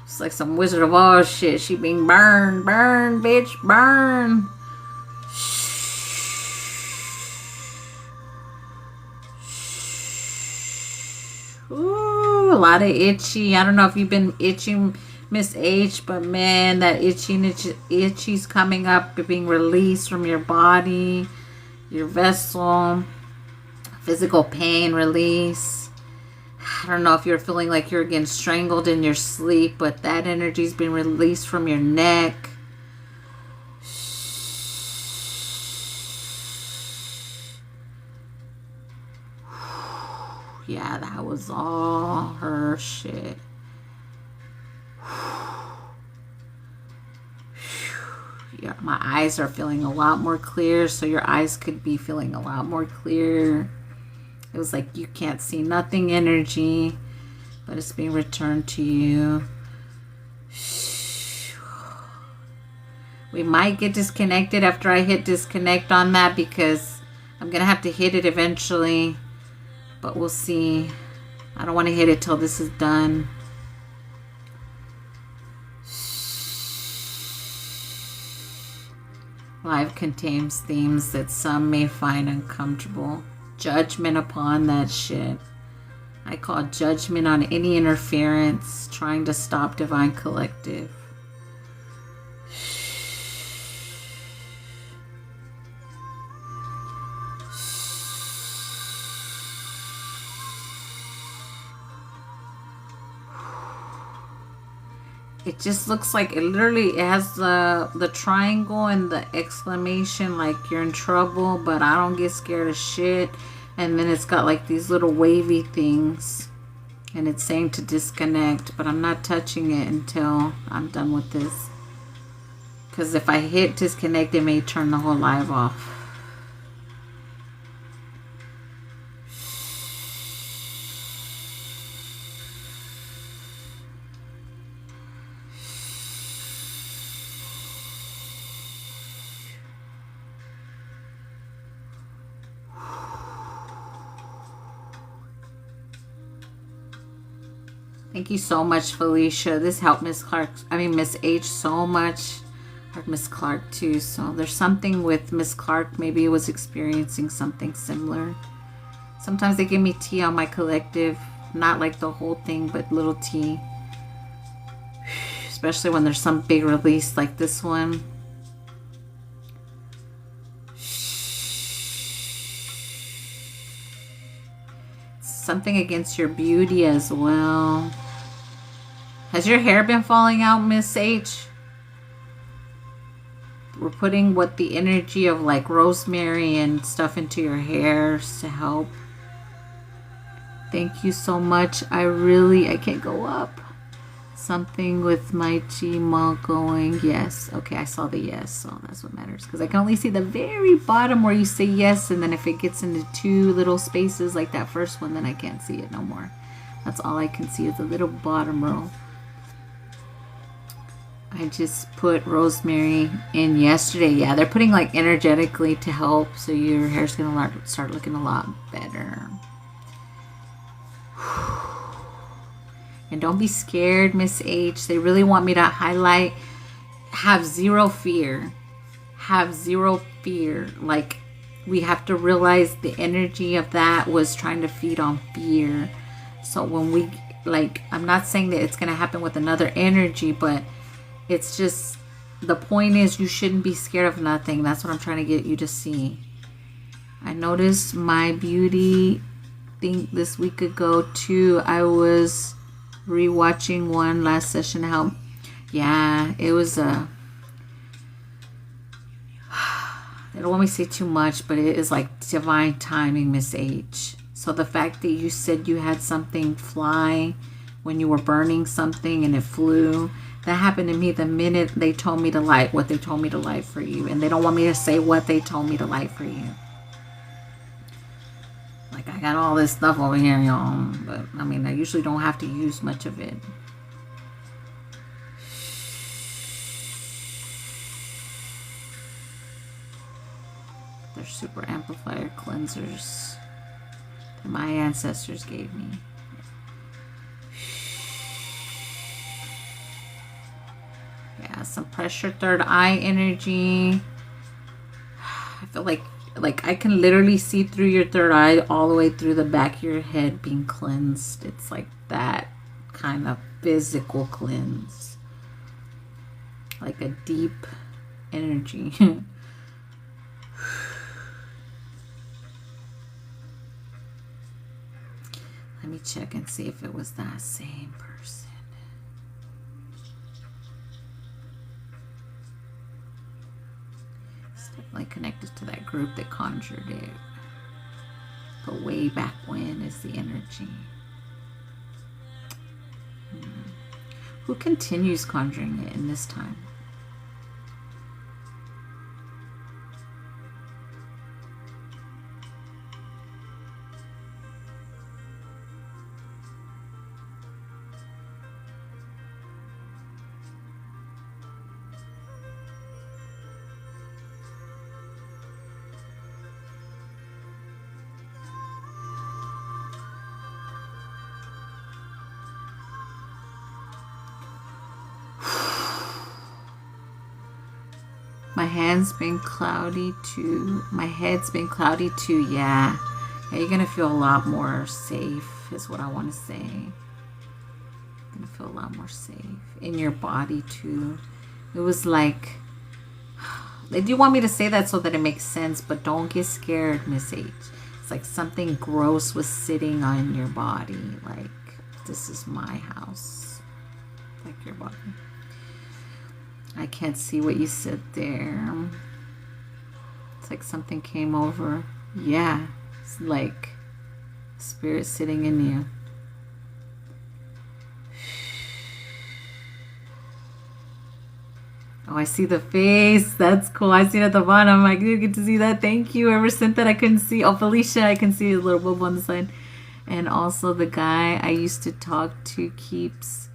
It's like some Wizard of Oz shit. She being burned. Burn, bitch. Burn. Ooh, a lot of itchy. I don't know if you've been itching, Miss H, but man, that itchy's coming up, being released from your body, your vessel, physical pain release. I don't know if you're feeling like you're getting strangled in your sleep, but that energy's been released from your neck. Yeah, that was all her shit. Yeah, my eyes are feeling a lot more clear, so your eyes could be feeling a lot more clear. It was like you can't see nothing energy, but it's being returned to you. We might get disconnected after I hit disconnect on that, because I'm going to have to hit it eventually. But we'll see. I don't want to hit it till this is done. Life contains themes that some may find uncomfortable. Judgment upon that shit. I call judgment on any interference trying to stop Divine Collective. It just looks like it has the triangle and the exclamation, like you're in trouble, but I don't get scared of shit. And then it's got like these little wavy things, and it's saying to disconnect, but I'm not touching it until I'm done with this, because if I hit disconnect, it may turn the whole live off. Thank you so much, Felicia. This helped Miss H so much. Or Miss Clark too. So there's something with Miss Clark. Maybe it was experiencing something similar. Sometimes they give me tea on my collective. Not like the whole thing, but little tea. Especially when there's some big release like this one. Something against your beauty as well. Has your hair been falling out, Miss H? We're putting the energy of like rosemary and stuff into your hairs to help. Thank you so much. I can't go up. Something with my Gmail going. Yes. Okay, I saw the yes, so that's what matters. Because I can only see the very bottom where you say yes, and then if it gets into two little spaces like that first one, then I can't see it no more. That's all I can see is the little bottom row. I just put rosemary in yesterday. Yeah, they're putting like energetically to help, so your hair's gonna start looking a lot better. And don't be scared, Miss H. They really want me to highlight, have zero fear. Have zero fear. Like, we have to realize the energy of that was trying to feed on fear. So when we, like, I'm not saying that it's going to happen with another energy, but it's just, the point is you shouldn't be scared of nothing. That's what I'm trying to get you to see. I noticed my beauty thing this week ago too. I was rewatching one last session. How, yeah, it was I don't want me to say too much, but it is like divine timing, Miss H. So the fact that you said you had something fly when you were burning something and it flew, that happened to me the minute they told me to light what they told me to light for you. And they don't want me to say what they told me to light for you. Like, I got all this stuff over here, y'all. But, I mean, I usually don't have to use much of it. They're super amplifier cleansers that my ancestors gave me. Yeah, some pressure, third eye energy. I feel like I can literally see through your third eye all the way through the back of your head being cleansed. It's like that kind of physical cleanse. like a deep energy. Let me check and see if it was that same person. It's definitely connected to that group that conjured it. But way back when is the energy. Who continues conjuring it in this time? My hand's been cloudy too. My head's been cloudy too. Yeah, you're gonna feel a lot more safe is what I want to say. You're gonna feel a lot more safe in your body too. It was like, they do want me to say that so that it makes sense, but don't get scared, Miss H. It's like something gross was sitting on your body. Like, this is my house. Like your body. I can't see what you said there. It's like something came over. Yeah. It's like spirit sitting in you. Oh, I see the face. That's cool. I see it at the bottom. I do get to see that. Thank you. Whoever sent that, I couldn't see. Oh, Felicia, I can see a little bubble on the side. And also the guy I used to talk to keeps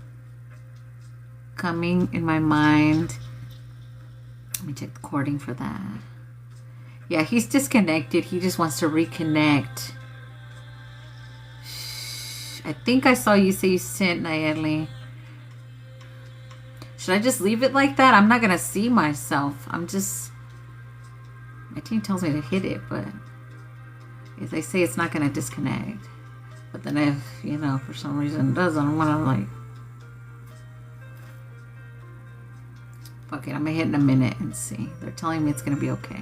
coming in my mind. Let me check the recording for that. Yeah, he's disconnected. He just wants to reconnect. I think I saw you say you sent, Nayeli. Should I just leave it like that? I'm not gonna see myself. I'm just, my team tells me to hit it, but if they say it's not gonna disconnect, but then if, you know, for some reason it doesn't, I'm gonna like, fuck it, I'm gonna hit in a minute and see. They're telling me it's gonna be okay.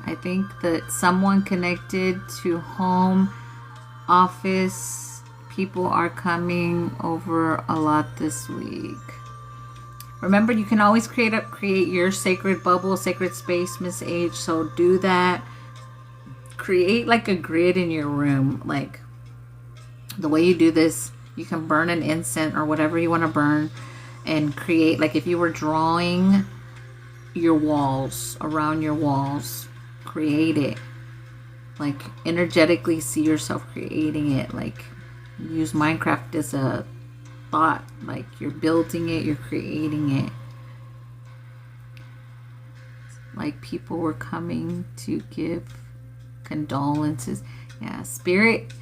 I think that someone connected to home, office, people are coming over a lot this week. Remember, you can always create your sacred bubble, sacred space, Miss H. So do that. Create like a grid in your room. Like, the way you do this, you can burn an incense or whatever you want to burn and create, like if you were drawing your walls, around your walls, create it. Like energetically see yourself creating it. Like use Minecraft as a thought. Like you're building it, you're creating it. Like people were coming to give condolences. Yeah, spirit.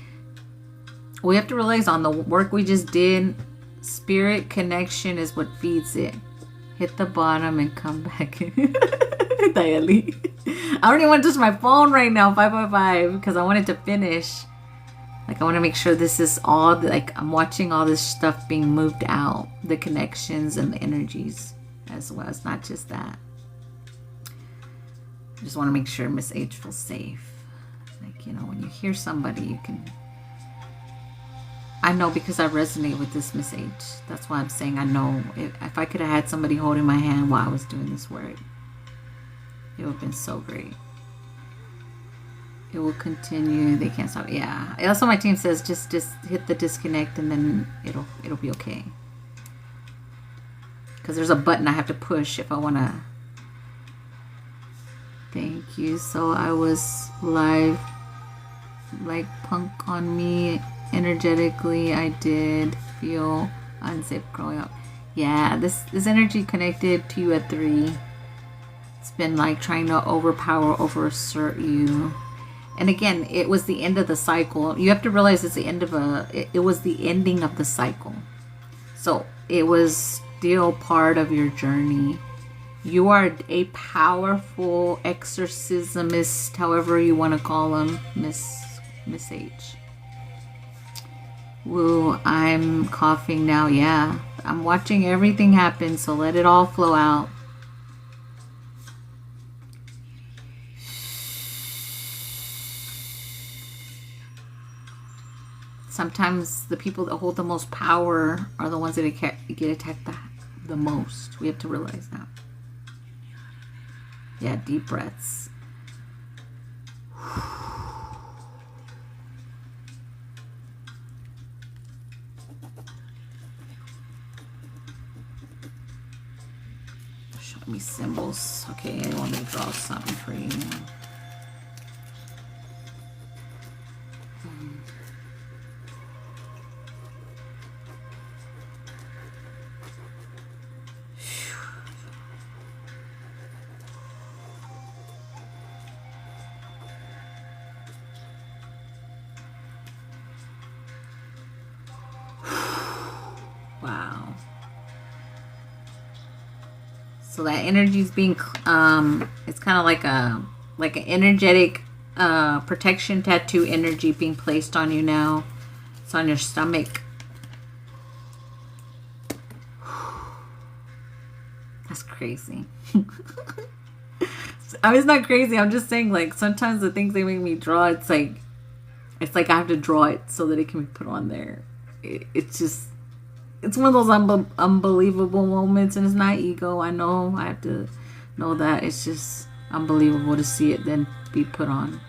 We have to realize on the work we just did, spirit connection is what feeds it. Hit the bottom and come back. Diali. I don't even want to touch my phone right now, 555, because I wanted to finish. Like I want to make sure this is all, like I'm watching all this stuff being moved out. The connections and the energies as well. It's not just that. I just want to make sure Miss H feels safe. Like, you know, when you hear somebody, you can... I know because I resonate with this, Miss H. That's why I'm saying I know. If I could have had somebody holding my hand while I was doing this work, it would have been so great. It will continue. They can't stop. Yeah. Also, my team says just hit the disconnect and then it'll be okay. Because there's a button I have to push if I want to. Thank you. So I was live, like punk on me. Energetically, I did feel unsafe growing up. Yeah, this energy connected to you at 3. It's been like trying to overpower, overassert you. And again, it was the end of the cycle. You have to realize it's the end of it was the ending of the cycle. So it was still part of your journey. You are a powerful exorcismist, however you want to call them, Miss H. Woo, I'm coughing now. Yeah, I'm watching everything happen, so let it all flow out. Sometimes the people that hold the most power are the ones that get attacked the most. We have to realize that. Yeah, deep breaths. Show me symbols. Okay, I want to draw something for you. Wow. So that energy is being, it's kind of like an energetic protection tattoo energy being placed on you now. It's on your stomach. That's crazy. I mean, it's not crazy. I'm just saying, like, sometimes the things they make me draw, it's like I have to draw it so that it can be put on there. It's just, it's one of those unbelievable moments, and it's not ego. I know I have to know that. It's just unbelievable to see it then be put on.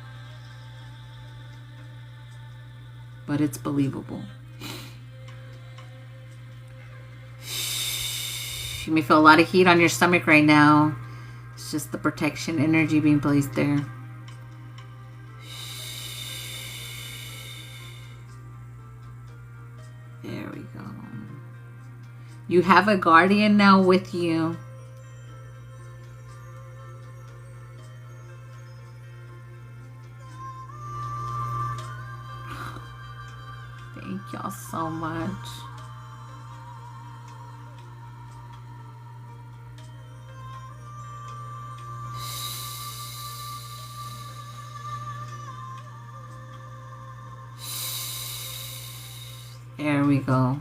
But it's believable. You may feel a lot of heat on your stomach right now. It's just the protection energy being placed there. There we go. You have a guardian now with you. Thank y'all so much. There we go.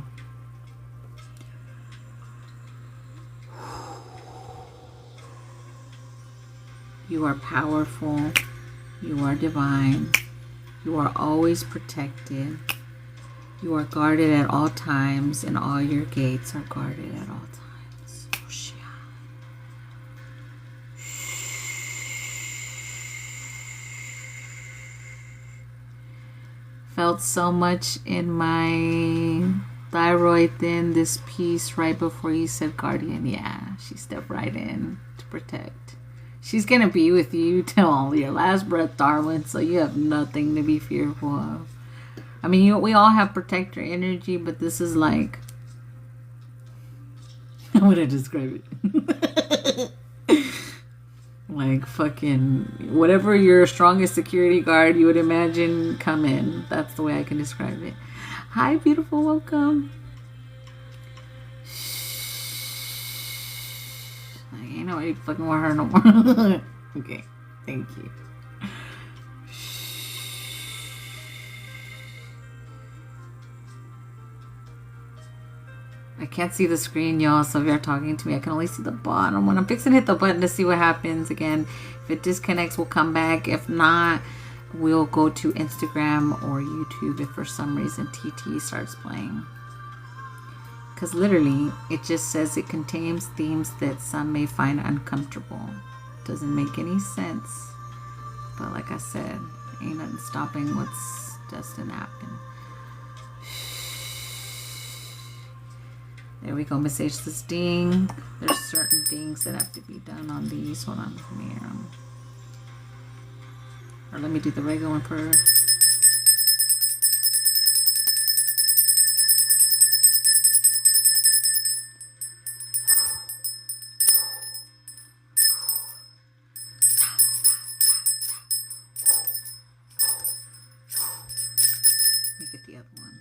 You are powerful. You are divine. You are always protected. You are guarded at all times, and all your gates are guarded at all times. Felt so much in my thyroid then, this piece right before you said guardian. Yeah, she stepped right in to protect. She's going to be with you till your last breath, darling, so you have nothing to be fearful of. I mean, we all have protector energy, but this is like, how would I describe it? Like fucking whatever your strongest security guard you would imagine come in. That's the way I can describe it. Hi, beautiful, welcome. I ain't nobody fucking want her no more. Okay, thank you. I can't see the screen, y'all, so if you're talking to me, I can only see the bottom. When I'm fixing to hit the button to see what happens, again, if it disconnects, we'll come back. If not, we'll go to Instagram or YouTube if for some reason TT starts playing. Because literally, it just says it contains themes that some may find uncomfortable. Doesn't make any sense. But like I said, ain't nothing stopping what's destined to happen. There we go. Massage this ding. There's certain things that have to be done on these. Hold on. Come here. Or let me do the regular one first. Let me get the other one.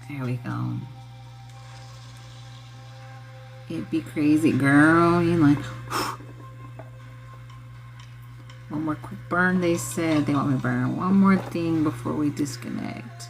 There we go. It'd be crazy, girl. You like one more quick burn. They said they want me to burn one more thing before we disconnect.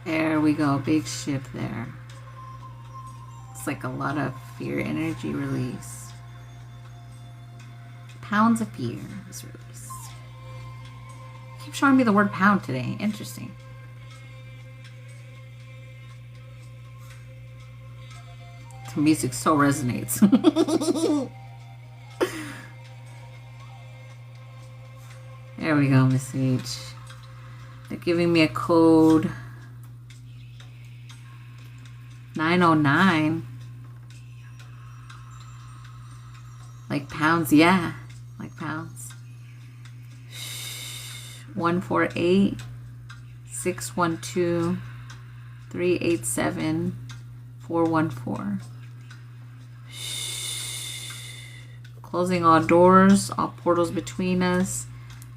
There we go, big shift there. It's like a lot of fear energy release. Pounds of fear is released. Keep showing me the word pound today. Interesting. The music so resonates. There we go, Miss H. They're giving me a code. 909. Like pounds, yeah. Like pounds. 148 612 387 414. Closing all doors, all portals between us.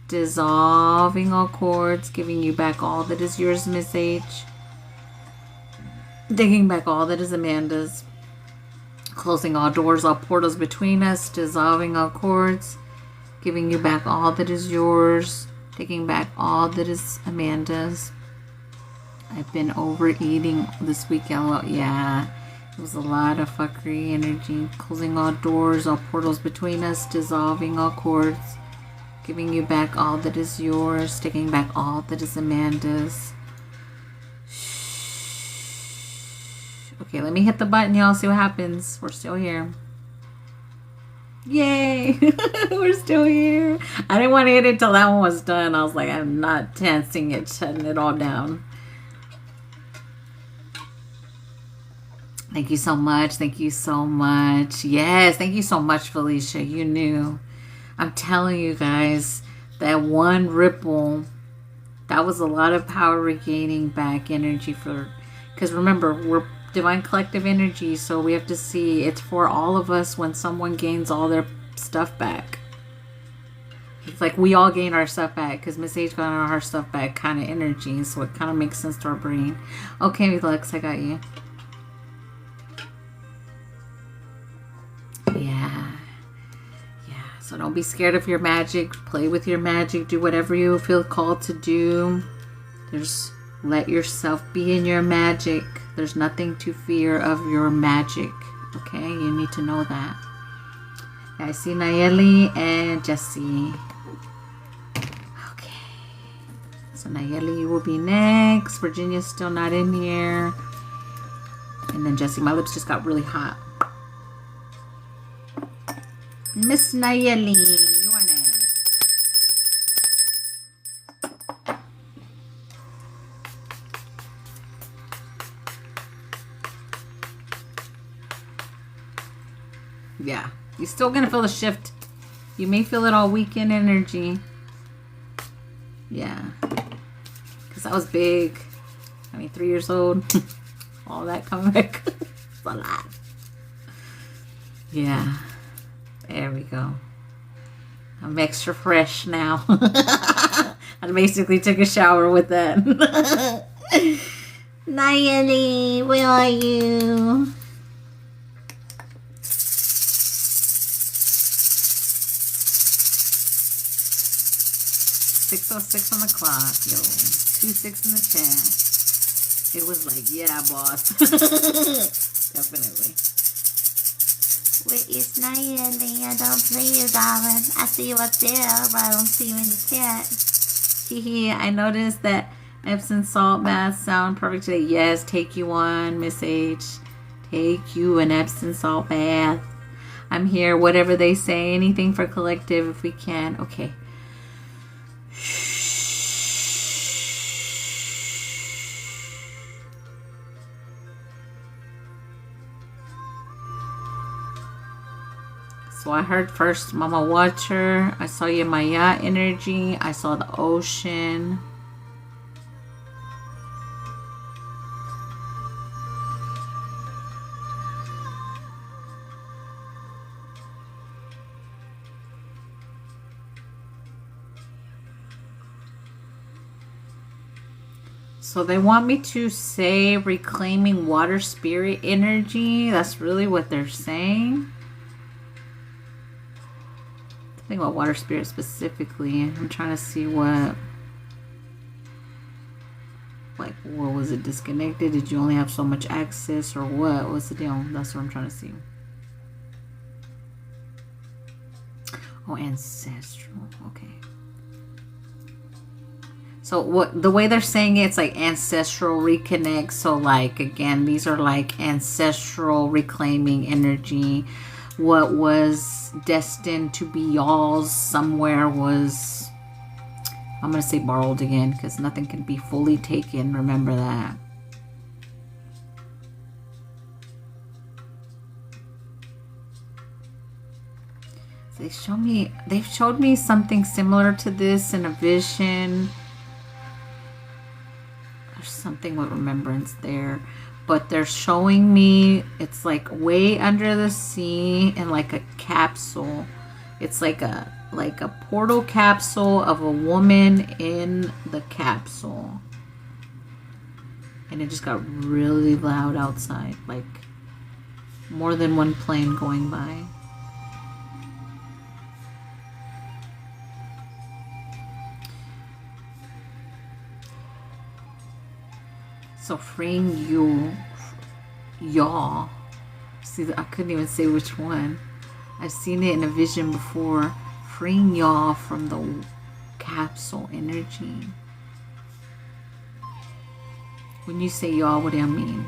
Dissolving all cords, giving you back all that is yours, Miss H. Taking back all that is Amanda's. Closing all doors, all portals between us. Dissolving all cords. Giving you back all that is yours. Taking back all that is Amanda's. I've been overeating this weekend. Yeah, it was a lot of fuckery energy. Closing all doors, all portals between us. Dissolving all cords. Giving you back all that is yours. Taking back all that is Amanda's. Okay, let me hit the button, y'all. See what happens. We're still here. Yay! We're still here. I didn't want to hit it till that one was done. I was like, I'm not tensing it, shutting it all down. Thank you so much. Thank you so much. Yes, thank you so much, Felicia. You knew. I'm telling you guys, that one ripple, that was a lot of power regaining back energy for, because remember, we're divine collective energy, so we have to see it's for all of us when someone gains all their stuff back. It's like we all gain our stuff back because Miss H got all her stuff back kind of energy, so it kind of makes sense to our brain. Okay, Lex, I got you. Yeah. So don't be scared of your magic. Play with your magic. Do whatever you feel called to do. Just let yourself be in your magic. There's nothing to fear of your magic. Okay? You need to know that. Yeah, I see Nayeli and Jessie. Okay. So Nayeli will be next. Virginia's still not in here. And then Jessie. My lips just got really hot. Miss Nayeli, you are next. Yeah, you're still gonna feel the shift. You may feel it all weekend energy. Yeah, because I was big. I mean, 3 years old. All that coming back. It's a lot. Yeah. There we go. I'm extra fresh now. I basically took a shower with that. Nayeli, where are you? 6:06 on the clock, yo. 2:06 in the chat. It was like, yeah, boss. Definitely. Where is Nayeli? I don't see you, darling. I see you up there, but I don't see you in the chat. Hehe, I noticed that Epsom salt baths sound perfect today. Yes, take you one, Miss H. Take you an Epsom salt bath. I'm here, whatever they say. Anything for collective if we can. Okay. So I heard first Mama Watcher. I saw Yemaya energy. I saw the ocean. So they want me to say reclaiming water spirit energy. That's really what they're saying. Think about water spirit specifically. I'm trying to see what was it disconnected? Did you only have so much access or what? What's the deal? That's what I'm trying to see. Oh, ancestral. Okay. So what the way they're saying it's like ancestral reconnect. So like again, these are like ancestral reclaiming energy. What was destined to be y'all's somewhere was, I'm going to say borrowed again because nothing can be fully taken. Remember that. They've showed me something similar to this in a vision. There's something with remembrance there. But they're showing me it's like way under the sea in like a capsule. It's like a portal capsule of a woman in the capsule. And it just got really loud outside. Like more than one plane going by. So freeing y'all. See, I couldn't even say which one. I've seen it in a vision before. Freeing y'all from the capsule energy. When you say y'all, what do I mean?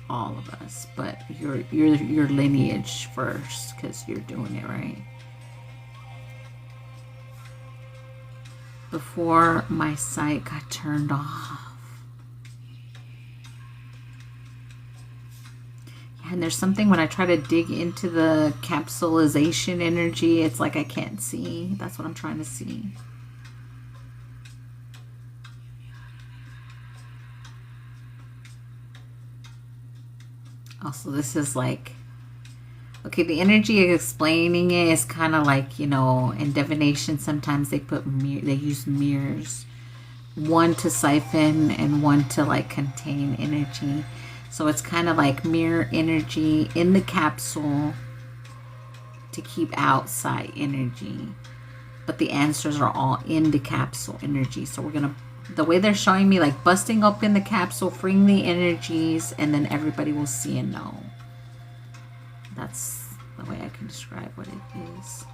All of us, but your lineage first, because you're doing it right. Before my sight got turned off. Yeah, and there's something when I try to dig into the capsulization energy, it's like I can't see. That's what I'm trying to see. Also, this is like, okay, the energy of explaining it is kind of like, you know, in divination, sometimes they use mirrors. One to siphon and one to like contain energy. So it's kind of like mirror energy in the capsule to keep outside energy. But the answers are all in the capsule energy. So we're going to, the way they're showing me, like busting open the capsule, freeing the energies, and then everybody will see and know. That's the way I can describe what it is.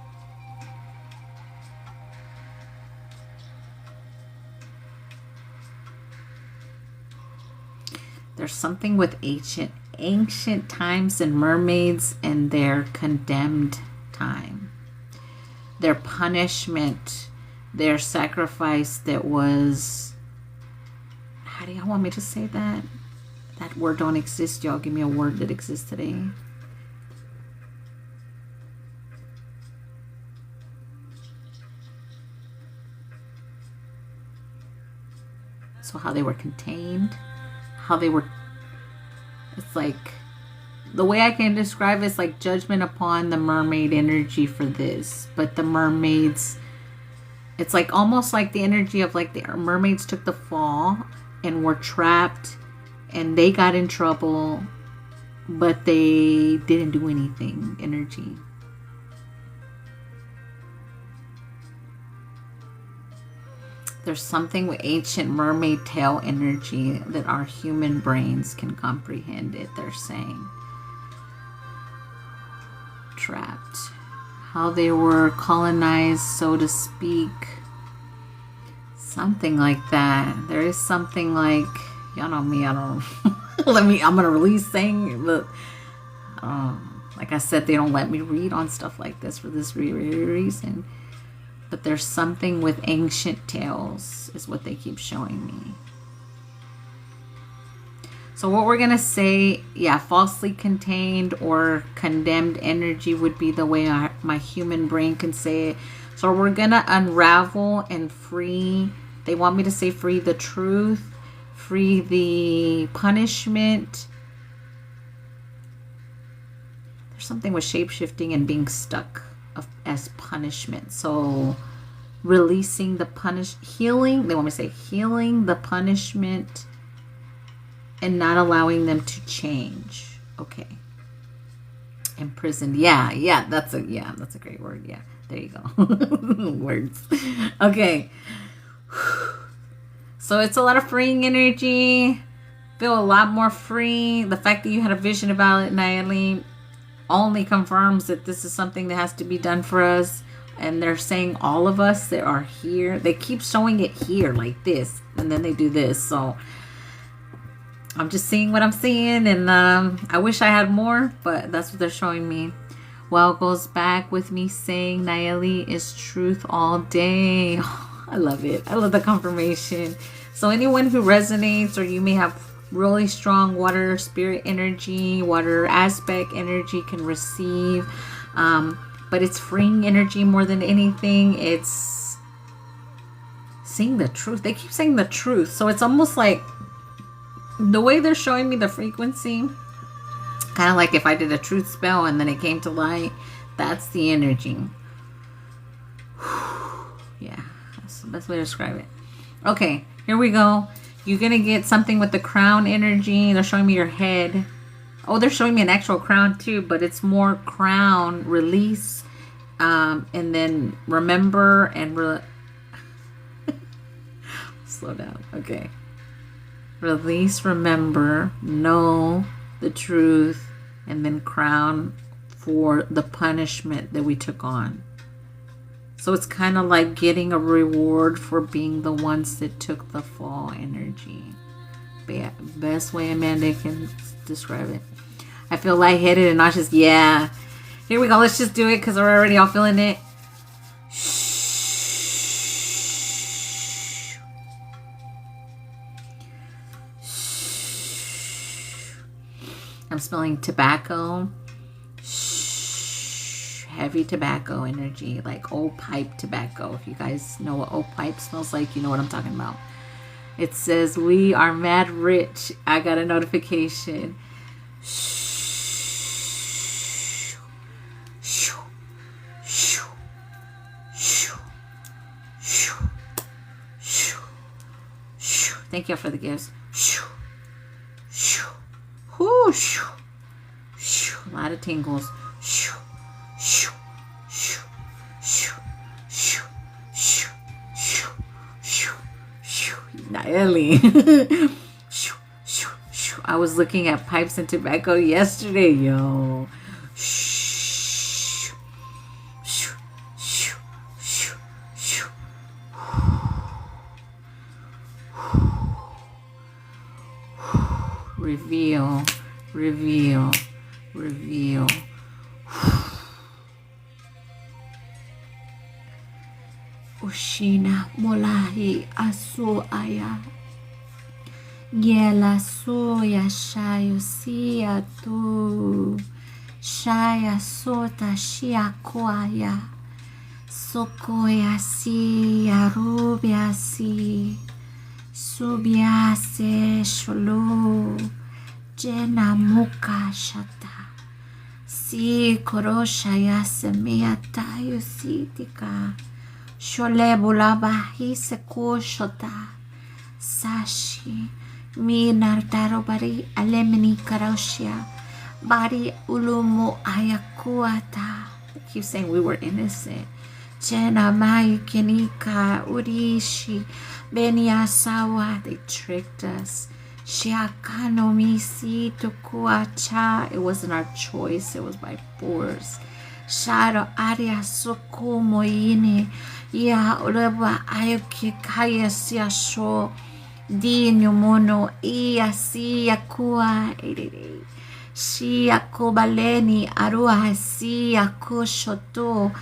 There's something with ancient times and mermaids and their condemned time. Their punishment, their sacrifice that was, how do y'all want me to say that? That word don't exist, y'all. Give me a word that exists today. So how they were contained, how they were, it's like, the way I can describe it is like judgment upon the mermaid energy for this. But the mermaids, it's like almost like the energy of like the mermaids took the fall and were trapped and they got in trouble, but they didn't do anything energy. There's something with ancient mermaid tale energy that our human brains can comprehend it, they're saying. Trapped. How they were colonized, so to speak. Something like that. There is something like, y'all know me, I don't I'm gonna release saying, but like I said, they don't let me read on stuff like this for this reason. But there's something with ancient tales is what they keep showing me. So what we're going to say, yeah, falsely contained or condemned energy would be the way my human brain can say it. So we're going to unravel and free. They want me to say free the truth, free the punishment. There's something with shape-shifting and being stuck as punishment. So releasing the healing. They want me to say healing the punishment and not allowing them to change. Okay. Imprisoned. Yeah, that's a great word. Yeah, there you go. Words. Okay. So it's a lot of freeing energy. Feel a lot more free. The fact that you had a vision about it, Nayeli, only confirms that this is something that has to be done for us. And they're saying all of us that are here. They keep showing it here like this, and then they do this. So I'm just seeing what I'm seeing, and I wish I had more, but that's what they're showing me. Well, it goes back with me saying Nayeli is truth all day. Oh, I love it. I love the confirmation. So anyone who resonates, or you may have really strong water spirit energy, water aspect energy, can receive. But it's freeing energy more than anything. It's seeing the truth. They keep saying the truth. So it's almost like the way they're showing me the frequency, kind of like if I did a truth spell and then it came to light, that's the energy. Yeah, that's the best way to describe it. Okay, here we go. You're going to get something with the crown energy. They're showing me your head. Oh, they're showing me an actual crown too, but it's more crown, release, and then remember and slow down. Okay. Release, remember, know the truth, and then crown for the punishment that we took on. So it's kind of like getting a reward for being the ones that took the fall energy. Best way Amanda can describe it. I feel lightheaded and nauseous. Yeah. Here we go. Let's just do it because we're already all feeling it. I'm smelling tobacco. Heavy tobacco energy, like old pipe tobacco. If you guys know what old pipe smells like, you know what I'm talking about. It says, we are mad rich. I got a notification. Thank you for the gifts. A lot of tingles. Nayeli. I was looking at pipes and tobacco yesterday, yo. Reveal, reveal, reveal. Ushina molahi asu aya. Yela soya shayo siya tu. Shaya sota shia koaya. Sokoya siya rubia si. Subia se sholo. Jena muka shata. Si korosha ya semea tayo sitika. Shole bulaba hise koshota. Sashi. Mi nartaro bari alemini karoshia. Bari ulumu ayakuata. They keep saying we were innocent. Jena mai kenika urishi. Beniasawa. They tricked us. Shiakano misi tokuacha. It wasn't our choice. It was by force. Sharo aria soko moine. Ya ureba ayuki kaya siya sho. Dinyo mono iya siya kua. Siya kobaleni arua siya koshoto.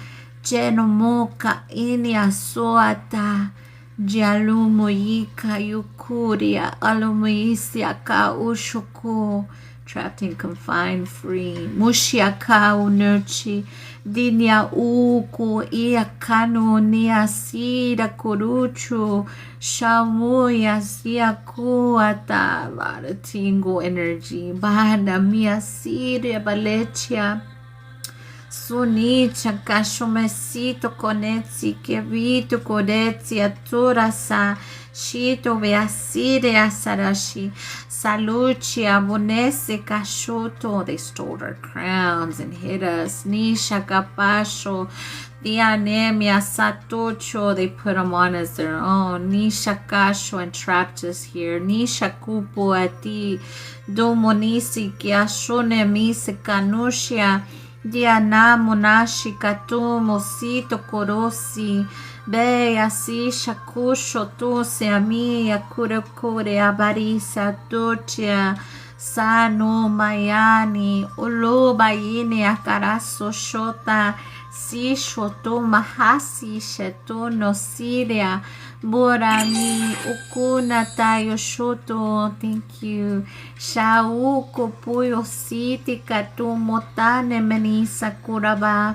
Jeno moka ini asoata. Jalumuika yukuria alumaisia ka ushuku. Trapped and confined, free. Mushiaka unuchi. Dinya uku iakanu niasira kuruchu. Shamuya siakuata. A lot of tingle energy. Bana miasira balechia. Sunicha kashomesito konetsi kevito kodetsi aturasa shito beasire asarashi saluchi abonese kashoto. They stole our crowns and hit us. Nisha kapasho dianemia satocho. They put them on as their own. Nisha kasho and trapped us here. Nisha kupo ati domonisi kiashone mise kanushia. Diana monashi katu mosito korosi be asi shakusho tu se ami yakure kure abarisa docia sano mayani uluba yine akaraso shota si shoto mahasi sheto no siria borani ukuna tayo shoto. Thank you. Shauko puyo siti katu motane menisa kuraba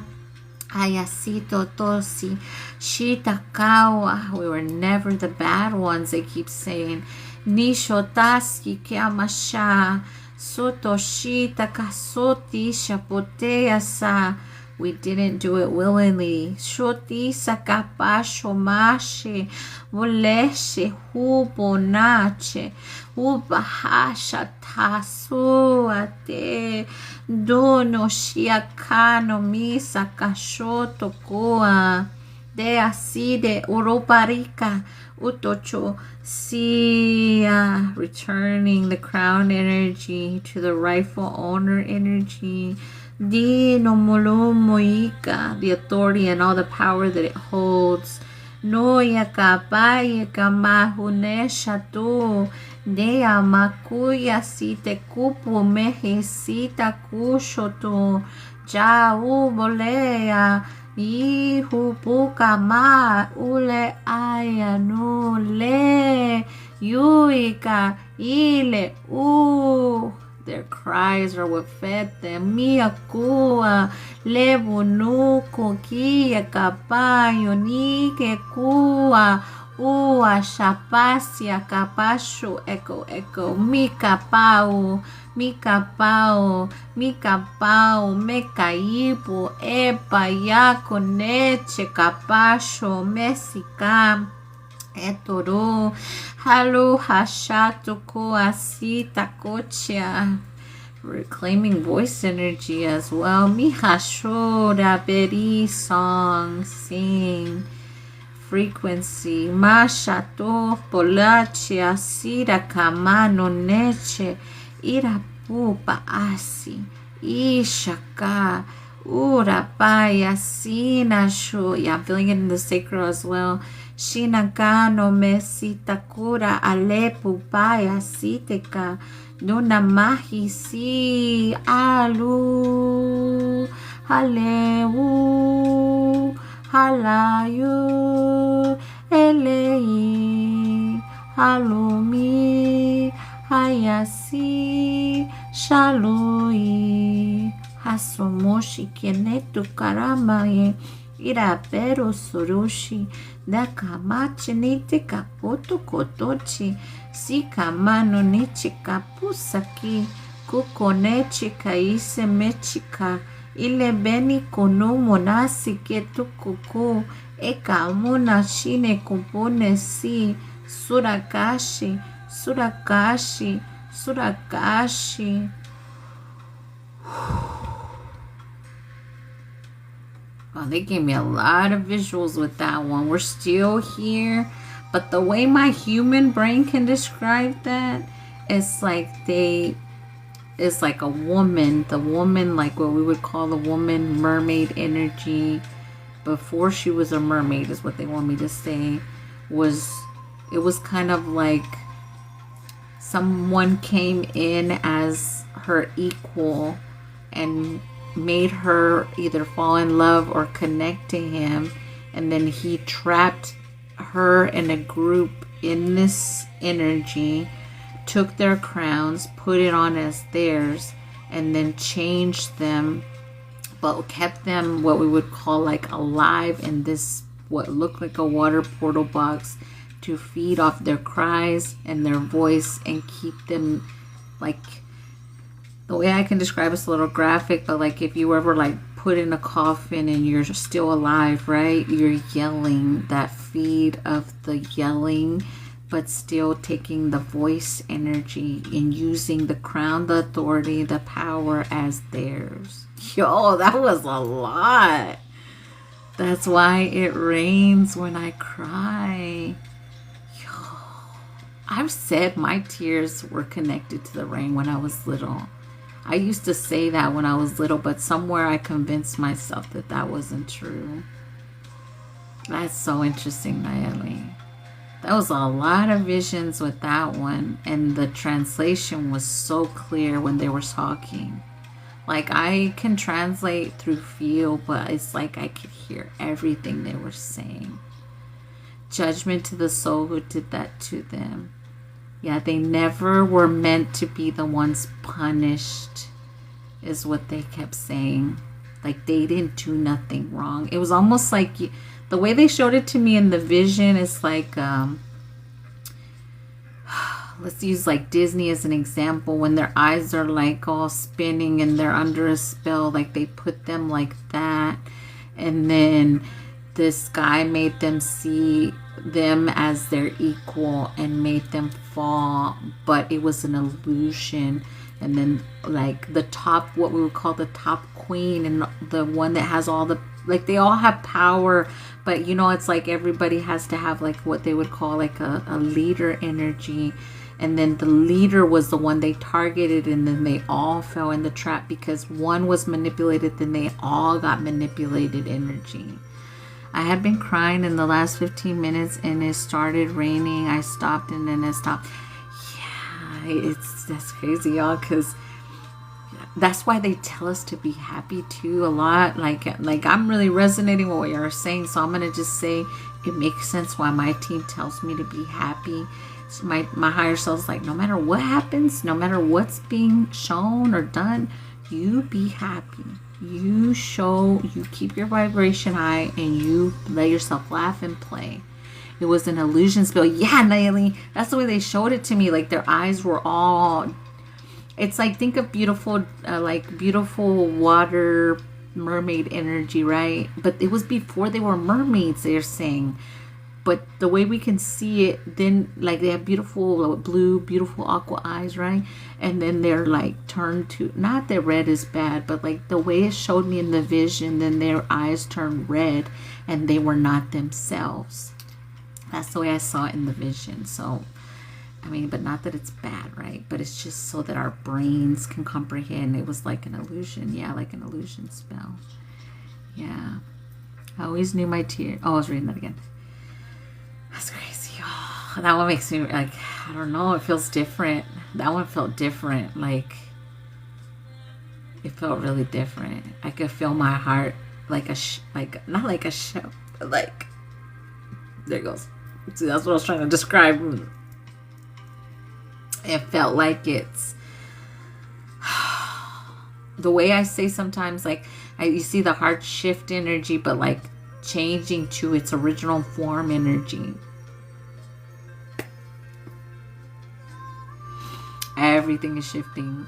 ayasito tosi shitakawa. We were never the bad ones, they keep saying. Nishotaski kiamasha sotoshita kasoti shapotea sa. We didn't do it willingly. Shoti sakapasho mashe voleshe hubonache ubahasha tasuate dono shiakano misa kashoto koa de aside uroparika utocho sia. Returning the crown energy to the rightful owner energy. Dino Molomoika, the authority and all the power that it holds. Noya kapaya kamahunesha tu. Dea makuya site kupu mehesita kushoto. Ja ubolea. Ihu puka ma ule aya no le. Yuika ile u. Their cries are what fed them. Mia kua lebunuko kia kapayo nike kua ua shapasia kapasho echo echo mika pau mekaipo epa yako neche kapasho mesika etoro halu hashato koasita kocha. Reclaiming voice energy as well. Mihashora beri song, sing. Frequency. Mashato polachia sira kamano neche irapupa asi ishaka urapaya sinasho. Yeah, I'm feeling it in the sacral as well. Shinakano mesitakura alepu paya siteka nuna mahi si alu haleu halayu elei halumi hayasi shalui hasomoshi kenetu karamaye irapero surushi dakamachi nite kapoto kotochi si kamano nichi kapusaki kukonechi kaise mechika ile beni kono monasi ketukuku ekamuna shine kupone si surakashi Wow, they gave me a lot of visuals with that one. We're still here, but the way my human brain can describe that, it's like it's like a woman. The woman, like what we would call a woman, mermaid energy. Before she was a mermaid, is what they want me to say. It was kind of like someone came in as her equal and made her either fall in love or connect to him, and then he trapped her and a group in this energy took their crowns, put it on as theirs, and then changed them, but kept them what we would call like alive in this what looked like a water portal box to feed off their cries and their voice and keep them like, the way I can describe it's a little graphic, but like if you were ever like put in a coffin and you're still alive, right? You're yelling, that feed of the yelling, but still taking the voice energy and using the crown, the authority, the power as theirs. Yo, that was a lot. That's why it rains when I cry. Yo, I've said my tears were connected to the rain when I was little. I used to say that when I was little, but somewhere I convinced myself that that wasn't true. That's so interesting, Nayeli. That was a lot of visions with that one, and the translation was so clear when they were talking. Like, I can translate through feel, but it's like I could hear everything they were saying. Judgment to the soul who did that to them. Yeah, they never were meant to be the ones punished, is what they kept saying. Like, they didn't do nothing wrong. It was almost like, the way they showed it to me in the vision is like, let's use like Disney as an example. When their eyes are like all spinning and they're under a spell, like they put them like that. And then this guy made them see them as their equal and made them fall, but it was an illusion. And then like the top, what we would call the top queen, and the one that has all the, like they all have power, but you know, it's like everybody has to have like what they would call like a leader energy. And then the leader was the one they targeted, and then they all fell in the trap because one was manipulated, then they all got manipulated energy. I had been crying in the last 15 minutes and it started raining. I stopped and then it stopped. Yeah, that's crazy, y'all, because that's why they tell us to be happy too a lot. Like I'm really resonating with what you're saying, so I'm gonna just say it makes sense why my team tells me to be happy. So my higher self's like, no matter what happens, no matter what's being shown or done, you be happy. You keep your vibration high and you let yourself laugh and play. It was an illusion spell. Yeah, Nayeli, that's the way they showed it to me. Like their eyes were all, it's like, think of beautiful, like beautiful water mermaid energy, right? But it was before they were mermaids, they're saying. But the way we can see it, then like they have beautiful blue, beautiful aqua eyes, right? And then they're like turned to, not that red is bad, but like the way it showed me in the vision, then their eyes turned red and they were not themselves. That's the way I saw it in the vision. So, I mean, but not that it's bad, right? But it's just so that our brains can comprehend. It was like an illusion. Yeah, like an illusion spell. Yeah. I always knew my tear. Oh, I was reading that again. That's crazy. Oh, that one makes me like, I don't know, it feels different. That one felt different. Like, it felt really different. I could feel my heart like not like a shell, but like, there it goes. See, that's what I was trying to describe. It felt like it's the way I say sometimes, like you see the heart shift energy, but like changing to its original form energy. Everything is shifting.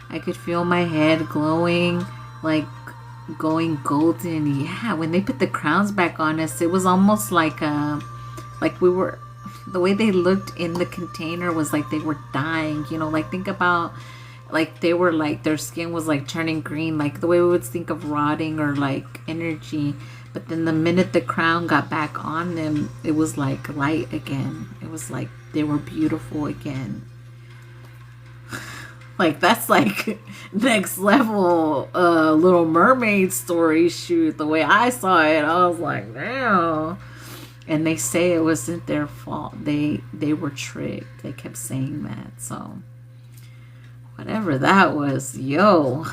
I could feel my head glowing, like going golden. Yeah, when they put the crowns back on us, it was almost like we were, the way they looked in the container was like they were dying, you know, like think about like they were like their skin was like turning green, like the way we would think of rotting or like energy. But then the minute the crown got back on them, it was like light again. It was like they were beautiful again. Like that's like next level Little Mermaid story shoot. The way I saw it, I was like, damn. And they say it wasn't their fault. They were tricked. They kept saying that. So whatever that was, yo,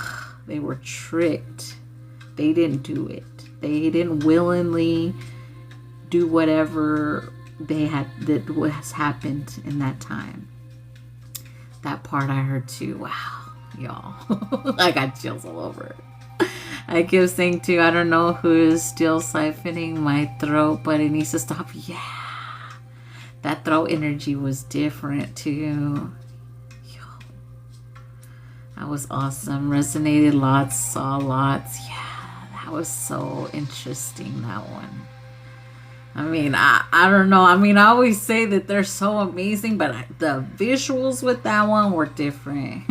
they were tricked. They didn't do it. They didn't willingly do whatever that was happened in that time. That part I heard too. Wow, y'all. I got chills all over. I keep saying too, I don't know who is still siphoning my throat, but it needs to stop. Yeah. That throat energy was different too. That was awesome. Resonated lots, saw lots. Yeah, that was so interesting, that one. I mean, I don't know. I mean, I always say that they're so amazing, but the visuals with that one were different.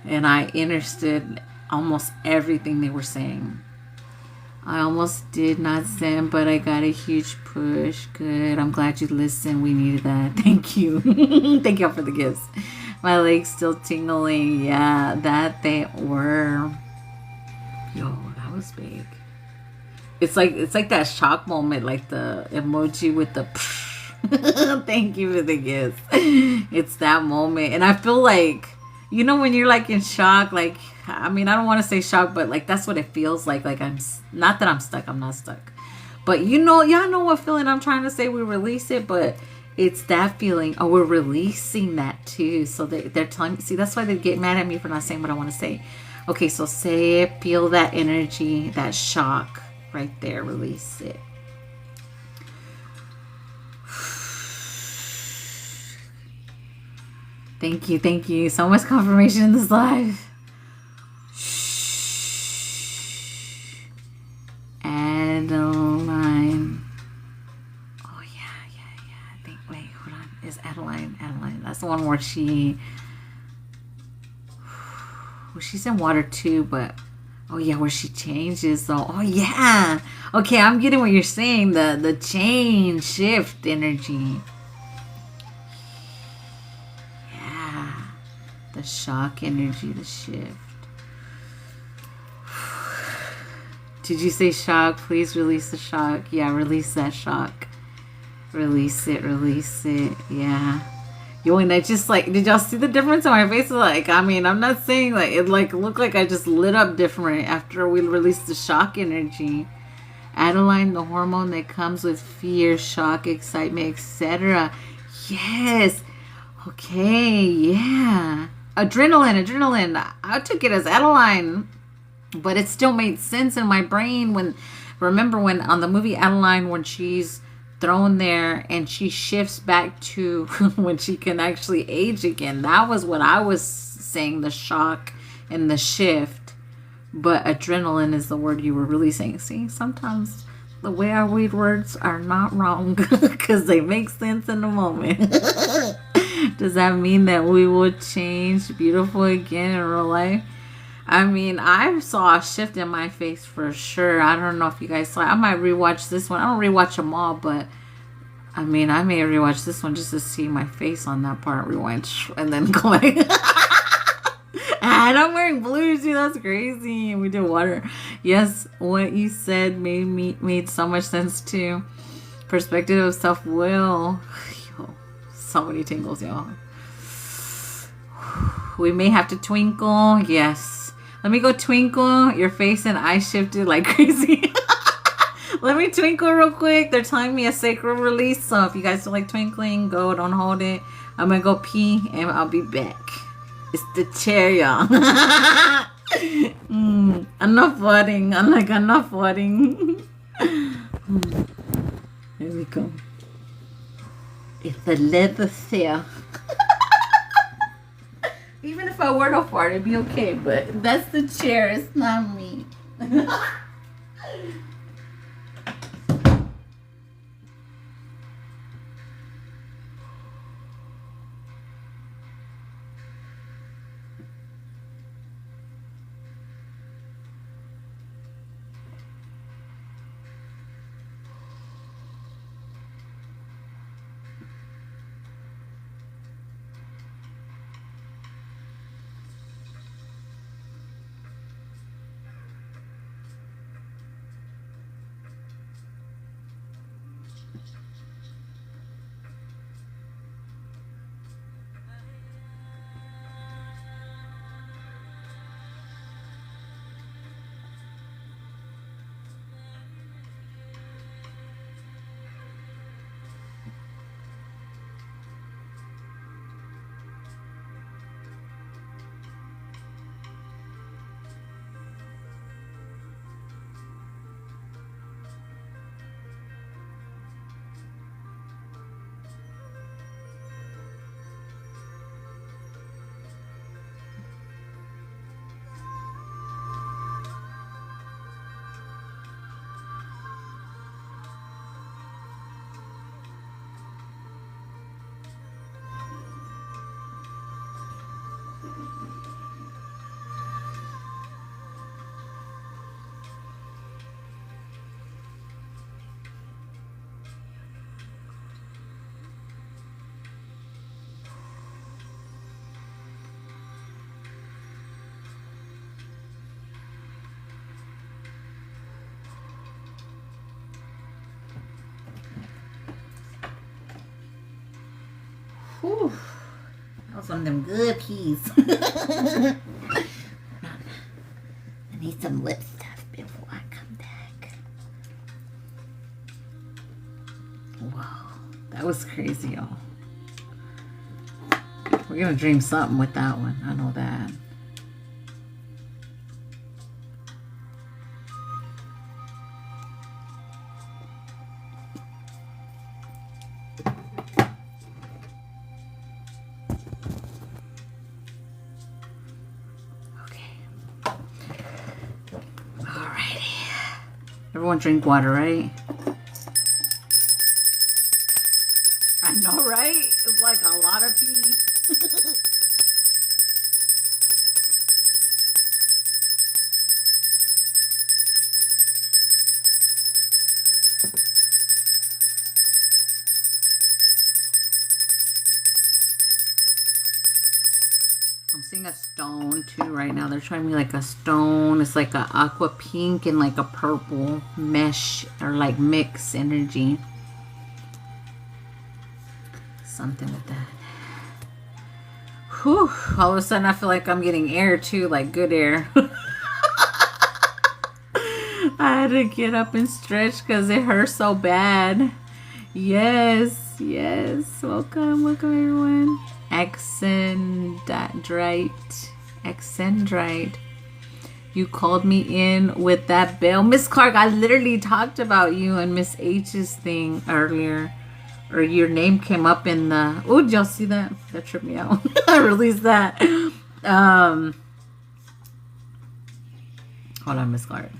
And I understood almost everything they were saying. I almost did not send, but I got a huge push. Good. I'm glad you listened. We needed that. Thank you. Thank y'all for the gifts. My legs still tingling. Yeah, that they were. Yo, that was big. It's like that shock moment, like the emoji with the thank you for the gifts. It's that moment. And I feel like, you know, when you're like in shock, like, I mean, I don't want to say shock, but like that's what it feels like. Like I'm not that I'm stuck. I'm not stuck. But you know, y'all know what feeling I'm trying to say. We release it, but it's that feeling. Oh, we're releasing that too. So they're telling me. See, that's why they get mad at me for not saying what I want to say. Okay, so say it. Feel that energy, that shock right there. Release it. Thank you. Thank you. So much confirmation in this live. Adeline. Oh, yeah. I think, wait, hold on. Is Adeline. That's the one where she's in water too, but, oh, yeah, where she changes, though. Oh, yeah. Okay, I'm getting what you're saying. The change, shift energy. Yeah. The shock energy, the shift. Did you say shock? Please release the shock. Yeah, release that shock. Release it. Yeah. Yo, and I just like, did y'all see the difference in my face? Like, I mean, I'm not saying like, it like looked like I just lit up different after we released the shock energy. Adeline, the hormone that comes with fear, shock, excitement, etc. Yes. Okay, yeah. Adrenaline. I took it as Adeline. But it still made sense in my brain remember when on the movie Adeline, when she's thrown there and she shifts back to when she can actually age again. That was what I was saying, the shock and the shift. But adrenaline is the word you were really saying. See, sometimes the way I read words are not wrong because they make sense in the moment. Does that mean that we will change beautiful again in real life? I mean, I saw a shift in my face for sure. I don't know if you guys saw it. I might rewatch this one. I don't rewatch them all, but I mean, I may rewatch this one just to see my face on that part. Rewind and then go back. And I'm wearing blue too. That's crazy. We did water. Yes, what you said made so much sense too. Perspective of self-will. So many tingles, y'all. We may have to twinkle. Yes. Let me go twinkle. Your face and eyes shifted like crazy. Let me twinkle real quick. They're telling me a sacral release. So if you guys don't like twinkling, go. Don't hold it. I'm going to go pee and I'll be back. It's the chair, y'all. Enough flooding. I'm like, enough flooding. Here we go. It's the leather cell. Even if I were to fart, it'd be okay, but that's the chair, it's not me. Whew. That was one of them good peas. I need some lip stuff before I come back. Wow, that was crazy, y'all. We're gonna dream something with that one. I know that. Everyone drink water, right? I know, right? It's like a lot of pee. I'm seeing a stone too right now. They're showing me like a stone. It's like a aqua pink and like a purple mesh or like mix energy. Something with that. Whew. All of a sudden I feel like I'm getting air too, like good air. I had to get up and stretch because it hurts so bad. Yes, yes. Welcome, welcome everyone. Excentrite. You called me in with that bell. Miss Clark, I literally talked about you and Miss H's thing earlier. Or your name came up in the... Oh, did y'all see that? That tripped me out. I released that. Hold on, Miss Clark.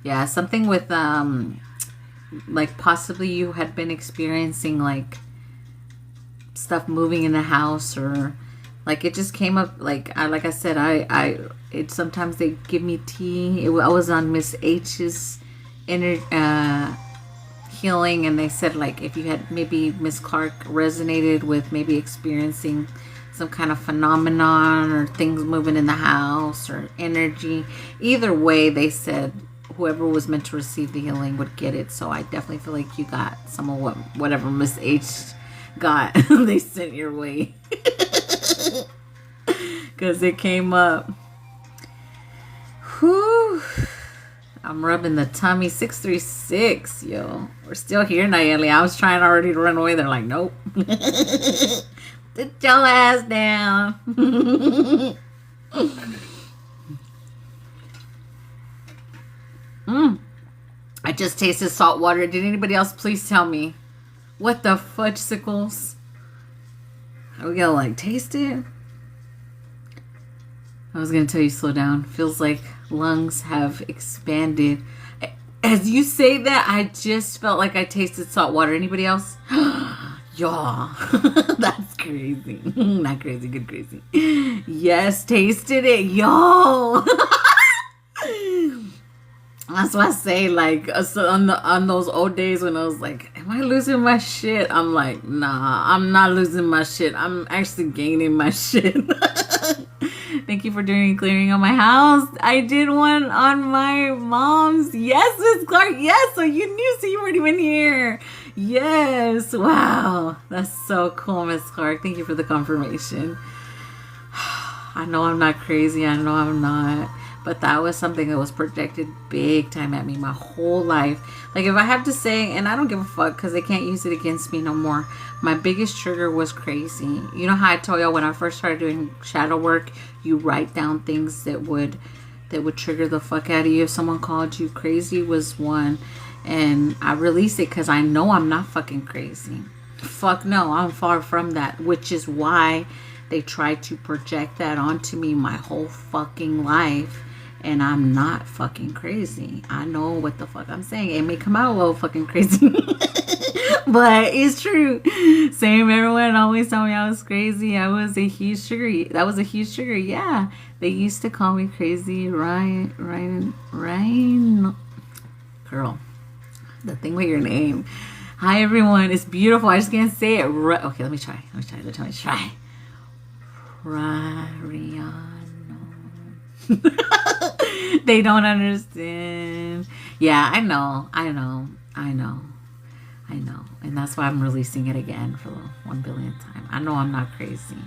Yeah, something with like possibly you had been experiencing like stuff moving in the house, or like it just came up like I said, it sometimes they give me tea. I was on Miss H's inner healing, and they said like if you had maybe Miss Clark resonated with maybe experiencing some kind of phenomenon or things moving in the house or energy. Either way, they said whoever was meant to receive the healing would get it. So I definitely feel like you got some of whatever Miss H got. They sent your way. Because it came up. Whew. I'm rubbing the tummy. 636, yo. We're still here, Nayeli. I was trying already to run away. They're like, nope. Sit your ass down. I just tasted salt water. Did anybody else please tell me? What the fudgesicles? Are we gonna like taste it? I was gonna tell you slow down. Feels like lungs have expanded. As you say that, I just felt like I tasted salt water. Anybody else? Y'all. That's crazy. Not crazy, good crazy. Yes, tasted it. Y'all. That's why I say, like, so on those old days when I was like, am I losing my shit? I'm like, nah, I'm not losing my shit. I'm actually gaining my shit. Thank you for doing a clearing on my house. I did one on my mom's. Yes, Miss Clark. Yes, so you knew, so you weren't even here. Yes. Wow. That's so cool, Miss Clark. Thank you for the confirmation. I know I'm not crazy. I know I'm not. But that was something that was projected big time at me my whole life. Like, if I have to say, and I don't give a fuck because they can't use it against me no more. My biggest trigger was crazy. You know how I told y'all when I first started doing shadow work, you write down things that would trigger the fuck out of you. If someone called you crazy was one. And I released it because I know I'm not fucking crazy. Fuck no, I'm far from that. Which is why they tried to project that onto me my whole fucking life. And I'm not fucking crazy. I know what the fuck I'm saying. It may come out a little fucking crazy. But it's true. Same, everyone always told me I was crazy. I was a huge sugar. That was a huge sugar. Yeah. They used to call me crazy. Ryan. Girl. The thing with your name. Hi, everyone. It's beautiful. I just can't say it right. Okay, let me try. Let me try. Ryan. They don't understand. Yeah, I know. And that's why I'm releasing it again for the 1 billionth time. I know I'm not crazy.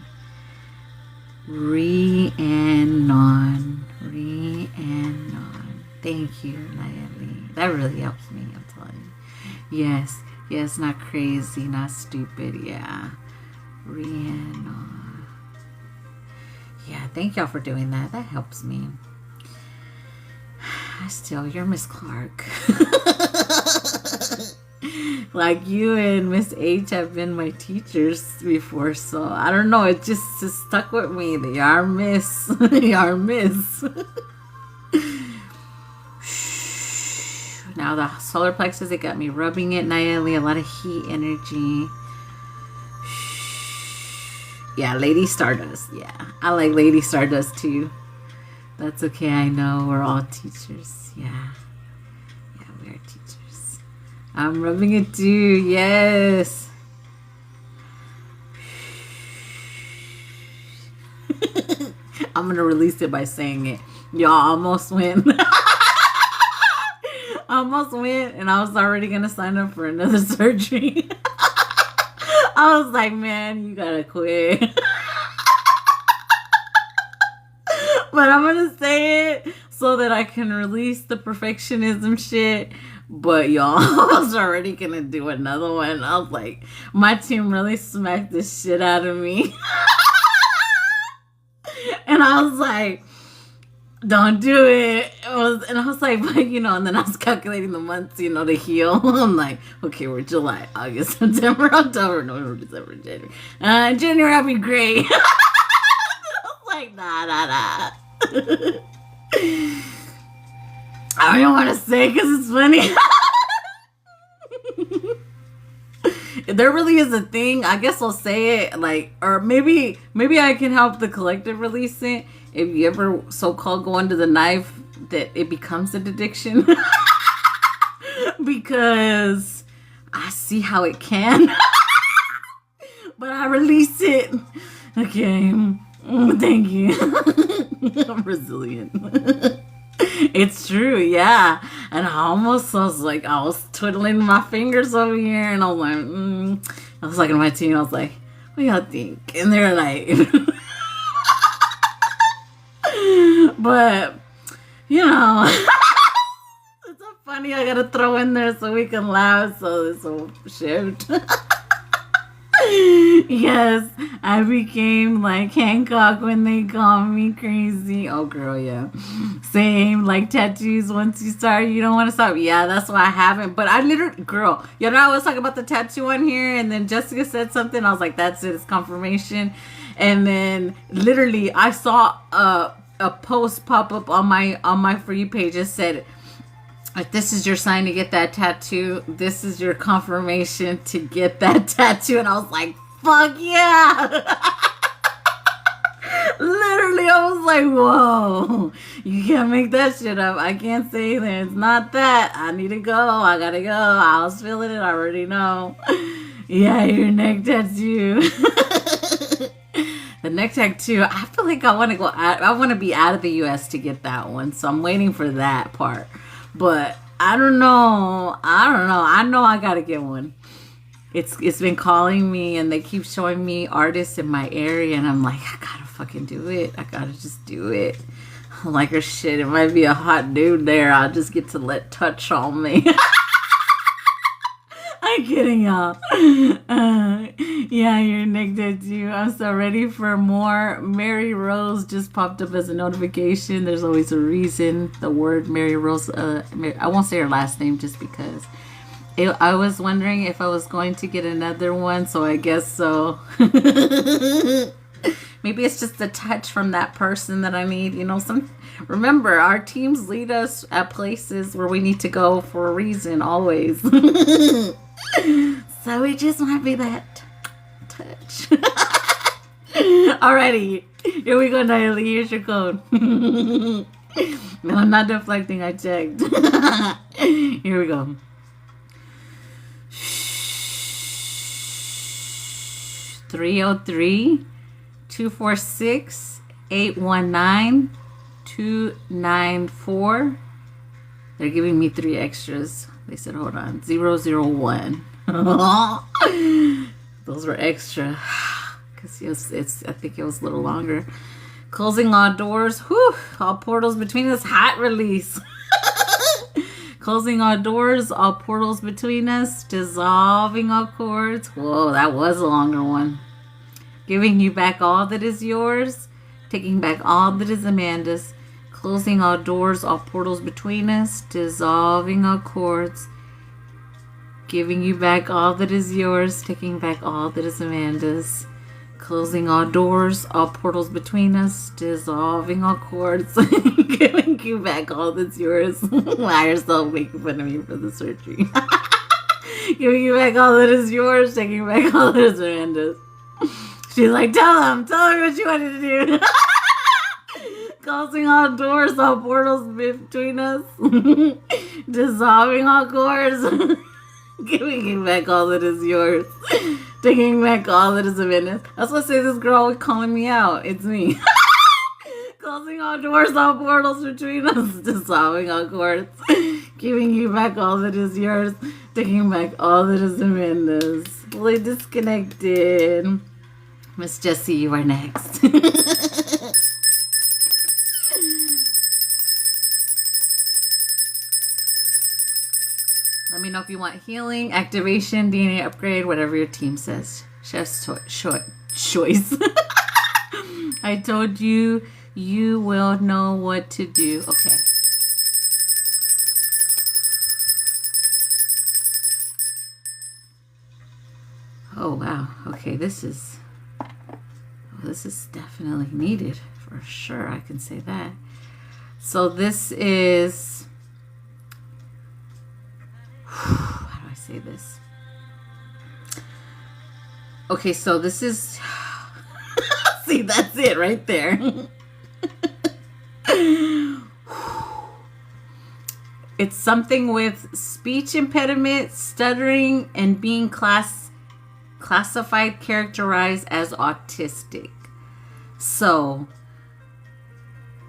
Rhiannon. Thank you, Nayeli. That really helps me, I'm telling you. Yes, not crazy, not stupid. Yeah. Rhiannon. Yeah, thank y'all for doing that. That helps me. Still, you're Miss Clark. Like you and Miss H have been my teachers before, so I don't know. It just stuck with me. They are Miss. They are Miss. Now the solar plexus, it got me rubbing it, Nayeli. A lot of heat energy. Yeah, Lady Stardust. Yeah, I like Lady Stardust too. That's okay. I know we're all teachers. Yeah, we are teachers. I'm rubbing it too. Yes. I'm gonna release it by saying it. Y'all almost win. Almost went, and I was already gonna sign up for another surgery. I was like, man, you gotta quit. But I'm gonna say it so that I can release the perfectionism shit. But y'all, I was already gonna do another one. I was like, my team really smacked the shit out of me. And I was like, don't do it. And I was like, but and then I was calculating the months, to heal. I'm like, okay, we're July, August, September, October, November, December, January. January, I'll be great. I was like, nah. I don't want to say because it's funny. There really is a thing. I guess I'll say it, or maybe I can help the collective release it. If you ever so-called go under the knife, that it becomes an addiction. Because I see how it can. But I release it. Okay. Thank you. I'm resilient. It's true, yeah. And I was twiddling my fingers over here, and I was like, to my team, I was like, what y'all think? And they're like, but, it's so funny. I gotta throw in there so we can laugh, so this will shift. Yes, I became like Hancock when they call me crazy. Oh, girl, yeah. Same, like tattoos. Once you start, you don't want to stop. Yeah, that's why I haven't. But I literally, girl, I was talking about the tattoo on here, and then Jessica said something. I was like, that's it. It's confirmation. And then literally, I saw a post pop up on my For You page. It said, if this is your sign to get that tattoo, this is your confirmation to get that tattoo. And I was like, fuck yeah. Literally, I was like, whoa. You can't make that shit up. I can't say that. It's not that. I need to go. I gotta go. I was feeling it. I already know. Yeah, your neck tattoo. The neck tattoo, I feel like I want to I want to be out of the U.S. to get that one. So I'm waiting for that part. But I don't know. I know I gotta get one. It's been calling me, and they keep showing me artists in my area, and I'm like, I gotta fucking do it. I gotta just do it. I'm like, her shit, it might be a hot dude there. I'll just get to let touch on me. I'm kidding, y'all. Yeah, your neck tattoo. I'm so ready for more. Mary Rose just popped up as a notification. There's always a reason. The word Mary Rose. I won't say her last name just because. I was wondering if I was going to get another one, so I guess so. Maybe it's just a touch from that person that I need. Remember, our teams lead us at places where we need to go for a reason, always. So it just might be that touch. Alrighty, here we go, Nayeli. Here's your code. No, I'm not deflecting. I checked. Here we go. 303-246-819-2 294. They're giving me 3 extras. They said, hold on, 001. Those were extra. Because I think it was a little longer. Closing all doors. Whew, all portals between us. Hot release. Closing all doors, all portals between us. Dissolving all cords. Whoa, that was a longer one. Giving you back all that is yours. Taking back all that is Amanda's. Closing all doors, all portals between us. Dissolving all cords. Giving you back all that is yours. Taking back all that is Amanda's. Closing all doors, all portals between us. Dissolving all cords. Giving you back all that's yours. Why are yourself making fun of me for the surgery? Giving you back all that is yours. Taking back all that is Amanda's. She's like, tell me what you wanted to do. Closing all doors, all portals between us. Dissolving all cords. Giving you back all that is yours. Taking back all that is Amanda's. I was going to say this girl was calling me out. It's me. Closing all doors, all portals between us. Dissolving all cords. Giving you back all that is yours. Taking back all that is Amanda's. Fully disconnected. Miss Jessie, you are next. Let me know if you want healing, activation, DNA upgrade, whatever your team says. Chef's choice. I told you, you will know what to do. Okay. Oh, wow. Okay, this is definitely needed for sure. I can say that. So this is, how do I say this? Okay, so this is, see, that's it right there. It's something with speech impediment, stuttering, and being classified, characterized as autistic. So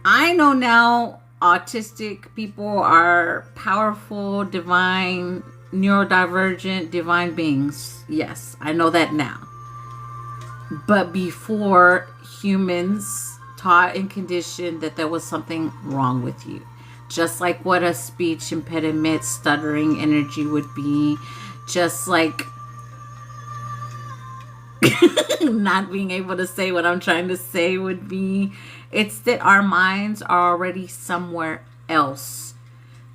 I know now autistic people are powerful, divine, neurodivergent, divine beings. Yes, I know that now. But before, humans taught and conditioned that there was something wrong with you. Just like what a speech impediment, stuttering energy would be. Just like not being able to say what I'm trying to say would be. It's that our minds are already somewhere else.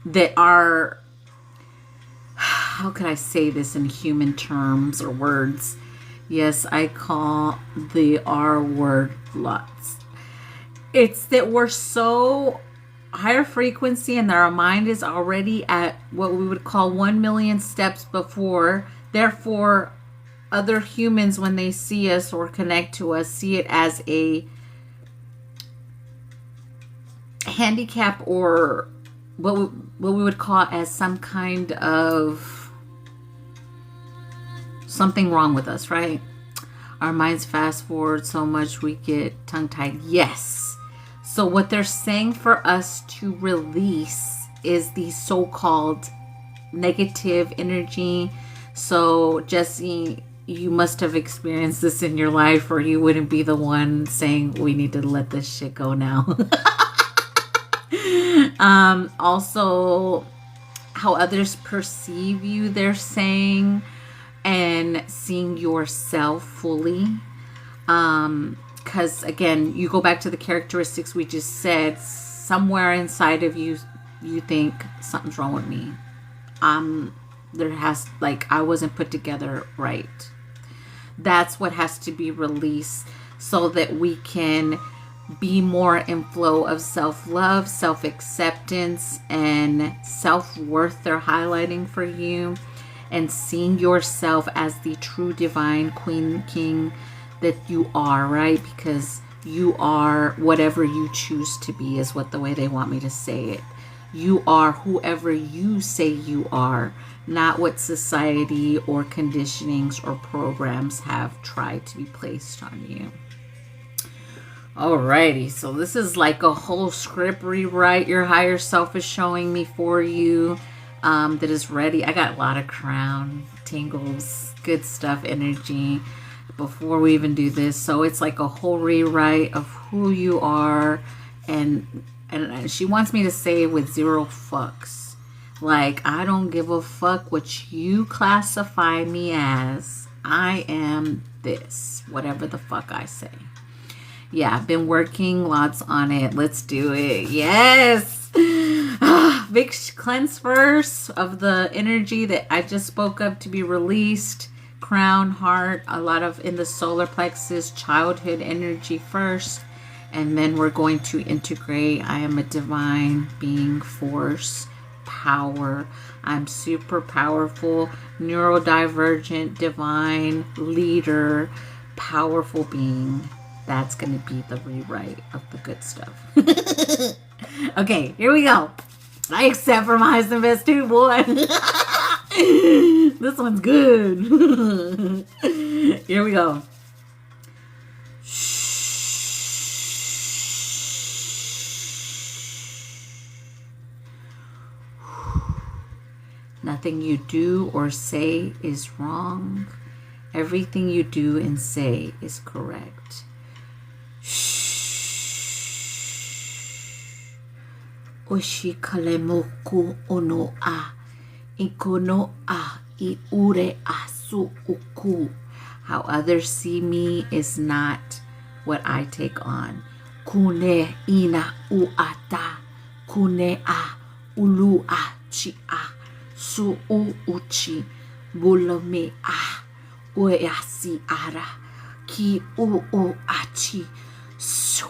That are, how can I say this in human terms or words? Yes, I call the R word lots. It's that we're so higher frequency and that our mind is already at what we would call 1 million steps before. Therefore, other humans, when they see us or connect to us, see it as a handicap or what we would call as some kind of something wrong with us, right? Our minds fast forward so much we get tongue-tied. Yes. So what they're saying for us to release is the so-called negative energy. So Jessie, you must have experienced this in your life or you wouldn't be the one saying we need to let this shit go now. Also, how others perceive you, they're saying, and seeing yourself fully. Because again, you go back to the characteristics we just said, somewhere inside of you, you think something's wrong with me. There has, like, I wasn't put together right. That's what has to be released so that we can be more in flow of self-love, self-acceptance, and self-worth. They're highlighting for you, and seeing yourself as the true divine queen, king that you are, right? Because you are whatever you choose to be, is what the way they want me to say it. You are whoever you say you are, not what society or conditionings or programs have tried to be placed on you. Alrighty, so this is like a whole script rewrite your higher self is showing me for you, that is ready. I got a lot of crown, tingles, good stuff, energy before we even do this. So it's like a whole rewrite of who you are, and she wants me to say it with zero fucks. Like, I don't give a fuck what you classify me as. I am this, whatever the fuck I say. Yeah, I've been working lots on it. Let's do it. Yes. Big cleanse first of the energy that I just spoke of to be released. Crown, heart, a lot of in the solar plexus, childhood energy first. And then we're going to integrate. I am a divine being, force, power. I'm super powerful, neurodivergent, divine, leader, powerful being. That's going to be the rewrite of the good stuff. Okay, here we go. I accept from highest and best too, boy. This one's good. Here we go. Nothing you do or say is wrong. Everything you do and say is correct. Oshi kalemoku ono a ikono a I ure a su uku. How others see me is not what I take on. Kune ina uata. Kune a ulu a chi a. Su u uchi. Bulame a. Ueasi ara. Ki u achi. Su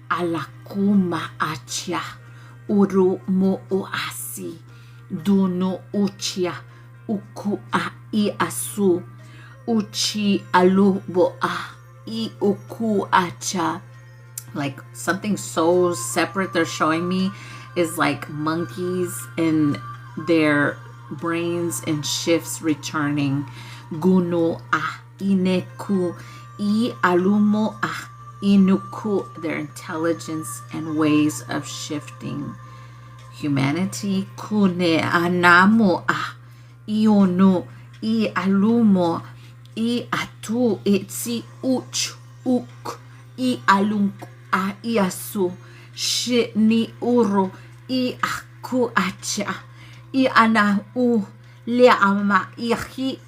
alakuma achia. Uru mo uasi. Duno uchia. Uku a I asu. Uchi alubo a. I uku acha. Like something so separate they're showing me is like monkeys and their brains and shifts returning. Guno a ineku I alumo a inuku, their intelligence and ways of shifting humanity. Kune anamo a iono I alumo I atu itsi uch uk I alunk a iasu shi ni uru I aku acha I ana u le ama I hi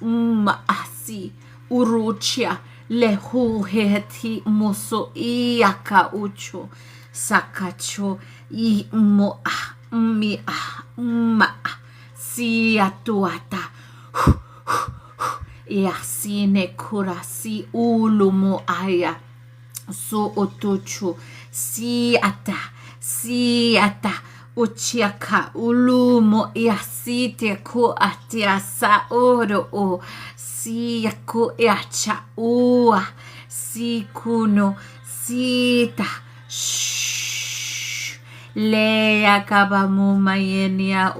asi uruchia le hu heti muso I aka ucho sakacho I mo a mi a ma si atuata Yasine kurasi ulumo aya so otochu si ata uchiaka ulumo yasite ko atiasa oro o si ko yacha ua si kuno sita shh le akabamu mayenia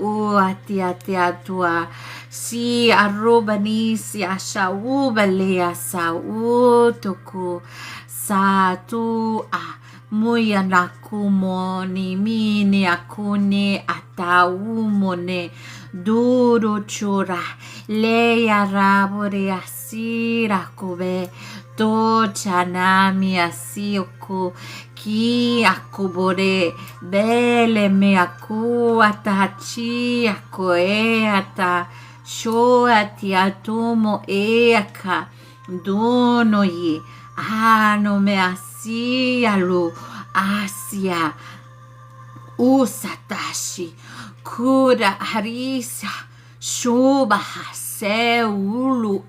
atiatua si arroba ni si ashauba lea sa utoku sa tu a muya nakumo ni mini akune ataumone duro chura lea rabore asira kobe to chanami asioko ki akubore bele me aku atachi akoe ata sho atiatomo eka dono ye ano me asialu asia usatashi kura harisa shoba seulu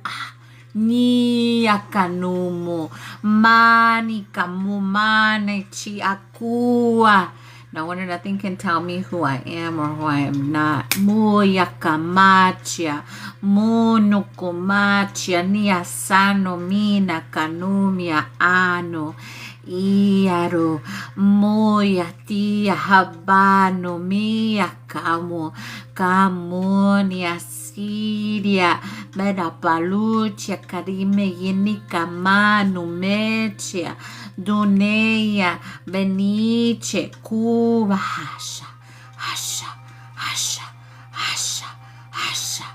ni akanumo mani kamumane chi akua. No wonder nothing can tell me who I am or who I am not. Muyakamacha, monokomachia, ni asano mina kanumia ano. Iaro moya tia habano mia camonia siria meda palucia carime yenica manu mechia duneia benice cuba hasha hasha hasha hasha hasha.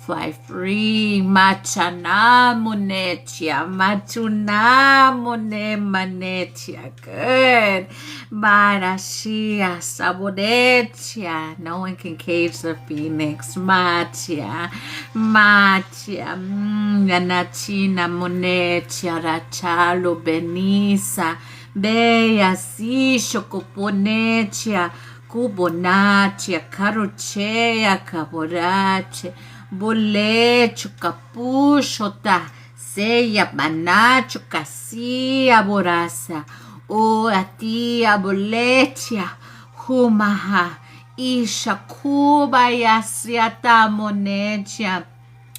Fly free, machana monetia, matuna mone manetia. Good. Marashia sabonetia. No one can cage the phoenix. Matia, matia. Yanachina monetia, rachalo benisa. Bea si chocoponetia. Cubonatia, carochea, caborace. Bolecho, capucho, ta, seya, manacho, casia, borasa, o atia, boletia, humaha, isha, cuba, yasiata, monetia,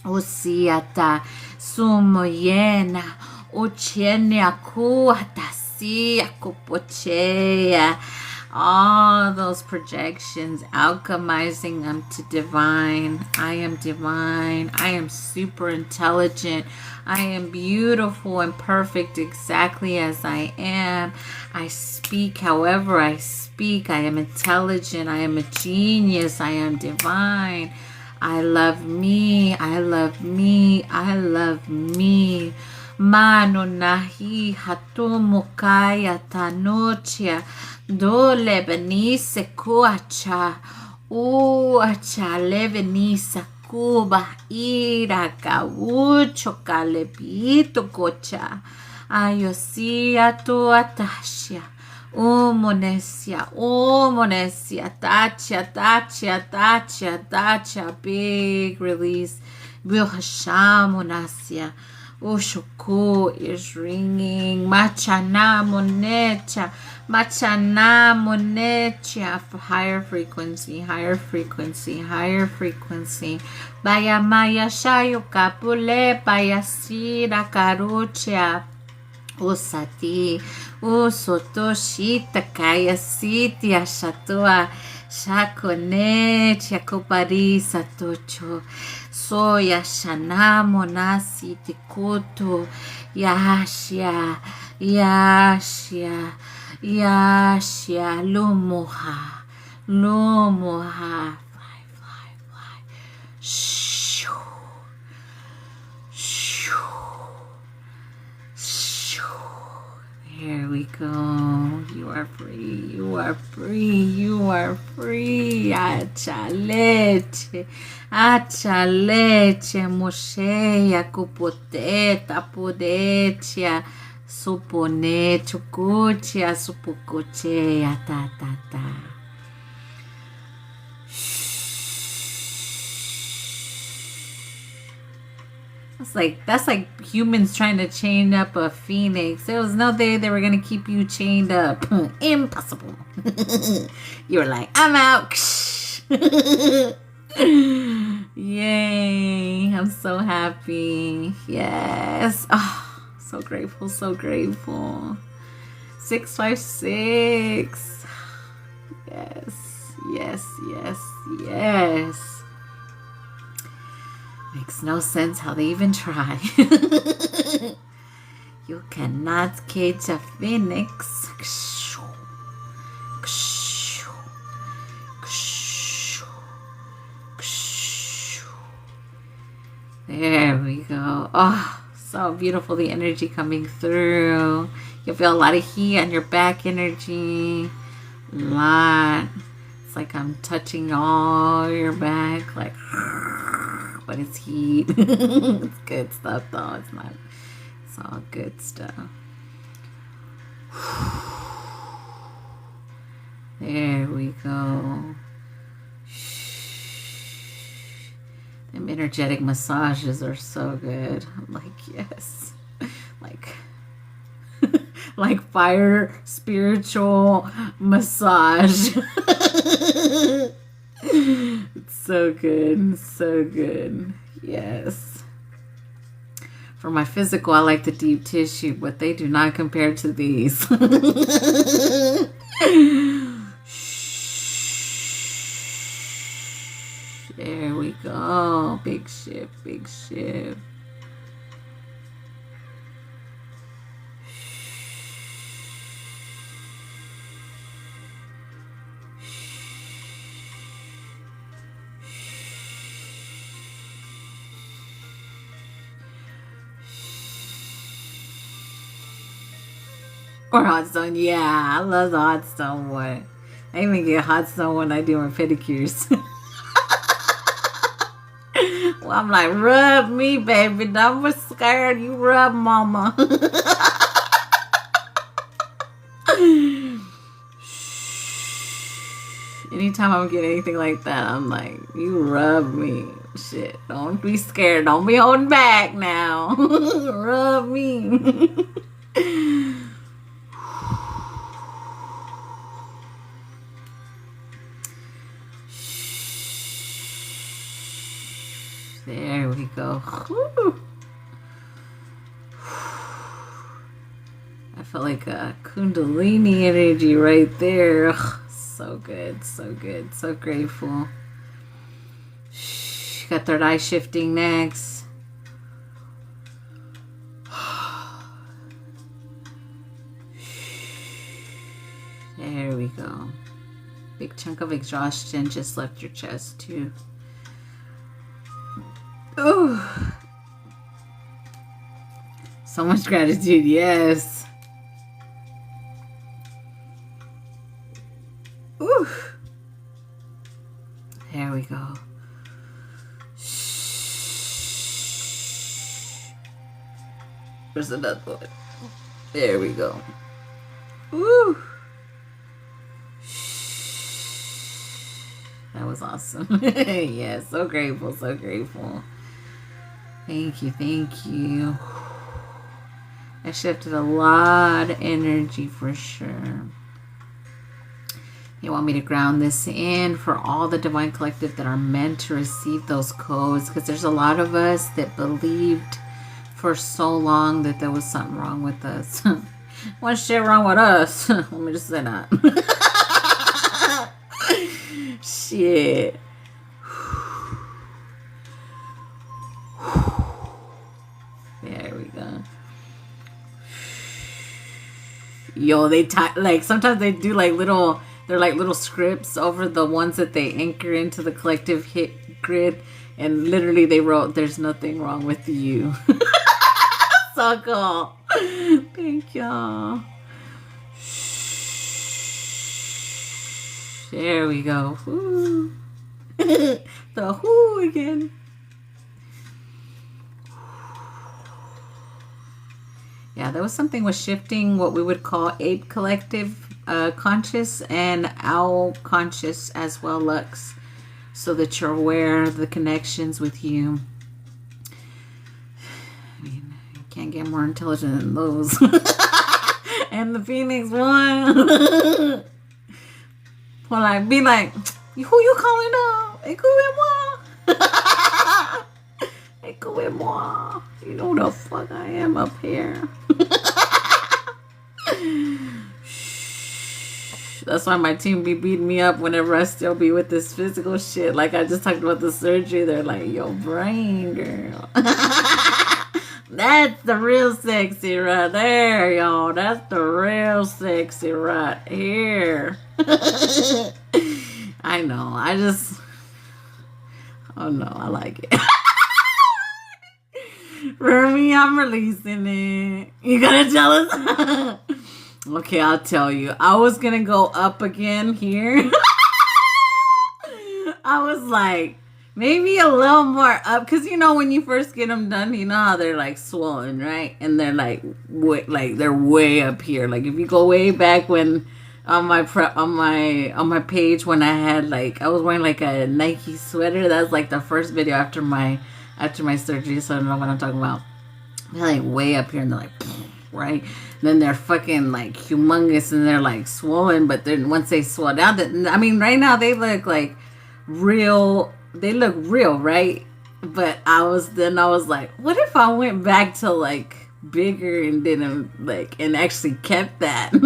osiata, sumoyena, uchenia, cuata, sia, cupochea. All those projections, alchemizing them to divine. I am divine. I am super intelligent. I am beautiful and perfect exactly as I am. I speak however I speak. I am intelligent. I am a genius. I am divine. I love me. I love me. I love me. Mano nahi hatomo kaya tanochia. Dole benise kuacha, uacha le benisa cuba, ira caucho calepito cocha, ayosia tu atashia, umonesia, tachia, big release, bilhashamonasia. Ushoko is ringing. Machana monecha. Machana monecha. For higher frequency, higher frequency, higher frequency. Baya maya shayo kapule. Baya sira karucha. Usati. Usotoshita kaya siti ashatua. Shakonecha koparisa tocho. Soya shanamo nasi tikutu yashya lumuha fly shoo shoo shoo. Here we go. You are free. You are free. You are free. Achaleche. Achaleche. Mosheya. Kupoteta. Podetia. Supone. Chukuchia. Supukuchea. Ta ta ta. That's like humans trying to chain up a phoenix. There was no day they were gonna keep you chained up. Impossible. You were like, I'm out. Yay. I'm so happy. Yes. Oh, so grateful, so grateful. 656. Yes. Makes no sense how they even try. You cannot cage a phoenix. There we go. Oh, so beautiful, the energy coming through. You'll feel a lot of heat on your back energy. A lot. It's like I'm touching all your back, like, but it's heat. It's good stuff though. It's not. It's all good stuff. There we go. Them energetic massages are so good. I'm like, yes. Like fire spiritual massage. It's so good. So good. Yes. For my physical, I like the deep tissue, but they do not compare to these. There we go. Big shift, big shift. Or hot stone. Yeah, I love the hot stone one. I even get hot stone when I do my pedicures. Well, I'm like, rub me, baby. Don't be scared. You rub, mama. Anytime I'm getting anything like that, I'm like, you rub me. Shit, don't be scared. Don't be holding back now. Rub me. There we go. Whew. I felt like a kundalini energy right there. Ugh, so good, so good, so grateful. Got third eye shifting next. There we go. Big chunk of exhaustion just left your chest too. Ooh. So much gratitude, yes. Ooh. There we go. There's another one. There we go. Ooh. That was awesome. Yeah, so grateful, so grateful. Thank you, thank you. I shifted a lot of energy for sure. You want me to ground this in for all the Divine Collective that are meant to receive those codes, because there's a lot of us that believed for so long that there was something wrong with us. What's shit wrong with us? Let me just say that. Shit. There we go. Yo, they like sometimes they do like little, they're like little scripts over the ones that they anchor into the collective hit grid, and literally they wrote, "There's nothing wrong with you." So cool. Thank y'all. There we go. Woo. The whoo again. Yeah, there was something with shifting what we would call ape collective conscious and owl conscious as well, Lux, so that you're aware of the connections with you. I mean, you can't get more intelligent than those. And the Phoenix one. Well, I be like, who you calling up? Écoutez-moi. Écoutez-moi. You know the fuck I am up here. That's why my team be beating me up whenever I still be with this physical shit. Like I just talked about the surgery. They're like, yo, brain girl. That's the real sexy right there, y'all. That's the real sexy right here. I know. Oh no, I like it. For me, I'm releasing it. You gonna tell us? Okay, I'll tell you. I was gonna go up again here. I was like, maybe a little more up, because you know when you first get them done, you know how they're like swollen, right? And they're like they're way up here. Like if you go way back when on my page when I had like I was wearing like a Nike sweater. That was like the first video after my surgery, so I don't know what I'm talking about. They're like way up here and they're like right. And then they're fucking like humongous and they're like swollen, but then once they swell down, I mean right now they look like real. They look real, right? But I was like, what if I went back to like bigger and didn't like and actually kept that? And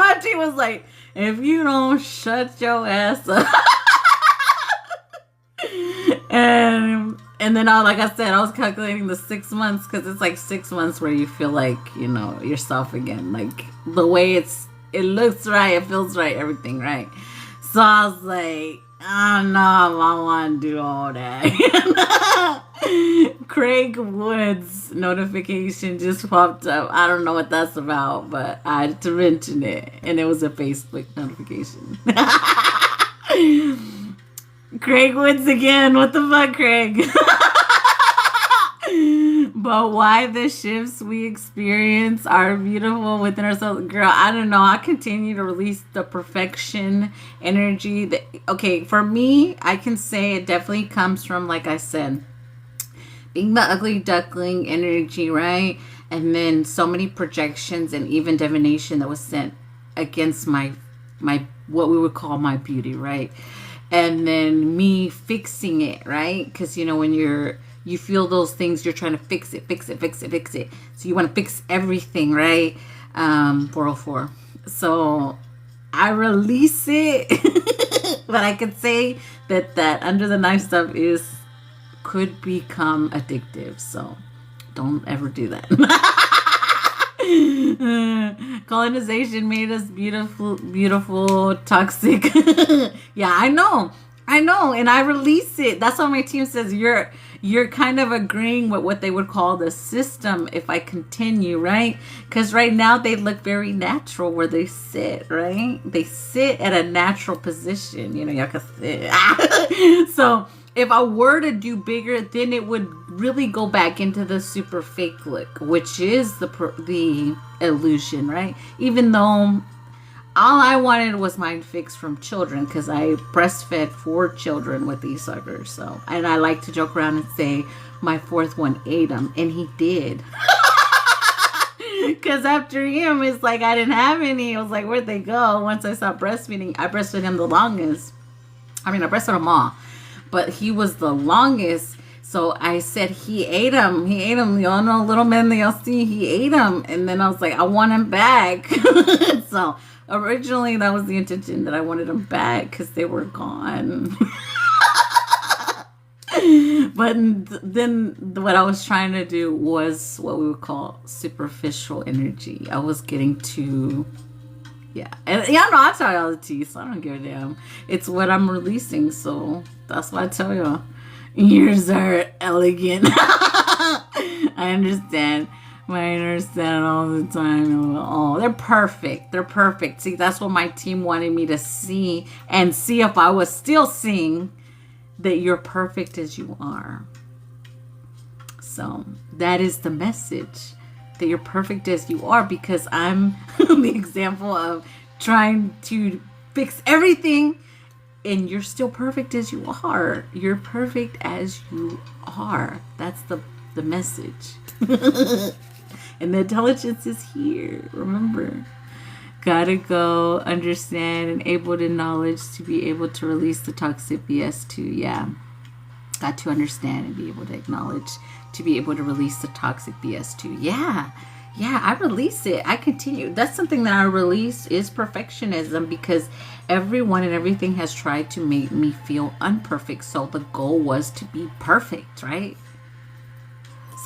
my team was like, if you don't shut your ass up. And then like I said, I was calculating the 6 months, because it's like 6 months where you feel like, you know, yourself again. Like the way it looks right, it feels right, everything right. So I was like, I don't know if I want to do all that. Craig Wood's notification just popped up. I don't know what that's about, but I had to mention it, and it was a Facebook notification. Craig Woods again. What the fuck, Craig? But why the shifts we experience are beautiful within ourselves. Girl, I don't know. I continue to release the perfection energy. Okay, for me, I can say it definitely comes from, like I said, being the ugly duckling energy, right? And then so many projections and even divination that was sent against my what we would call my beauty, right? And then me fixing it, right? Because, you know, when you feel those things, you're trying to fix it. So you want to fix everything, right? 404. So I release it. But I could say that under the knife stuff could become addictive. So don't ever do that. Colonization made us beautiful, toxic. Yeah, I know, and I release it. That's why my team says you're kind of agreeing with what they would call the system if I continue, right? Because right now they look very natural where they sit, right? They sit at a natural position, you know, y'all can sit. So if I were to do bigger, then it would really go back into the super fake look, which is the illusion, right? Even though all I wanted was mind fixed from children, because I breastfed 4 children with these suckers. So, and I like to joke around and say my 4th one ate him, and he did. Because after him, it's like I didn't have any. I was like, where'd they go? Once I stopped breastfeeding, I breastfed him the longest. I breastfed them all, but he was the longest. So I said, he ate him. Y'all know, little men, y'all see, he ate him. And then I was like, I want him back. So originally that was the intention, that I wanted them back because they were gone. But then what I was trying to do was what we would call superficial energy. I was getting to, yeah. And y'all know I tell y'all the tea, so I don't give a damn. It's what I'm releasing, so that's why I tell y'all. Yours are elegant. I understand. I understand all the time. Oh, they're perfect. They're perfect. See, that's what my team wanted me to see, and see if I was still seeing that you're perfect as you are. So that is the message, that you're perfect as you are, because I'm the example of trying to fix everything, and you're still perfect as you are. You're perfect as you are. That's the message. And the intelligence is here. Remember, gotta go, understand, and able to knowledge to be able to release the toxic BS too. Yeah, got to understand and be able to acknowledge to be able to release the toxic BS too. Yeah, I release it. I continue. That's something that I release, is perfectionism, because everyone and everything has tried to make me feel unperfect. So the goal was to be perfect, right?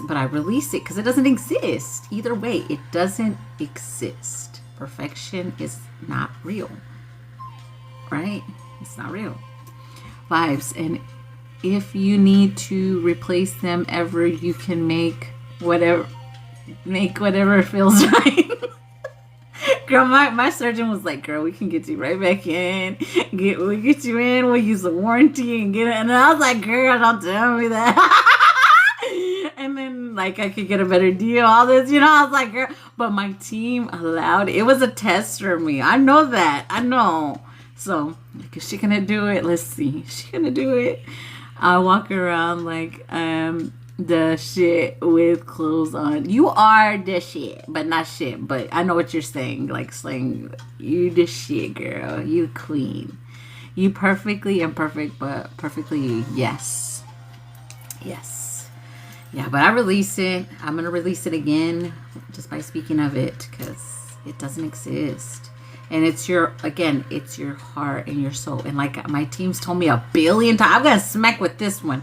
But I release it because it doesn't exist. Either way, it doesn't exist. Perfection is not real, right? It's not real. Vibes. And if you need to replace them ever, you can make whatever feels right. Girl, my surgeon was like, girl, we can get you right back in. We'll get you in. We'll use the warranty and get it. And I was like, girl, don't tell me that. And then, like, I could get a better deal, all this, you know. I was like, girl, but my team allowed it. It was a test for me. I know that. I know. So, like, is she gonna do it? Let's see. Is she gonna do it? I walk around like the shit with clothes on. You are the shit, but not shit. But I know what you're saying. Like, saying, you the shit, girl. You queen. You perfectly imperfect, but perfectly yes. Yes. Yeah, but I release it. I'm going to release it again just by speaking of it because it doesn't exist. And it's your, again, it's your heart and your soul. And like my team's told me 1,000,000,000 times, I'm going to smack with this one.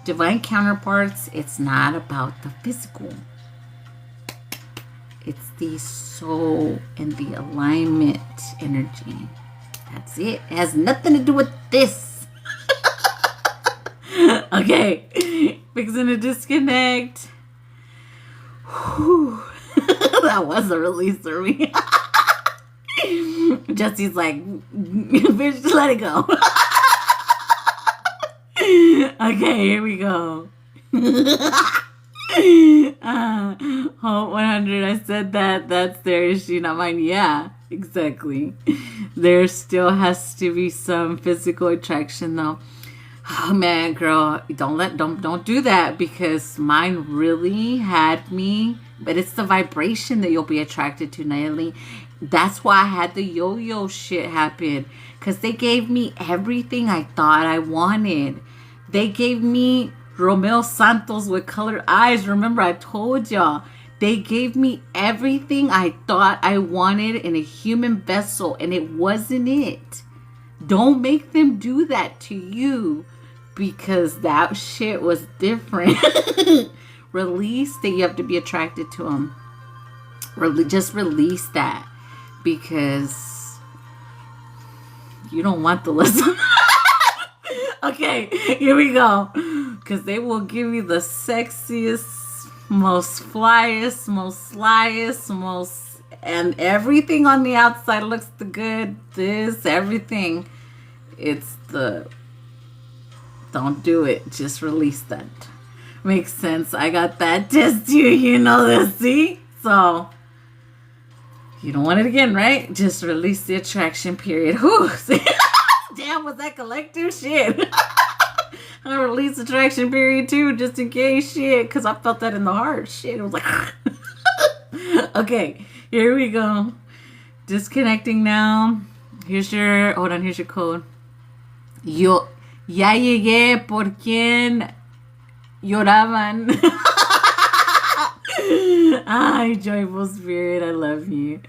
Divine counterparts, it's not about the physical. It's the soul and the alignment energy. That's it. It has nothing to do with this. Okay. Fixing to disconnect. Whew. That was a release for me. Jesse's like, bitch, let it go. Okay, here we go. Hope 100. I said that. That's their issue, not mine. Yeah, exactly. There still has to be some physical attraction, though. Oh man, girl, don't do that because mine really had me. But it's the vibration that you'll be attracted to, Nayeli. That's why I had the yo-yo shit happen. Because they gave me everything I thought I wanted. They gave me Romeo Santos with colored eyes. Remember, I told y'all. They gave me everything I thought I wanted in a human vessel. And it wasn't it. Don't make them do that to you. Because that shit was different. Release that you have to be attracted to them. Just release that. Because you don't want the lesson. Okay, here we go. Because they will give you the sexiest, most flyest, most slyest, most... And everything on the outside looks the good. This, everything. It's the... Don't do it. Just release that. Makes sense. I got that test too. You know this. See? So... You don't want it again, right? Just release the attraction period. Whew. Damn, was that collective shit? I released attraction period too, just in case shit, because I felt that in the heart. Shit, it was like... Okay, here we go. Disconnecting now. Here's your... Hold on, here's your code. Yo ya llegué por quien lloraban. Hi, joyful spirit. I love you.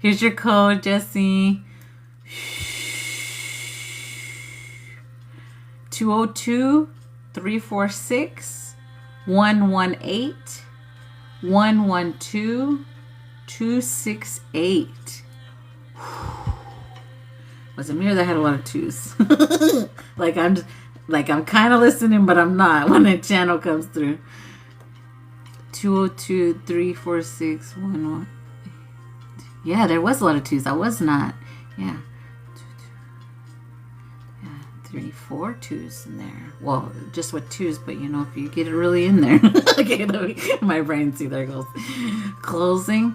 Here's your code, Jesse. 202-346-118 112-268. Was a mirror that had a lot of twos. I'm kind of listening, but I'm not when the channel comes through. 202-346-118. Yeah, there was a lot of twos. I was not. Yeah. 3, 4 twos in there. Well, just with twos, but you know, if you get it really in there. Okay, my brain, see, there it goes. Closing.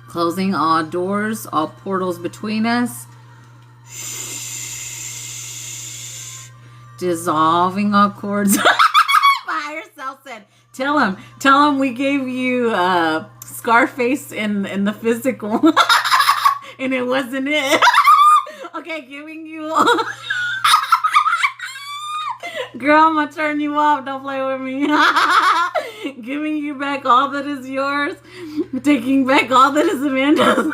Closing all doors, all portals between us. Dissolving all cords. My higher self said, tell him we gave you Scarface in the physical. And it wasn't it. Okay, giving you... Girl, I'm gonna turn you off. Don't play with me. Giving you back all that is yours. Taking back all that is Amanda's.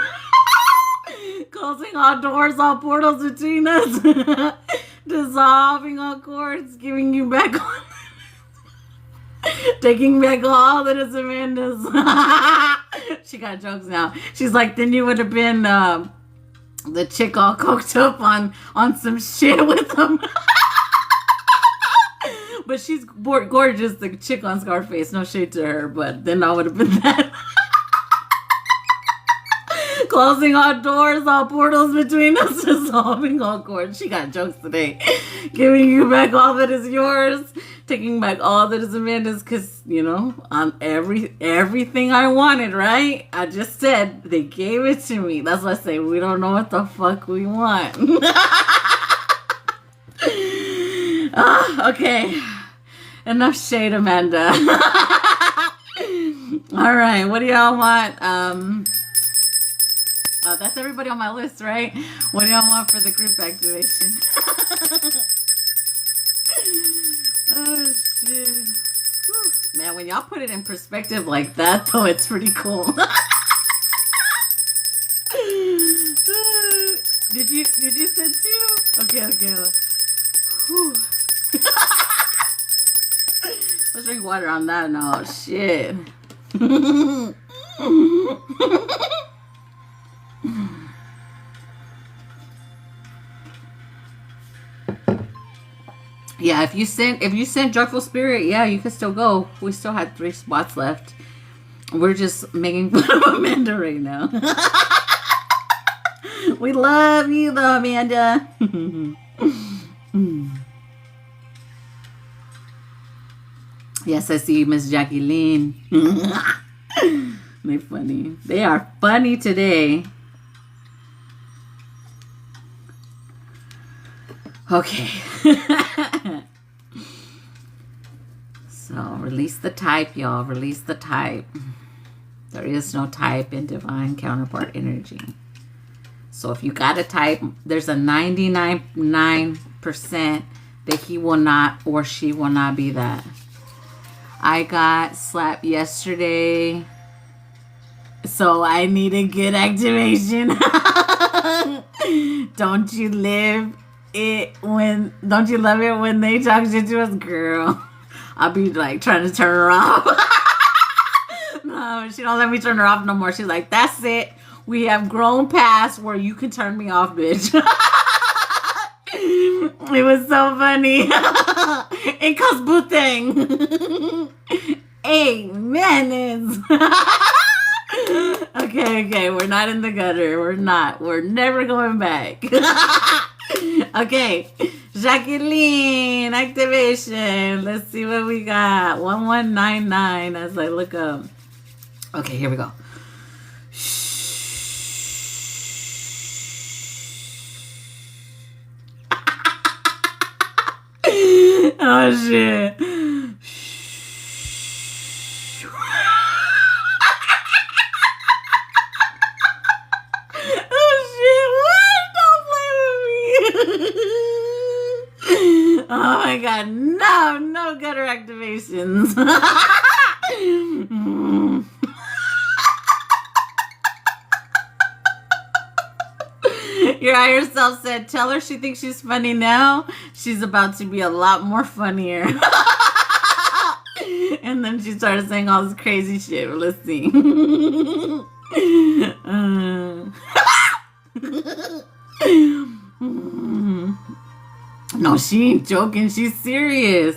Closing all doors, all portals between us. Dissolving all cords. Giving you back all... Taking back all that is Amanda's. She got jokes now. She's like, then you would have been... the chick all coked up on some shit with him. But she's gorgeous, the chick on Scarface. No shade to her, but then I would have been that. Closing all doors, all portals between us, dissolving all cords. She got jokes today. Giving you back all that is yours. Taking back all that is Amanda's, because, you know, I'm everything I wanted, right? I just said they gave it to me. That's why I say we don't know what the fuck we want. Okay. Enough shade, Amanda. All right. What do y'all want? That's everybody on my list, right? What do y'all want for the group activation? Oh, shit. Whew. Man, when y'all put it in perspective like that, though, it's pretty cool. Did you send two? Okay. Whew. Let's drink water on that. No, shit. Yeah, if you sent Joyful Spirit, yeah, you can still go. We still had 3 spots left. We're just making fun of Amanda right now. We love you though, Amanda. Yes, I see you, Miss Jacqueline. They're funny. They are funny today. Okay. So, release the type, y'all. Release the type. There is no type in divine counterpart energy. So, if you got a type, there's a 99% that he will not or she will not be that. I got slapped yesterday, so I need a good activation. Don't you love it when they talk shit to us, girl? I'll be like trying to turn her off. No, she don't let me turn her off no more. She's like, that's it. We have grown past where you can turn me off, bitch. It was so funny. It costs boothang. Amen. Okay. We're not in the gutter. We're not. We're never going back. Okay. Jacqueline, activation. Let's see what we got. 1199 as I look up. Okay, here we go. Oh shit. Oh shit, what? Don't play with me. Oh my god, no gutter activations. Your higher self said, tell her she thinks she's funny now. She's about to be a lot more funnier. And then she started saying all this crazy shit. Let's see. No, she ain't joking. She's serious.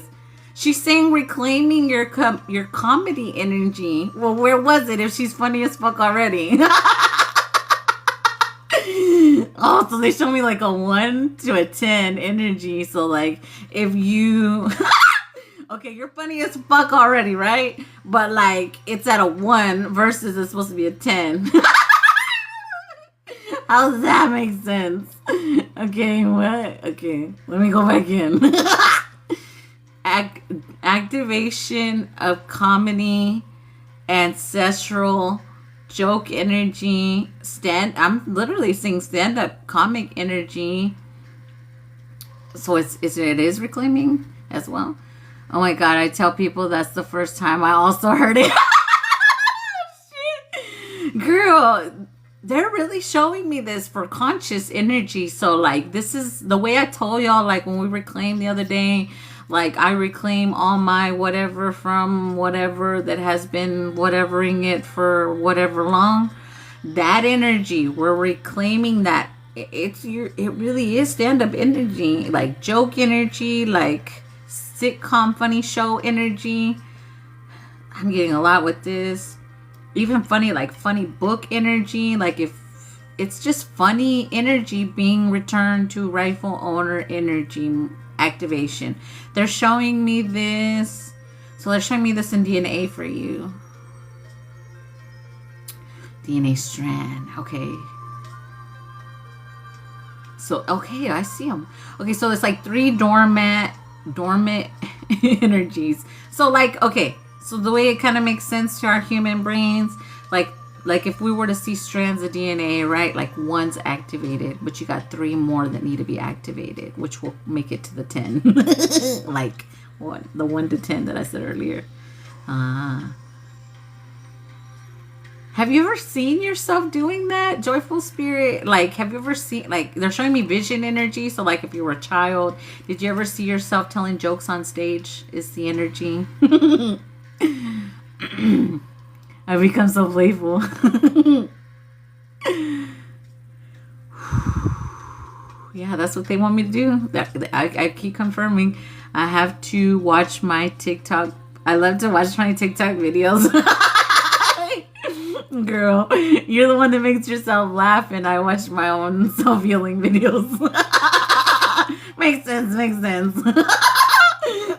She's saying reclaiming your comedy energy. Well, where was it if she's funny as fuck already? Oh, so they show me like a 1 to a 10 energy. So like if you okay, you're funny as fuck already, right? But like it's at a 1 versus it's supposed to be a 10. How does that make sense? Okay, what? Okay, let me go back in. Activation of comedy, ancestral joke energy, I'm literally seeing stand-up comic energy. So it is reclaiming as well. Oh my god, I tell people that's the first time I also heard it. Shit. Girl, they're really showing me this for conscious energy. So like this is the way I told y'all, like when we reclaimed the other day, like I reclaim all my whatever from whatever that has been whatevering it for whatever long. That energy, we're reclaiming that. It really is stand-up energy, like joke energy, like sitcom funny show energy. I'm getting a lot with this. Even funny, like funny book energy. Like if it's just funny energy being returned to rightful owner energy activation. They're showing me this. So they're showing me this in DNA for you. DNA strand. Okay. So, okay, I see them. Okay, so it's like 3 dormant energies. So like, okay. So the way it kind of makes sense to our human brains, like like if we were to see strands of DNA, right? Like one's activated, but you got 3 more that need to be activated, which will make it to the 10. Like the 1 to 10 that I said earlier. Have you ever seen yourself doing that, joyful spirit? Like, have you ever seen, like, they're showing me vision energy. So, like, if you were a child, did you ever see yourself telling jokes on stage? Is the energy? I become so playful. Yeah, that's what they want me to do. I keep confirming. I have to watch my TikTok. I love to watch my TikTok videos. Girl, you're the one that makes yourself laugh, and I watch my own self-healing videos. Makes sense.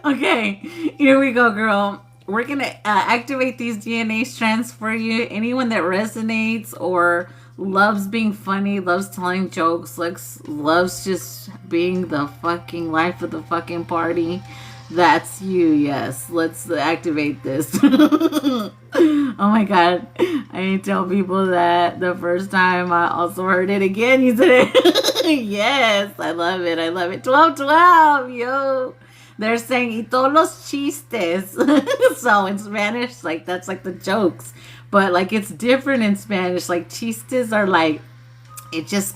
Okay, here we go, girl. We're gonna activate these DNA strands for you. Anyone that resonates or loves being funny, loves telling jokes, loves just being the fucking life of the fucking party, that's you. Yes, let's activate this. Oh my god, I tell people that the first time. I also heard it again. You said it. Yes, I love it. 12, yo. They're saying y todos los chistes. So in Spanish, like, that's like the jokes, but like it's different in Spanish. Like chistes are like, it's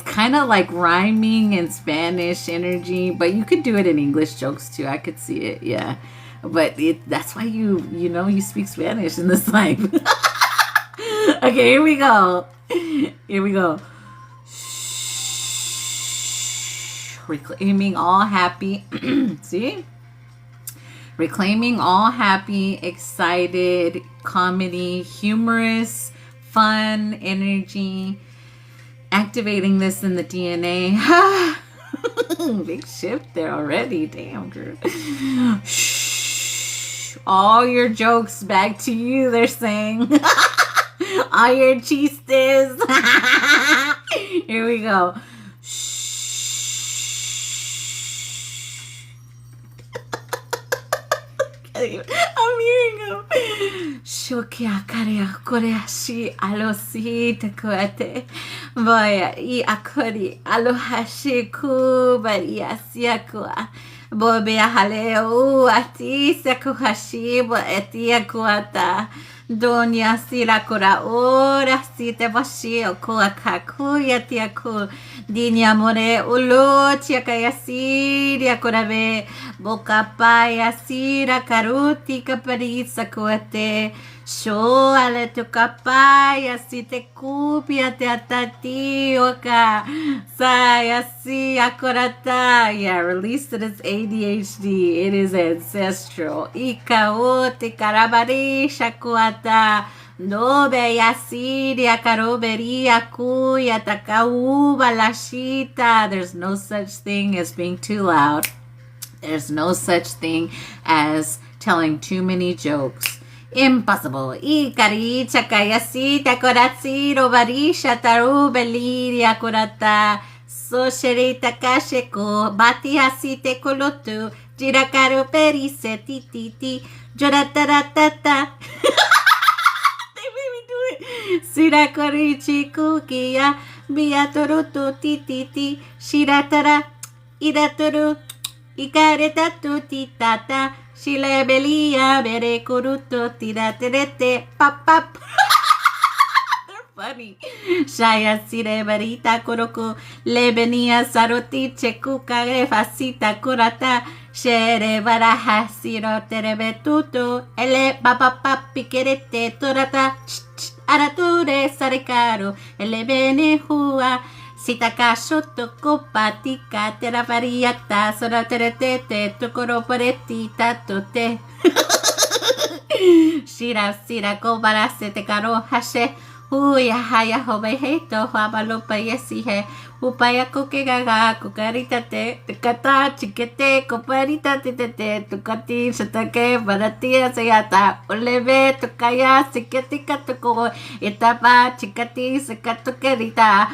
kind of like rhyming in Spanish energy, but you could do it in English jokes too. I could see it, yeah. But that's why you speak Spanish in this life. Okay, here we go. Reclaiming all happy. See? Reclaiming all happy, excited, comedy, humorous, fun, energy. Activating this in the DNA. Big shift there already. Damn, girl. Shh. All your jokes back to you, they're saying. All your chistes. Here we go. I'm hearing him. Shokia karia koreashi alosi takuate. Boya I akori alohashi ku bariasiakua. Bobia haleu ati sakuhashi bo etiakuata. Donya sirakura ora site bashi okuakakuya tiaku. Dinya more ulo tiakayasi diakorabe. Bokapaya sira karuti kaparisa kuate. Sho ale tu kapaya si te kupia te atati oka. Saya si akorata. Yeah, release it as ADHD. It is ancestral. Ika o te karabari shakuata. No beyasiria karoberia kuya takau balashita. There's no such thing as being too loud. There's no such thing as telling too many jokes. Impossible. Ikari chakayasi takoratsi robarisha taru beliria kurata. So sherita kasheko batiasi te kolotu. Jirakaru perise tititi. Jorataratata. Sirakorichi kukiya biatorutu tititi shiratara iratoru ikareta tutitata shilebelia bere kuruto tiraterete pap pap. They're funny. Shaya sire barita koroku lebenia saroti chekuka refasita kurata shere baraha siro terebetutu ele papa pikerete torata arature sarekaro ele bene hua sitakaso toko patika terapariata sora teretete tokoro paretita tote. Shira kobarase te karo hashe huya haya hobeheto habalopa yesihe upaya kokegaga kokaritate tekata chikete koparita tete tukati satake baratia sayata oleve tokaya siketika toko etapa chikati sakato kerita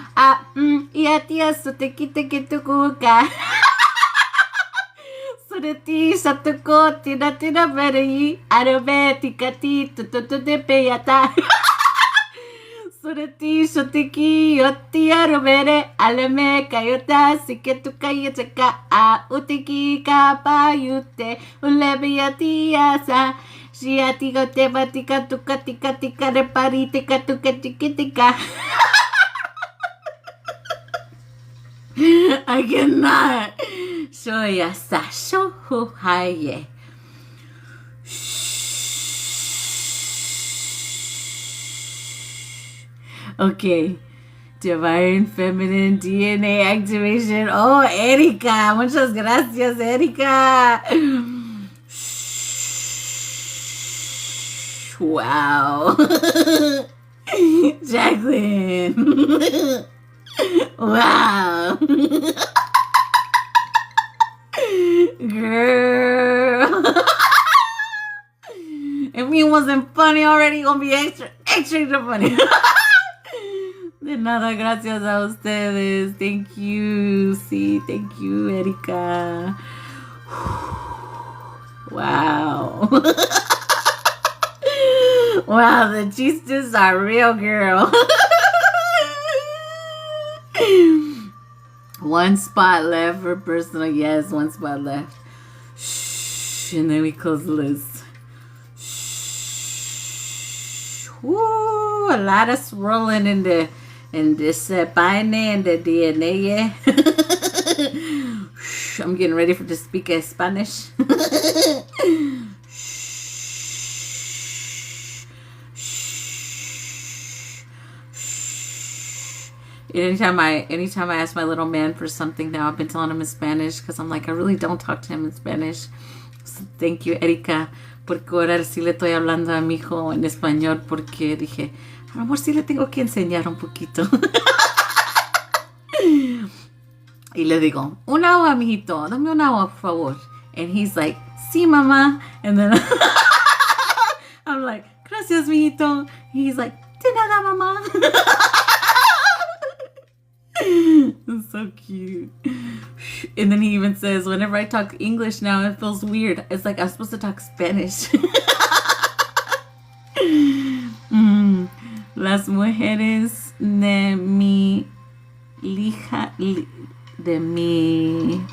iatia sotekite ketukuka. So Surati Satuko Tina Tina Beri Arabeti Kati Tutu de Peyata Surati Sotiki Yoti Arabere Alame Kayota Siketu Kayataka A Utiki Kapayute Ulebiatiasa Shiatigo Tebatika Tukatika Tika Reparitika Tukatikitika. I cannot. Shoya Sasho Haye. Okay. Divine Feminine DNA Activation. Oh, Erika. Muchas gracias, Erika. Wow. Jacqueline. Wow. Girl. If it wasn't funny already, it's gonna be extra funny. De nada, gracias a ustedes. Thank you. Sí, thank you, Erika. Wow. Wow, the chistes are real, girl. One spot left for personal. Yes, one spot left. Shh, and then we close the list. Shh. Woo, a lot of swirling in this paine and the DNA. Yeah. I'm getting ready to speak Spanish. Anytime I ask my little man for something now, I've been telling him in Spanish because I'm like, I really don't talk to him in Spanish. So thank you, Erika, porque ahora sí le estoy hablando a mi hijo en español porque dije, a lo mejor sí le tengo que enseñar un poquito. Y le digo, un agua, mijito, dame un agua, por favor. And he's like, sí, mamá. And then I'm like, gracias, mijito. He's like, de nada, mamá. It's so cute. And then he even says, whenever I talk English now, it feels weird. It's like I'm supposed to talk Spanish. Las mujeres de mi lija, de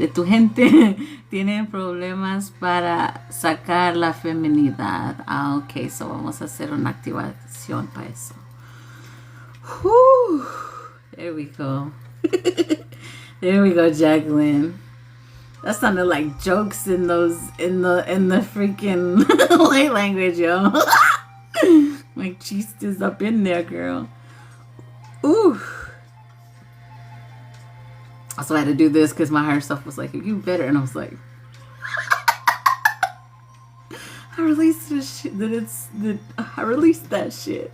tu gente tienen problemas para sacar la feminidad. Ah, ok, so vamos a hacer una activación para eso. Whew. There we go. There we go, Jacqueline. That sounded like jokes in the freaking light language, yo. My cheese is up in there, girl. Ooh. So I had to do this because my higher self was like, you better. And I was like, I released this shit. I released that shit.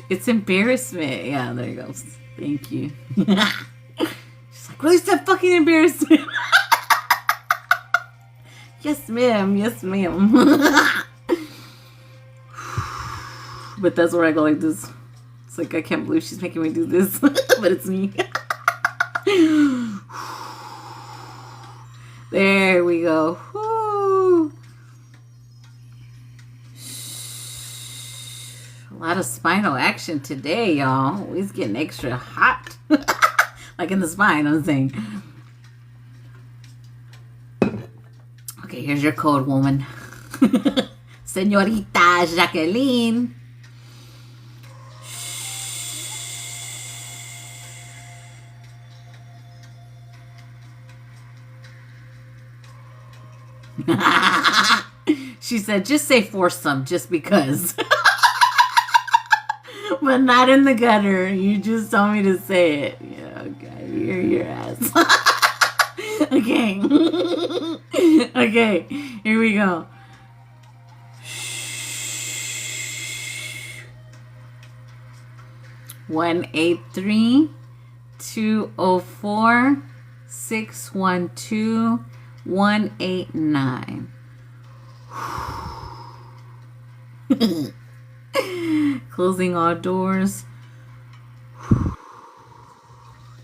It's embarrassment. Yeah, there you go. Thank you. She's like, release that fucking embarrassment. Yes, ma'am. Yes, ma'am. But that's where I go like this. It's like, I can't believe she's making me do this. But it's me. There we go. Woo. A lot of spinal action today, y'all. He's getting extra hot. Like in the spine, I'm saying. Okay, here's your code, woman. Señorita Jacqueline. She said, just say foursome, just because. But not in the gutter. You just told me to say it. Yeah, okay. You're your ass. Okay. Okay. Here we go. 183-204-612-189. Closing all doors.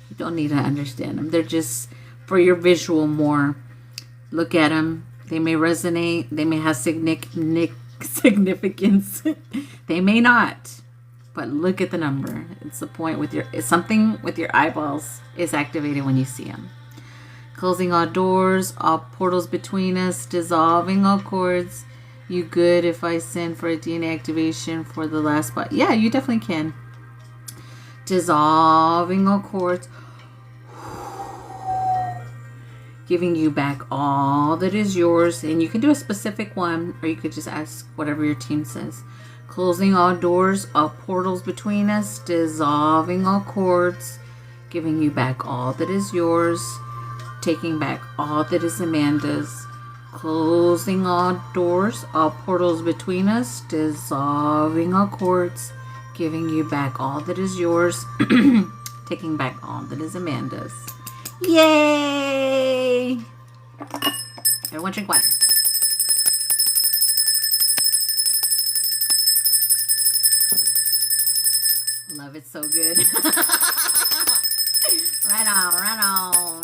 You don't need to understand them. They're just for your visual more. Look at them. They may resonate. They may have significance. They may not. But look at the number. It's the point with something with your eyeballs is activated when you see them. Closing all doors, all portals between us, dissolving all cords. You good if I send for a DNA activation for the last spot? Yeah, you definitely can. Dissolving all cords. Giving you back all that is yours. And you can do a specific one, or you could just ask whatever your team says. Closing all doors, all portals between us, dissolving all cords, giving you back all that is yours, taking back all that is Amanda's. Closing all doors, all portals between us, dissolving all cords, giving you back all that is yours, taking back all that is Amanda's. Yay! Everyone drink water. Love it so good. Right on, right on.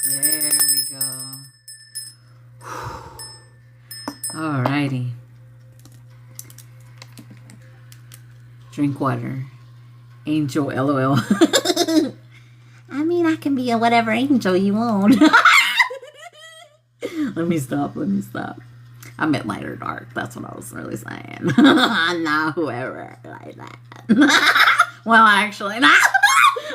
There we go. Alrighty. Drink water. Angel, LOL. I mean, I can be a whatever angel you want. Let me stop. I meant light or dark. That's what I was really saying. Not whoever like that. Well, actually, not.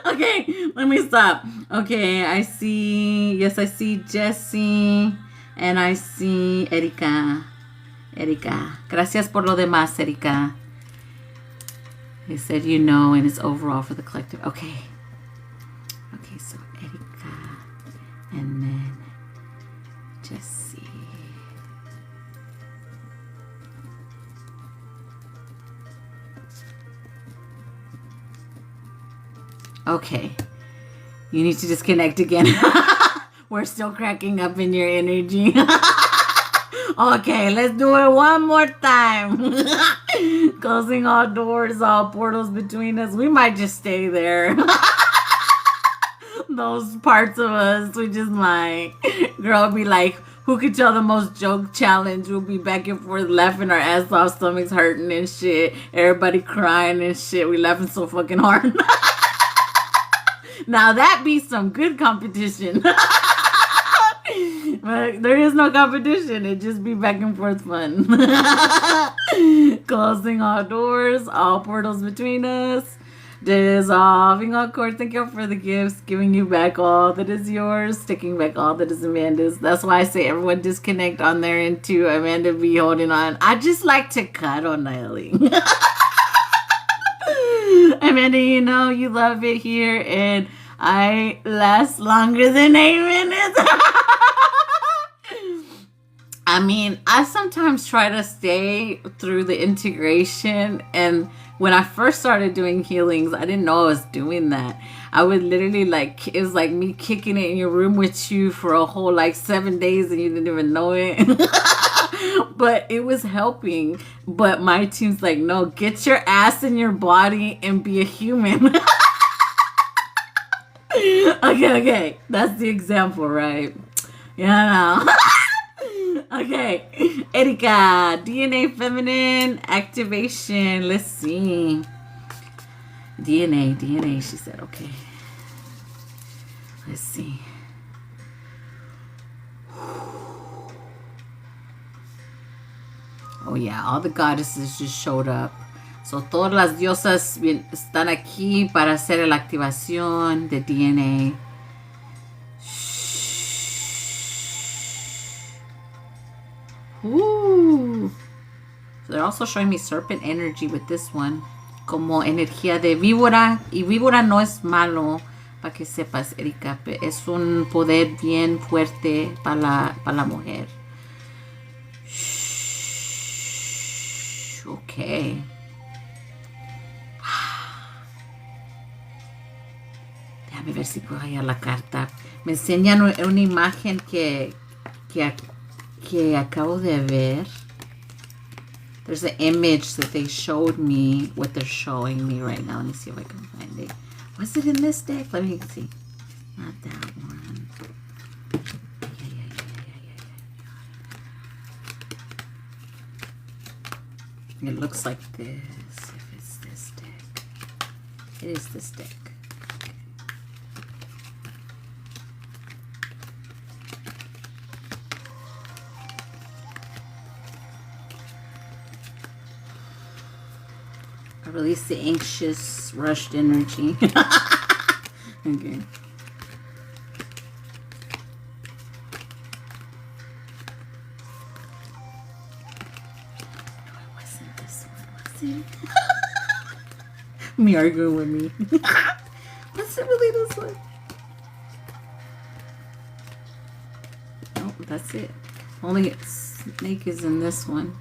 Okay, let me stop. Okay, I see Jessie. And I see Erika. Gracias por lo demás, Erika. He said, and it's overall for the collective. Okay, so Erika. And then Jessie. Okay. You need to disconnect again. We're still cracking up in your energy. Okay, let's do it one more time. Closing all doors, all portals between us. We might just stay there. Those parts of us, we just might. Girl be like, who could tell the most joke challenge? We'll be back and forth laughing our ass off, stomachs hurting and shit. Everybody crying and shit. We laughing so fucking hard. Now that be some good competition. But there is no competition. It just be back and forth fun. Closing all doors, all portals between us. Dissolving all cords. Thank you for the gifts. Giving you back all that is yours. Taking back all that is Amanda's. That's why I say everyone disconnect on there and to Amanda be holding on. I just like to cuddle Nelly. Amanda, you love it here. And I last longer than 8 minutes. I mean, I sometimes try to stay through the integration, and when I first started doing healings, I didn't know I was doing that. I would literally it was like me kicking it in your room with you for a whole 7 days and you didn't even know it. But it was helping. But my team's like, no, get your ass in your body and be a human. Okay. That's the example, right? Yeah, no. Okay, Erika, DNA feminine activation. Let's see. DNA, she said, okay. Let's see. Oh yeah, all the goddesses just showed up. So todas las diosas están aquí para hacer la activación de DNA. Ooh. So they're also showing me serpent energy with this one. Como energía de víbora. Y víbora no es malo. Para que sepas, Erika. Es un poder bien fuerte para la mujer. Okay. Déjame ver si puedo hallar la carta. Me enseñan una imagen que acabo de ver. There's an image that they showed me, what they're showing me right now. Let me see if I can find it. Was it in this deck? Let me see. Not that one. It looks like this, if it's this deck. It is this deck. I release the anxious, rushed energy. Okay. Me arguing with me. Was it really this one? No, that's it. Only snake is in this one.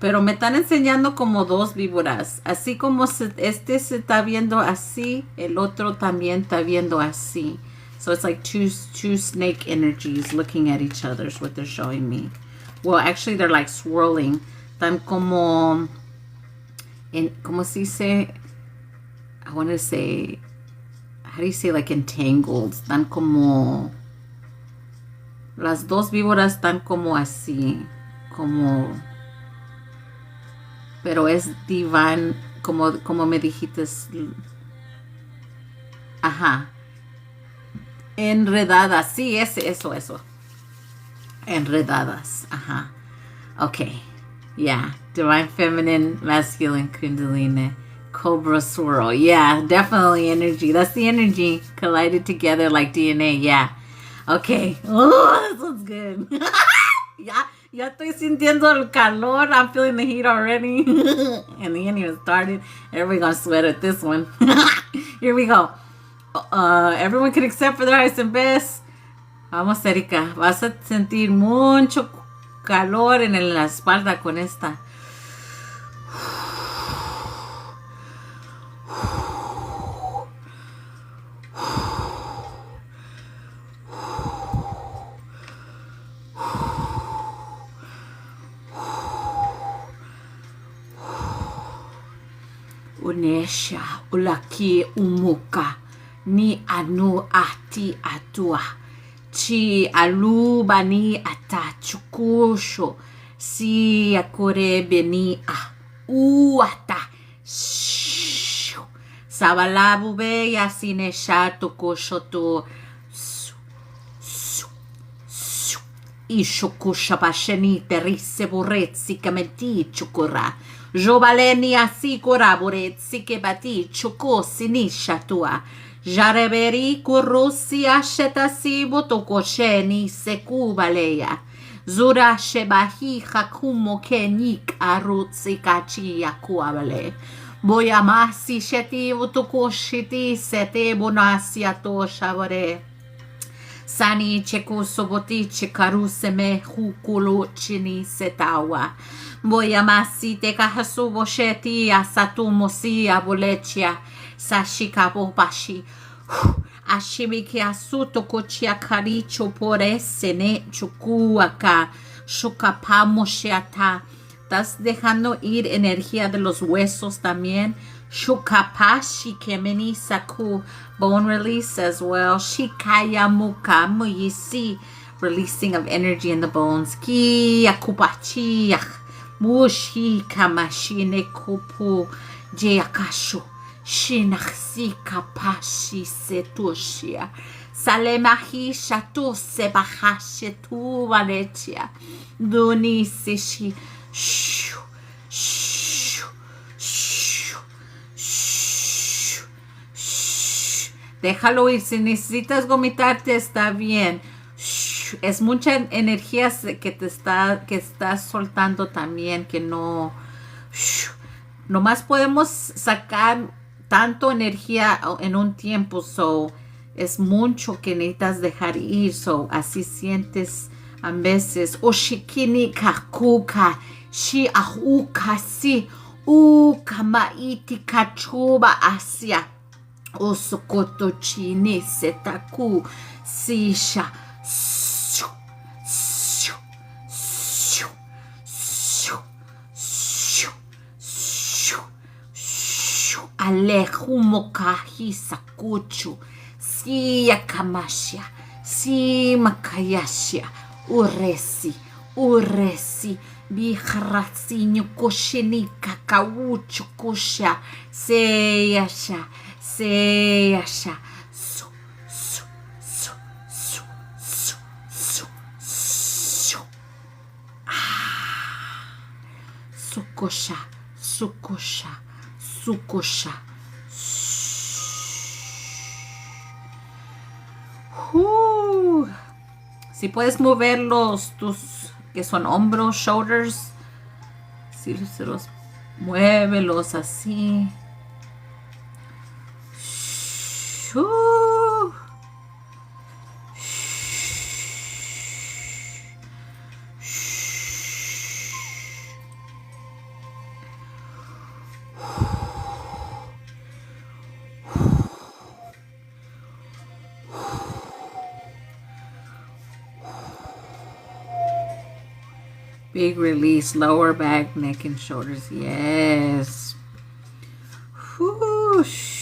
Pero me están enseñando como dos víboras. Así como este se está viendo así, el otro también está viendo así. So it's like two snake energies looking at each other is what they're showing me. Well, actually they're like swirling. Están como... ¿Cómo se dice? I want to say, how do you say like entangled? Están como, las dos víboras están como así, como, pero es divine, como me dijiste, ajá, enredadas, sí, eso, enredadas, ajá, okay, yeah, divine feminine, masculine kundalini. Cobra swirl. Yeah, definitely energy. That's the energy collided together like DNA. Yeah. Okay. Oh, this one's good. Ya estoy sintiendo el calor. I'm feeling the heat already. And the ain't even started. Everybody gonna sweat at this one. Here we go. Everyone can accept for their highest and best. Vamos, Erika. Vas a sentir mucho calor en la espalda con esta. Unesha ulaki umuka ni anu ati atua chi alubani atachukusho si akore beni a uata sabalabu be yasine shato koshoto ishokusha basheni terisse borezzi kamenti chukura Jobaleni asikura buretsi ke bati chuko sinisha tua. Jareberi kurusi ashetasi botokosheni sekubaleya. Zura shebahi hakumo kenik arutsi kachi yakuabale. Boyamasi sheti botokoshiti sete bonasi ato shavare. Sani cheku soboti chekaruse me hukulu chini setawa. Boyamasi te kahasu bosheti asatu mosi abolechia sashika bobashi. Ashimiki asuto kochia karicho por ese ne chukuaka shukapamo sheata. Estás dejando ir energía de los huesos también. Shukapashi kemeni saku. Bone release as well. Shikaya muka muyisi. Releasing of energy in the bones. Ki akupachi. Mushi kamashine kupu. Jeyakashu. Shinaxi kapashi setushia. Salemahi shatu sebahashe tu valechia. Duni sishi. Shoo, shoo, shoo, shoo, shoo. Déjalo ir. Si necesitas vomitarte, está bien. Shoo. Es mucha energía que estás soltando también, que no. Shoo. Nomás podemos sacar tanto energía en un tiempo, so es mucho que necesitas dejar ir, so así sientes a veces. Oshikini kakuka. Shi ahuka si ukamaiti kachuba asia Osokoto chine setaku sisha. Shoo, shoo, shoo, shoo, shoo, shoo, shoo. Alejumokahi sakuchu. Siya kamasha. Si makayasha. Uresi. Uresi. Biharasiño koshini kakaucho kosha. Seyasha. Seyasha. Su, su, su, su, su, su, su. Sukosha, sukosha, sukosha. Si puedes mover tus que son hombros, shoulders, si se los muévelos así. Big release, lower back, neck, and shoulders. Yes. Whoosh.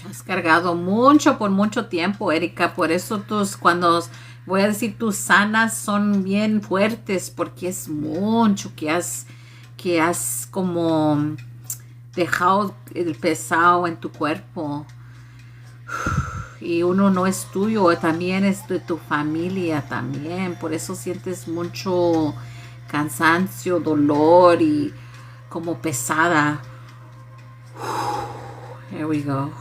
Has cargado mucho por mucho tiempo, Erika. Por eso voy a decir, tus sanas son bien fuertes, porque es mucho que has como dejado el pesado en tu cuerpo. Y uno no es tuyo, también es de tu familia también. Por eso sientes mucho cansancio, dolor y como pesada. Here we go.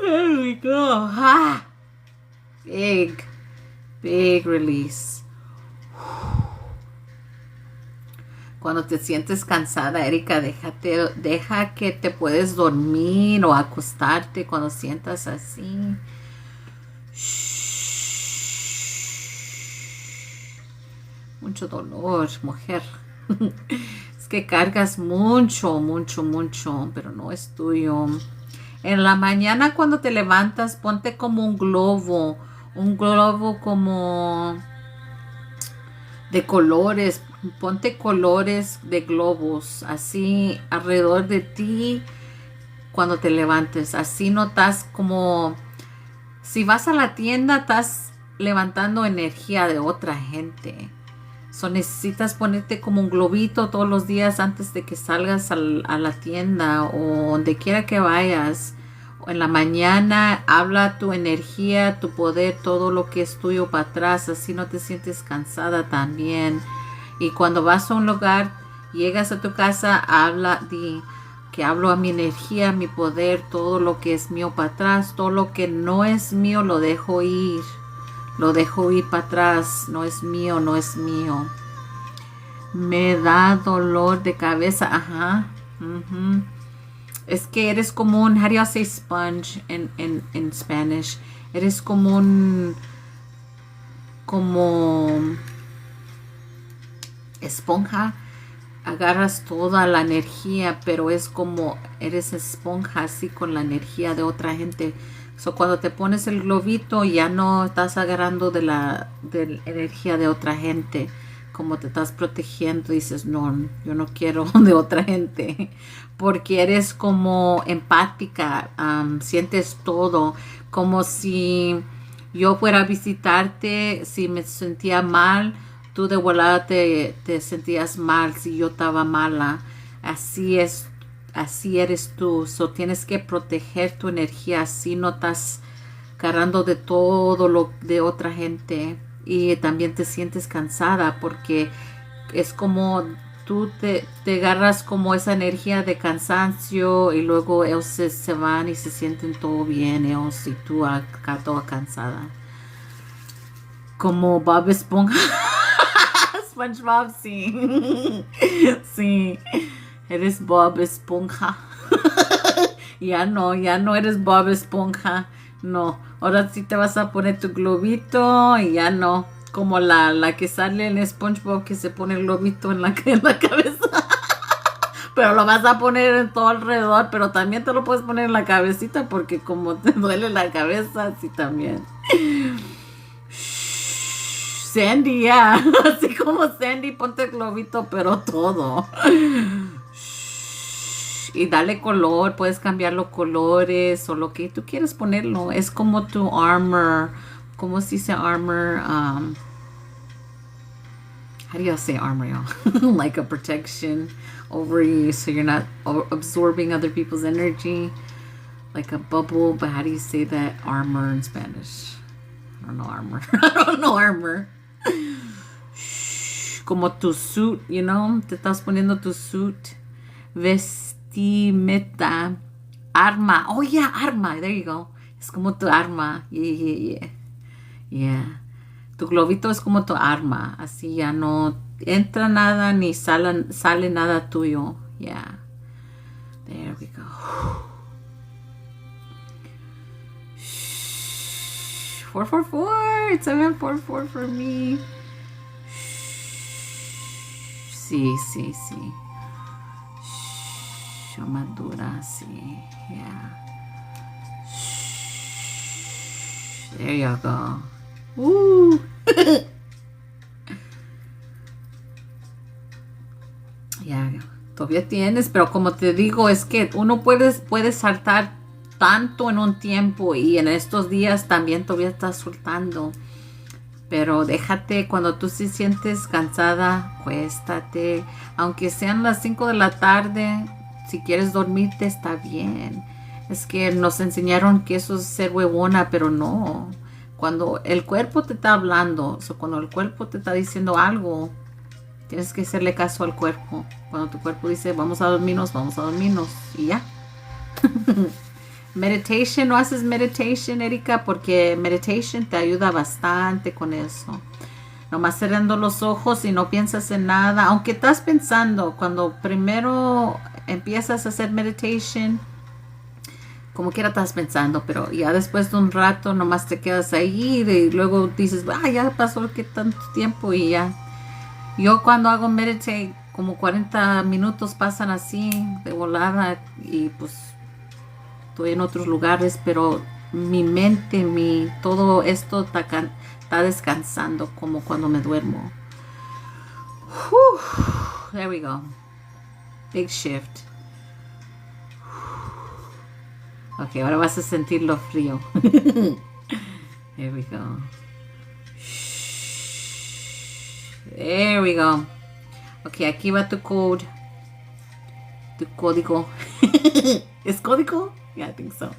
There we go. Ah. Big release. Cuando te sientes cansada, Erika, deja que te puedes dormir o acostarte cuando sientas así. Mucho dolor, mujer. Es que cargas mucho, pero no es tuyo. En la mañana cuando te levantas, ponte como un globo como de colores. Ponte colores de globos así alrededor de ti cuando te levantes. Así notas como si vas a la tienda, estás levantando energía de otra gente. Necesitas ponerte como un globito todos los días antes de que salgas a la tienda o donde quiera que vayas. En la mañana habla tu energía, tu poder, todo lo que es tuyo para atrás. Así no te sientes cansada también. Y cuando vas a un lugar, llegas a tu casa, di que hablo a mi energía, mi poder, todo lo que es mío para atrás. Todo lo que no es mío lo dejo ir. Lo dejo ir para atrás. No es mío, no es mío. Me da dolor de cabeza. Ajá. Es que eres como un, how do you say sponge in Spanish? Eres como esponja. Agarras toda la energía, pero es como eres esponja así con la energía de otra gente. Cuando te pones el globito ya no estás agarrando de la energía de otra gente. Como te estás protegiendo, dices, no, yo no quiero de otra gente. Porque eres como empática, sientes todo. Como si yo fuera a visitarte, si me sentía mal, tú de volada te sentías mal si yo estaba mala. Así eres tú. Tienes que proteger tu energía, así no estás cargando de todo lo de otra gente. Y también te sientes cansada porque es como tú te agarras como esa energía de cansancio y luego ellos se van y se sienten todo bien, ellos, y tú acá toda cansada. Como Bob Esponja. SpongeBob, sí. Sí. Eres Bob Esponja. Ya no eres Bob Esponja. No. Ahora sí te vas a poner tu globito y ya no. Como la que sale en SpongeBob que se pone el globito en la cabeza. Pero lo vas a poner en todo alrededor, pero también te lo puedes poner en la cabecita porque como te duele la cabeza, así también. Sandy, ya. Así como Sandy, ponte el globito, pero todo. Y dale color, puedes cambiar los colores o lo que tú quieres ponerlo. Es como tu armor. ¿Cómo se dice armor? How do you say armor, y'all? Like a protection over you so you're not absorbing other people's energy. Like a bubble, but how do you say that armor in Spanish? I don't know armor. I don't know armor. Como tu suit, you know? Te estás poniendo tu suit. Vestimenta. Arma. Oh, yeah, arma. There you go. Es como tu arma. Yeah. Tu globito es como tu arma. Así ya no entra nada ni sale nada tuyo. Yeah. There we go. 444. It's 744 for me. Sí. Madura, sí. Yeah. There you go. Woo. Ya, todavía tienes, pero como te digo, es que uno puede saltar tanto en un tiempo y en estos días también todavía estás soltando. Pero déjate, cuando tú se sientes cansada, acuéstate. Aunque sean las 5 de la tarde, si quieres dormirte está bien. Es que nos enseñaron que eso es ser huevona, pero no. Cuando el cuerpo te está hablando, cuando el cuerpo te está diciendo algo, tienes que hacerle caso al cuerpo. Cuando tu cuerpo dice, vamos a dormirnos y ya. Meditation, no haces meditation, Erika, porque meditation te ayuda bastante con eso. Nomás cerrando los ojos y no piensas en nada. Aunque estás pensando, cuando primero empiezas a hacer meditation, como quiera estás pensando, pero ya después de un rato nomás te quedas ahí y luego dices, ya pasó que tanto tiempo y ya. Yo cuando hago meditate, como 40 minutos pasan así de volada y pues estoy en otros lugares, pero mi mente, todo esto está descansando como cuando me duermo. There we go. Big shift. Ok, ahora vas a sentir lo frío. There we go. There we go. Ok, aquí va tu code. Tu código. ¿Es código? Yeah, I think so.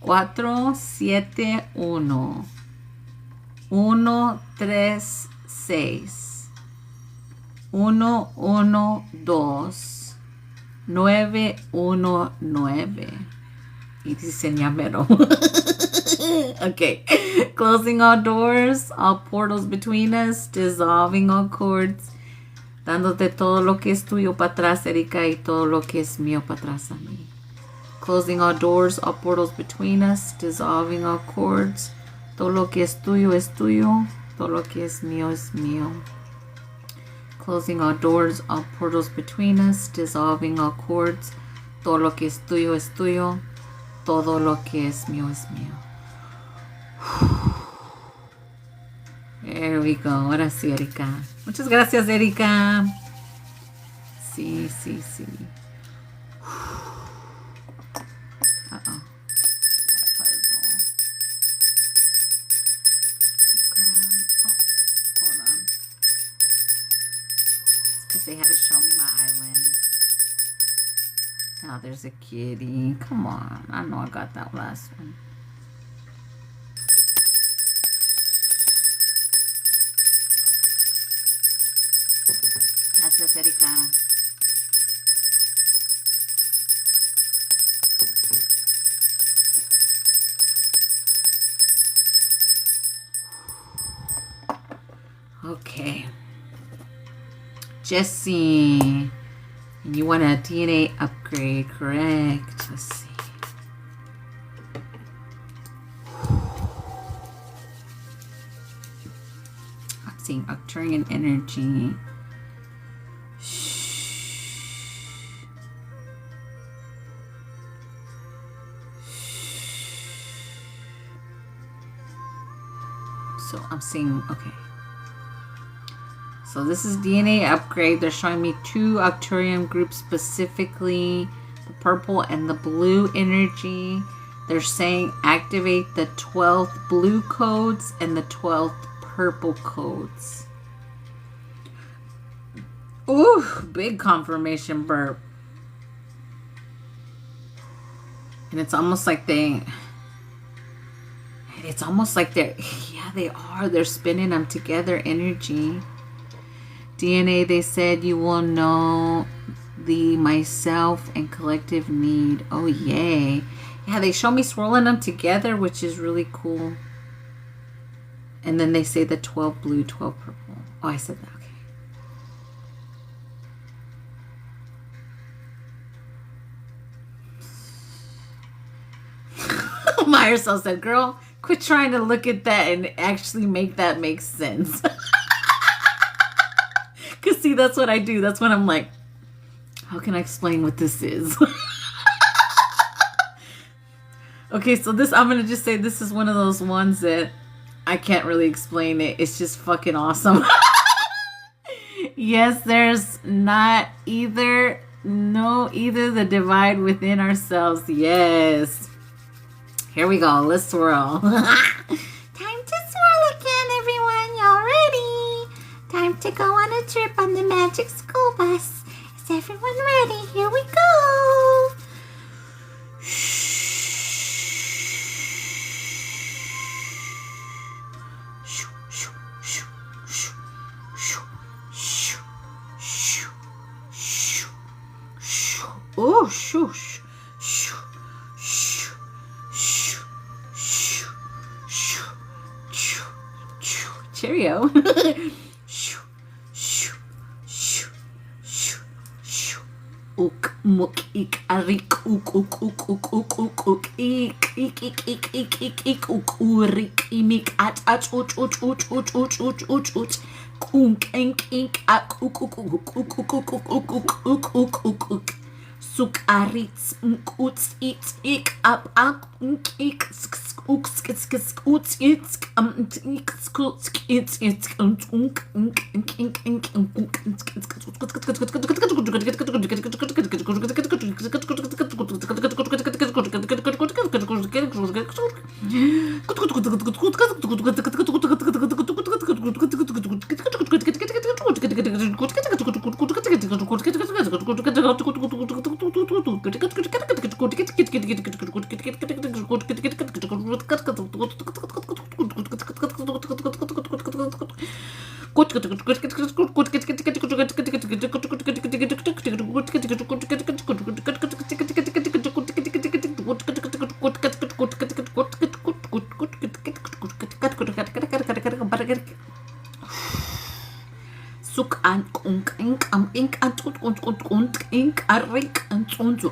471 136 112 919 y diseñamero. Okay. Closing all doors, all portals between us, dissolving all cords, dándote todo lo que es tuyo para atrás, Erika, y todo lo que es mío para atrás a mí. Closing all doors, all portals between us, dissolving all cords, todo lo que es tuyo, todo lo que es mío es mío. Closing all doors, all portals between us, dissolving all cords, todo lo que es tuyo, todo lo que es mío es mío. There we go. Ahora sí, Erika. Muchas gracias, Erika. Sí. Uh-oh. Hold on. It's because they had to show me my island. Oh, there's a kitty. Come on. I know I got that last one. Gracias, Erika. Jesse. And you want a DNA upgrade, correct? Let's see. I'm seeing Arcturian energy. So I'm seeing, okay. So this is DNA upgrade. They're showing me 2 Arcturian groups specifically, the purple and the blue energy. They're saying activate the 12th blue codes and the 12th purple codes. Ooh, big confirmation burp. And it's almost like they're, yeah, they are. They're spinning them together, energy. DNA, they said you will know the myself and collective need. Oh, yay. Yeah, they show me swirling them together, which is really cool. And then they say the 12 blue, 12 purple. Oh, I said that. Okay. Myerson said, girl, quit trying to look at that and actually make that make sense. Because, see, that's what I do. That's when I'm like, how can I explain what this is? Okay, so this, I'm going to just say this is one of those ones that I can't really explain it. It's just fucking awesome. Yes, there's not either the divide within ourselves. Yes. Here we go. Let's swirl. Time to swirl again, everyone. Y'all ready? Time to go on a trip on the magic school bus. Is everyone ready? Here we go. Oh, shoosh. Cheerio. Ook mok ik arik ook ik ook urik imik at ut kunk ink ak ook suk arits uts it ik ap ak ik uts it Suk an unk ink am ink an und ink arik an und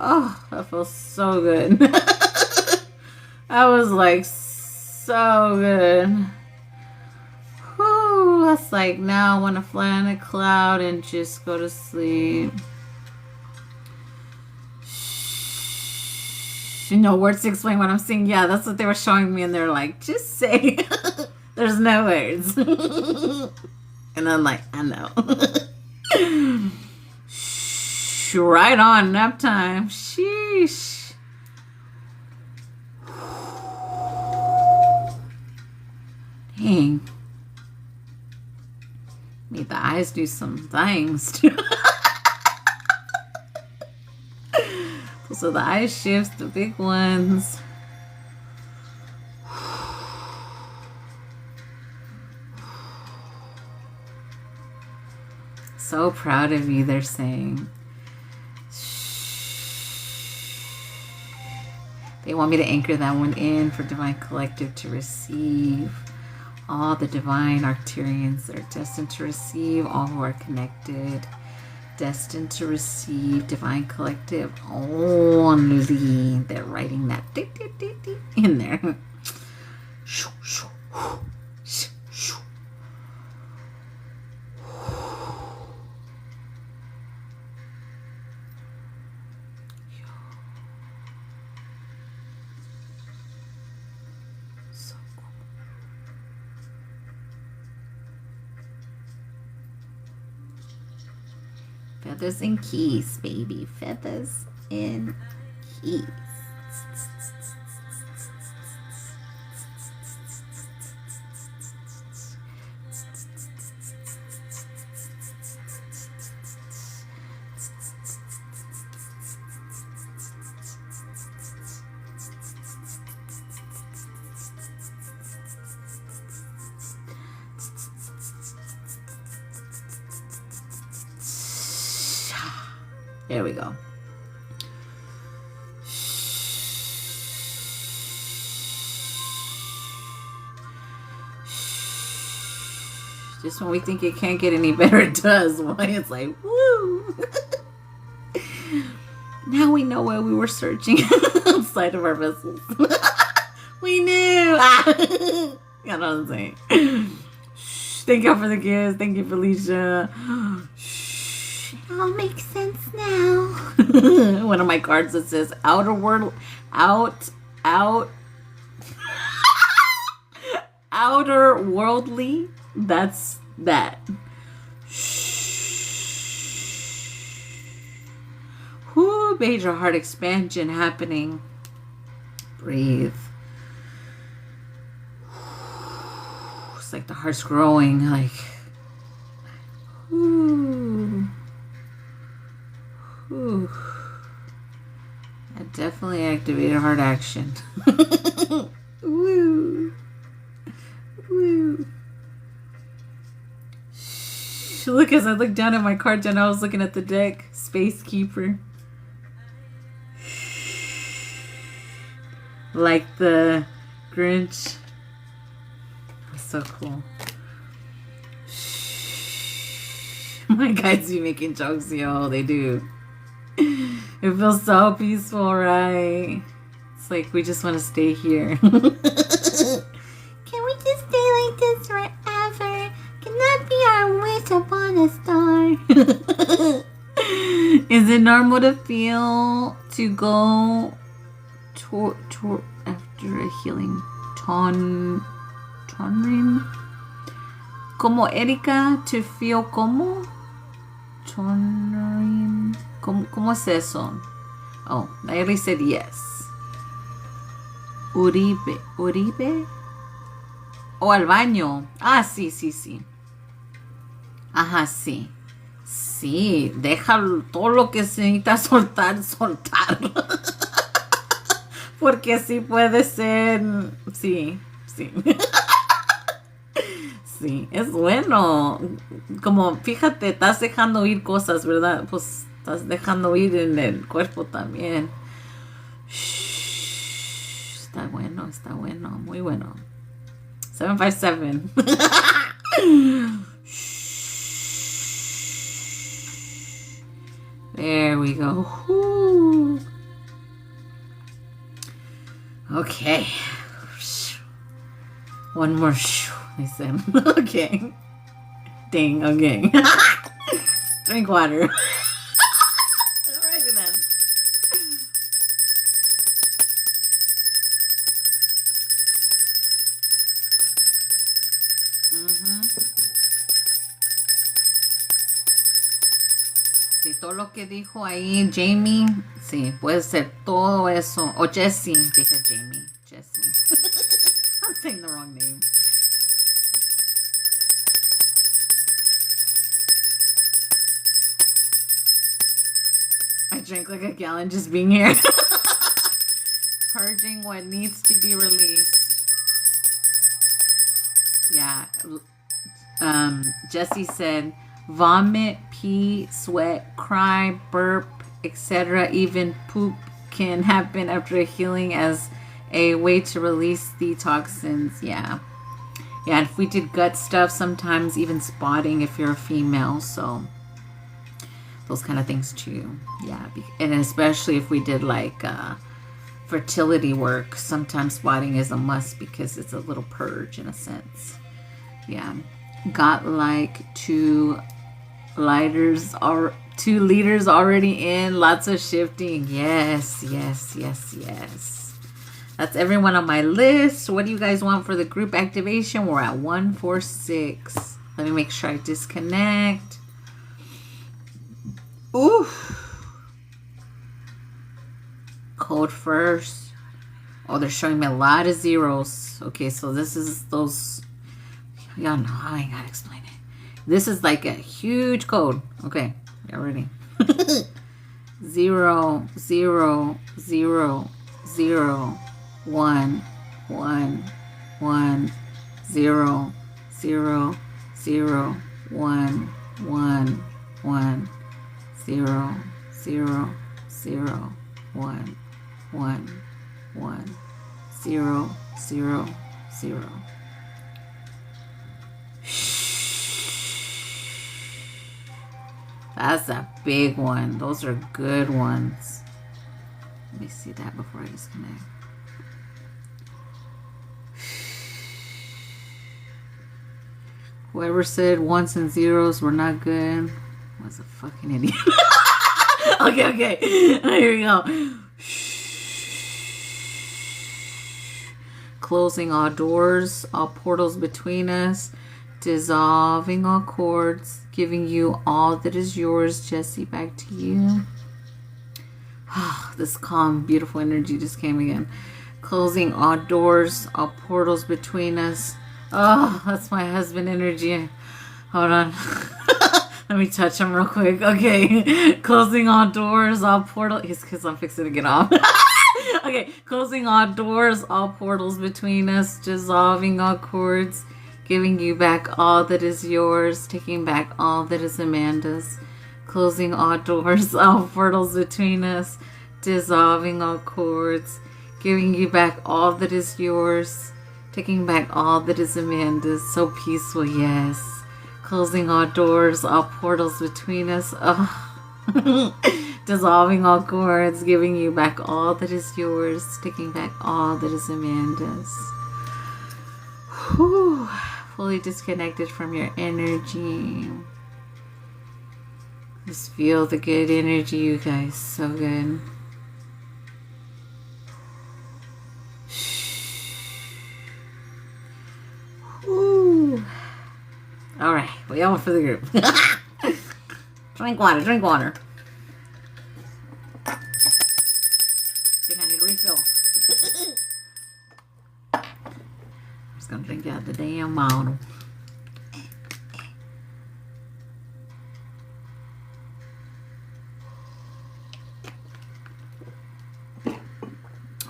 oh, that feels so good. That was like so good. Whew, that's like now I want to fly on a cloud and just go to sleep. No words to explain what I'm seeing. Yeah, that's what they were showing me, and they're like, just say. There's no words. And I'm like, I know. Right on, nap time. Sheesh. Dang. Made the eyes do some things too. So the eye shifts, the big ones. So proud of you, they're saying. They want me to anchor that one in for Divine Collective to receive. All the divine Arcturians are destined to receive. All who are connected, destined to receive Divine Collective only. They're writing that in there. Feathers and keys, baby. Feathers and keys. There we go. Just when we think it can't get any better, it does. Why it's like, woo! Now we know why we were searching outside of our vessels. We knew! You know what I'm saying? Thank you for the gifts. Thank you, Felicia. It all makes sense now. One of my cards that says outer world, outer worldly. That's that. Whoo, major heart expansion happening. Breathe. It's like the heart's growing, like. Ooh. Ooh. I definitely activated heart action. Woo. Woo. Look, as I looked down at my card and I was looking at the deck. Space Keeper. Like the Grinch. That's so cool. My guys be making jokes, yo. They do. It feels so peaceful, right? It's like we just want to stay here. Can we just stay like this forever? Can that be our wish upon a star? Is it normal to feel to go after a healing tonrin? Como Erika, to feel como? Tonrin. ¿Cómo es eso? Oh, Nairi said yes. Uribe. O al baño. Ah, sí. Ajá, sí. Sí, deja todo lo que se necesita soltar. Porque sí puede ser. Sí. Sí, es bueno. Como, fíjate, estás dejando ir cosas, ¿verdad? Pues estás dejando ir en el cuerpo también. Está bueno, muy bueno. 757. There we go. Woo. Okay. One more. I said, okay. Dang, okay. Drink water. Alrighty then. Sí, todo lo que dijo ahí Jamie, sí, puede ser todo eso. O Jessie, dije Jamie. Jessie. I'm saying the wrong name. drink like a gallon just being here. Purging what needs to be released. Yeah. Jesse said, vomit, pee, sweat, cry, burp, etc. Even poop can happen after healing as a way to release the toxins. Yeah. Yeah, if we did gut stuff, sometimes even spotting if you're a female. So those kind of things too. Yeah. And especially if we did like fertility work, sometimes spotting is a must because it's a little purge in a sense. Yeah. Got like 2 liters already in. Lots of shifting. Yes. That's everyone on my list. What do you guys want for the group activation? We're at 146. Let me make sure I disconnect. Oof. Code first. Oh, they're showing me a lot of zeros. Okay, so this is those. Y'all know, I ain't gotta explain it. This is like a huge code. Okay, y'all ready? 0, 0, 0, 0, 1, 1, 1, 0, 0, 0, 1, 1, 1, 0, 0, 0, 1, 1, 1, 0, 0, 0. That's a big one. Those are good ones. Let me see that before I disconnect. Whoever said ones and zeros were not good was a fucking idiot. Okay. Here we go. Closing all doors, all portals between us, dissolving all cords, giving you all that is yours. Jesse, back to you. This calm, beautiful energy just came again. Closing all doors, all portals between us. Oh, that's my husband energy. Hold on. Let me touch him real quick. Okay. Closing all doors, all portals. It's because I'm fixing to get off. Okay. Closing all doors, all portals between us. Dissolving all cords. Giving you back all that is yours. Taking back all that is Amanda's. Closing all doors, all portals between us. Dissolving all cords. Giving you back all that is yours. Taking back all that is Amanda's. So peaceful, yes. Closing all doors, all portals between us. Oh. Dissolving all cords. Giving you back all that is yours. Taking back all that is Amanda's. Whew. Fully disconnected from your energy. Just feel the good energy, you guys. So good. Whew. All right, we all for the group. Drink water. I think I need a refill. I'm just gonna drink out the damn bottle.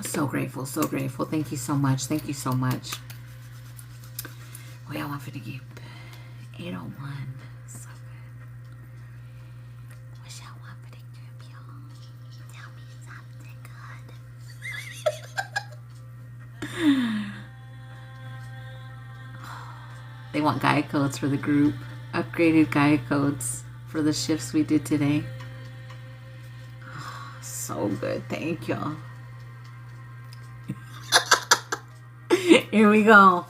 So grateful, so grateful. Thank you so much. Thank you so much. We all want for the keep. 801. So good. Wish I want for the keep, y'all. Tell me something good. They want guide codes for the group. Upgraded guide codes for the shifts we did today. So good. Thank y'all. Here we go.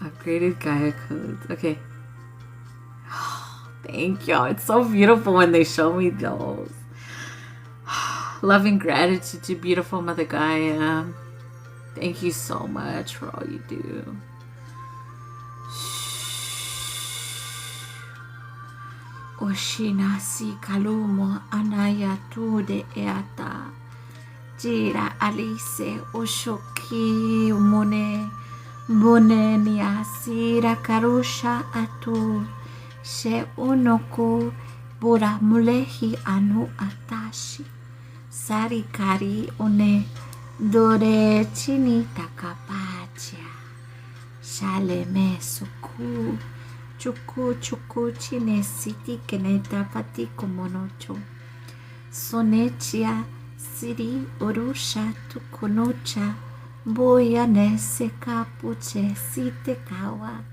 Upgraded Gaia codes. Okay. Thank y'all. It's so beautiful when they show me those. Love and gratitude to beautiful Mother Gaia. Thank you so much for all you do. Oshinasi kalumo anaya tu de eata. Jira Alice Oshoki Mone Mone Niasira Karusha Atu She Unoku Bora mulehi anu atashi. Sarikari one dore chini takapacha. Shale me suku. Chuku chuku chine siti keneta pati komonocho. Sonechia siri urusha tukunocha. Boya nese kapuche site kawa.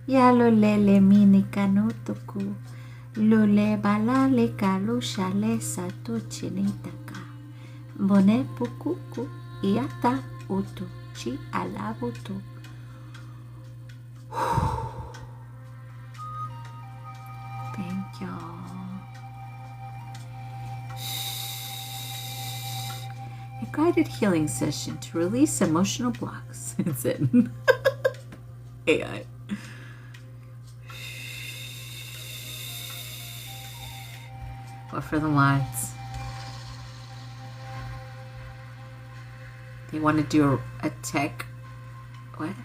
Yalo lele mini kanotoku. Lule balale kalusha lesa tu chinitaka. Bone pukuku iata utu chi alabutu. Thank y'all. A guided healing session to release emotional blocks. It's it. AI. What for the mods? They want to do a tech. What?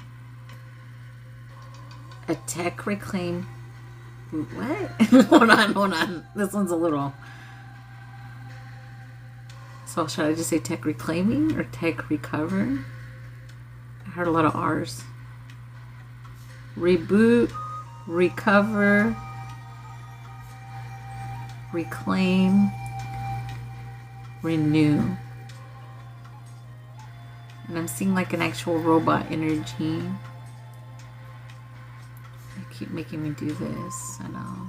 A tech reclaim. What? Hold on. This one's a little. So should I just say tech reclaiming or tech recover? I heard a lot of R's. Reboot, recover, reclaim, renew. And I'm seeing like an actual robot energy. They keep making me do this. I know.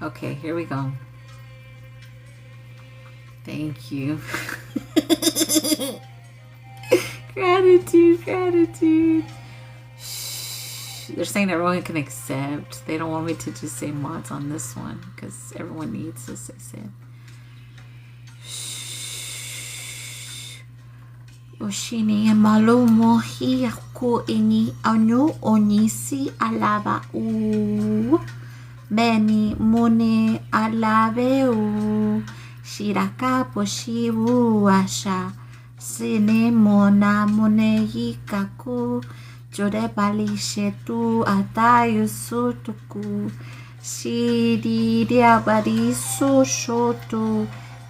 Okay, here we go. Thank you. Gratitude. Shh. They're saying everyone can accept. They don't want me to just say mods on this one because everyone needs this, they said. Oshini malumo hiyaku ini anu onisi alaba u beni mune alabe u shiraka poshibu asha sine mona mune hikaku jore bali shetu atayu sutuku shiri diabari su shotu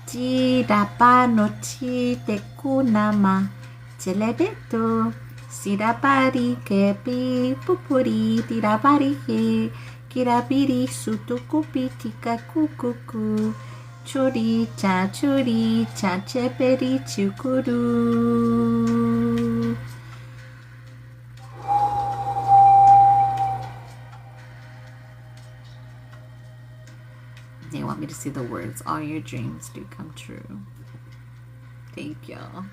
ti dapano ti tekunama Celebeto, sirapari kepi pupuri tirapari he, kirapiri sutukupitika kukuku, churi cha cheperi chukuru. They want me to see the words, all your dreams do come true. Thank y'all.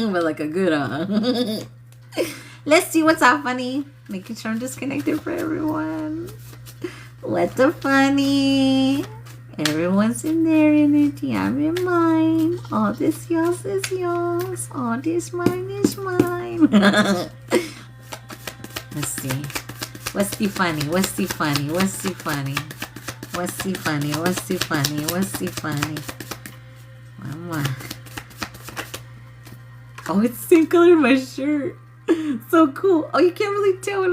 But like a good Let's see what's out funny. Making sure I'm disconnected for everyone. What's the funny? Everyone's in their energy. I'm in mine. All this yours is yours. All this mine is mine. Let's see. What's the funny? Mama. Oh, it's the same color as my shirt. So cool. Oh, you can't really tell. It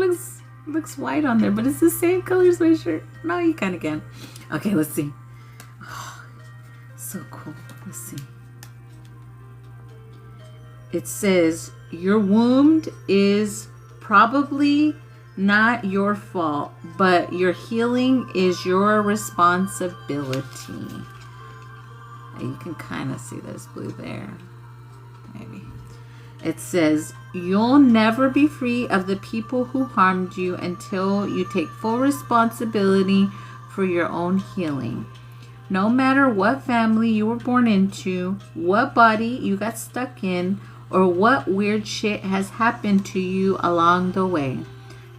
looks white on there, but it's the same color as my shirt. No, you kind of can. Okay, let's see. Oh, so cool. Let's see. It says, your wound is probably not your fault, but your healing is your responsibility. You can kind of see this blue there. Maybe. It says, you'll never be free of the people who harmed you until you take full responsibility for your own healing. No matter what family you were born into, what body you got stuck in, or what weird shit has happened to you along the way.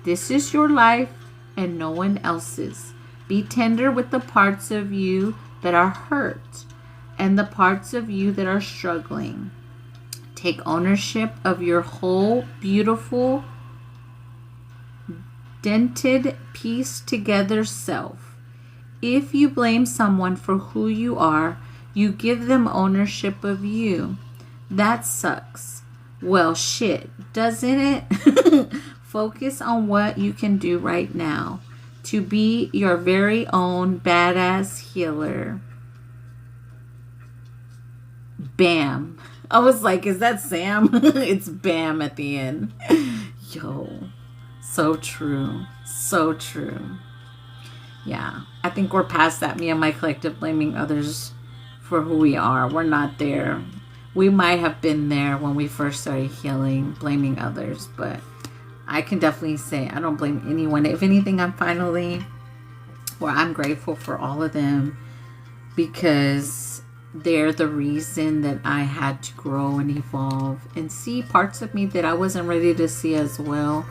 This is your life and no one else's. Be tender with the parts of you that are hurt and the parts of you that are struggling. Take ownership of your whole beautiful, dented, pieced together self. If you blame someone for who you are, you give them ownership of you. That sucks. Well, shit, doesn't it? Focus on what you can do right now to be your very own badass healer. Bam. I was like, is that Sam? It's Bam at the end. Yo, so true. So true. Yeah, I think we're past that. Me and my collective blaming others for who we are. We're not there. We might have been there when we first started healing, blaming others, but I can definitely say I don't blame anyone. If anything, I'm grateful for all of them, because they're the reason that I had to grow and evolve and see parts of me that I wasn't ready to see as well,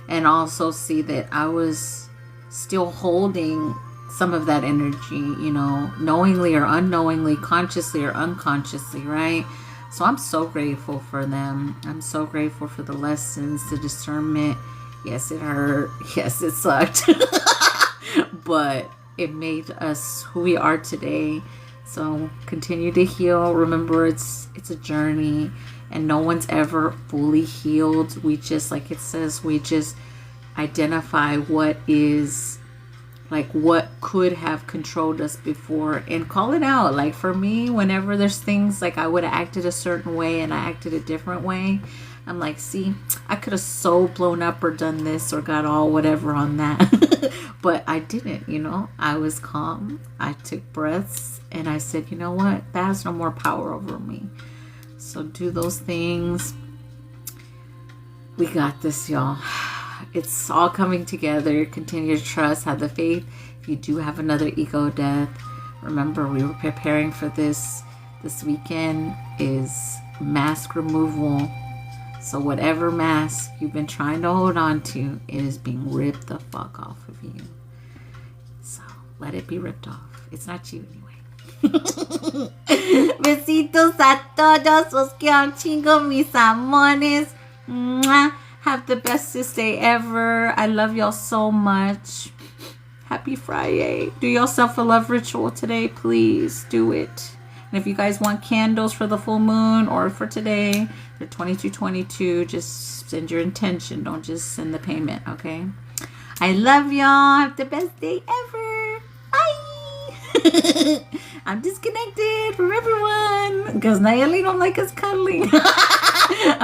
and also see that I was still holding some of that energy, you know, knowingly or unknowingly, consciously or unconsciously, right? So I'm so grateful for them. I'm so grateful for the lessons, the discernment. Yes, it hurt. Yes, it sucked. But it made us who we are today. So continue to heal. Remember, it's a journey, and no one's ever fully healed. We just, like it says, we just identify what is, like, what could have controlled us before, and call it out. Like for me, whenever there's things like I would have acted a certain way and I acted a different way, I'm like, see, I could have so blown up or done this or got all whatever on that. But I didn't, you know. I was calm. I took breaths and I said, you know what? That has no more power over me. So do those things. We got this, y'all. It's all coming together. Continue to trust, have the faith. If you do have another ego death, remember, we were preparing for this. This weekend is mask removal. So whatever mask you've been trying to hold on to, it is being ripped the fuck off of you. So let it be ripped off. It's not you anyway. Besitos a todos. Os quiero un chingo, mis amores. Mwah. Have the bestest day ever. I love y'all so much. Happy Friday. Do yourself a love ritual today, please. Do it. And if you guys want candles for the full moon or for today, they're $22.22. Just send your intention. Don't just send the payment, okay? I love y'all. Have the best day ever. Bye. I'm disconnected from everyone because Nayeli don't like us cuddling. All right.